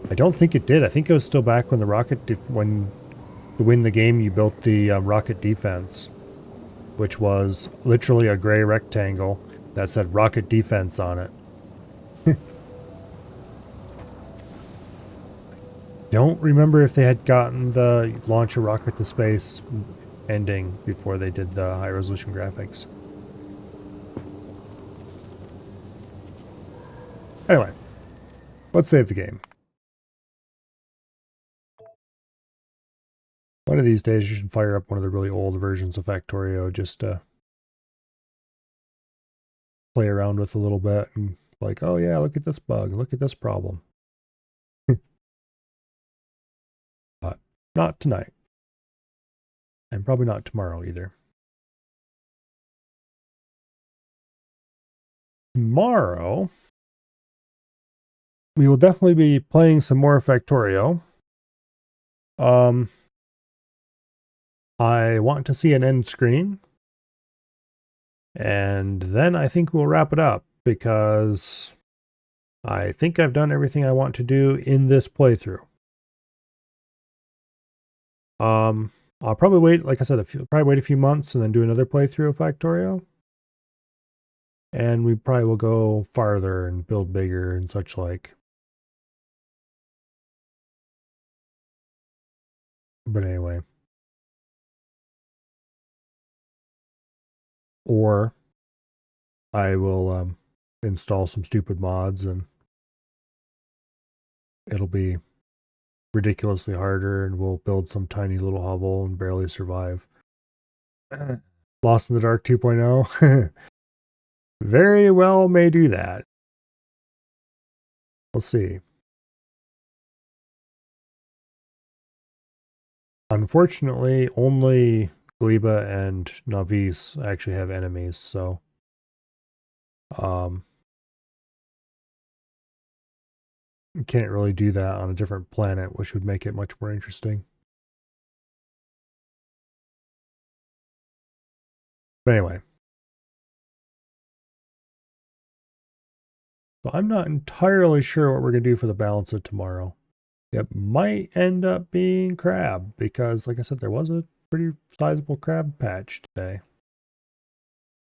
I don't think it did. I think it was still back when the rocket... when to win the game, you built the rocket defense, which was literally a gray rectangle that said rocket defense on it. Don't remember if they had gotten the launch a rocket to space ending before they did the high resolution graphics. Anyway, let's save the game. One of these days you should fire up one of the really old versions of Factorio just to play around with a little bit and like, oh yeah, look at this bug, look at this problem. But not tonight. And probably not tomorrow either. Tomorrow, we will definitely be playing some more Factorio. I want to see an end screen. And then I think we'll wrap it up because I think I've done everything I want to do in this playthrough. I'll probably wait, like I said, probably wait a few months and then do another playthrough of Factorio. And we probably will go farther and build bigger and such like. But anyway. Or I will install some stupid mods and it'll be ridiculously harder and we'll build some tiny little hovel and barely survive. Lost in the Dark 2.0 very well may do that. We'll see. Unfortunately, only Gleba and Navis actually have enemies, so you can't really do that on a different planet, which would make it much more interesting. But anyway. So I'm not entirely sure what we're going to do for the balance of tomorrow. It might end up being crab, because like I said, there was a pretty sizable crab patch today.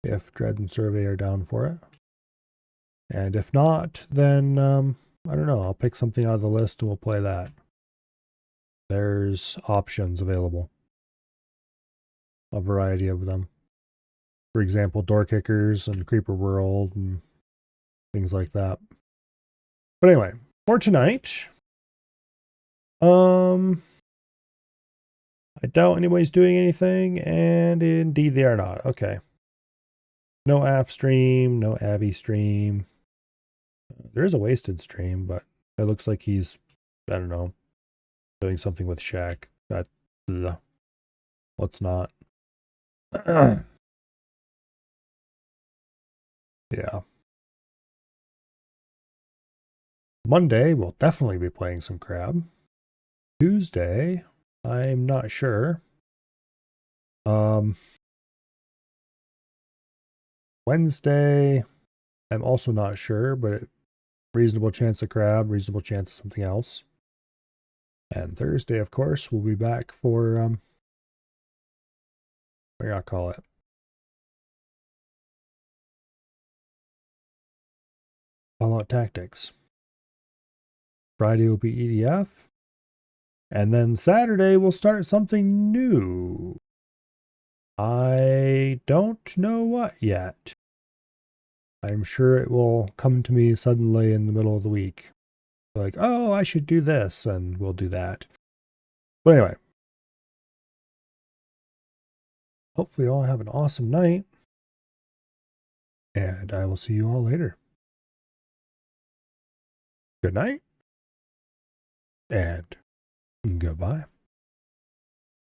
If Dread and Survey are down for it. And if not, then, I don't know, I'll pick something out of the list and we'll play that. There's options available. A variety of them. For example, Door Kickers and Creeper World and things like that. But anyway, for tonight, I doubt anybody's doing anything, and indeed they are not. Okay. No AF stream, no Abby stream. There is a Wasted stream, but it looks like he's, I don't know, doing something with Shaq. That, let's not. Yeah. Monday, we'll definitely be playing some crab. Tuesday, I'm not sure. Wednesday, I'm also not sure, but reasonable chance of crab, reasonable chance of something else. And Thursday, of course, we'll be back for what do I call it? Fallout Tactics. Friday will be EDF. And then Saturday we'll start something new. I don't know what yet. I'm sure it will come to me suddenly in the middle of the week. Like, oh, I should do this, and we'll do that. But anyway, hopefully you all have an awesome night. And I will see you all later. Good night. And goodbye.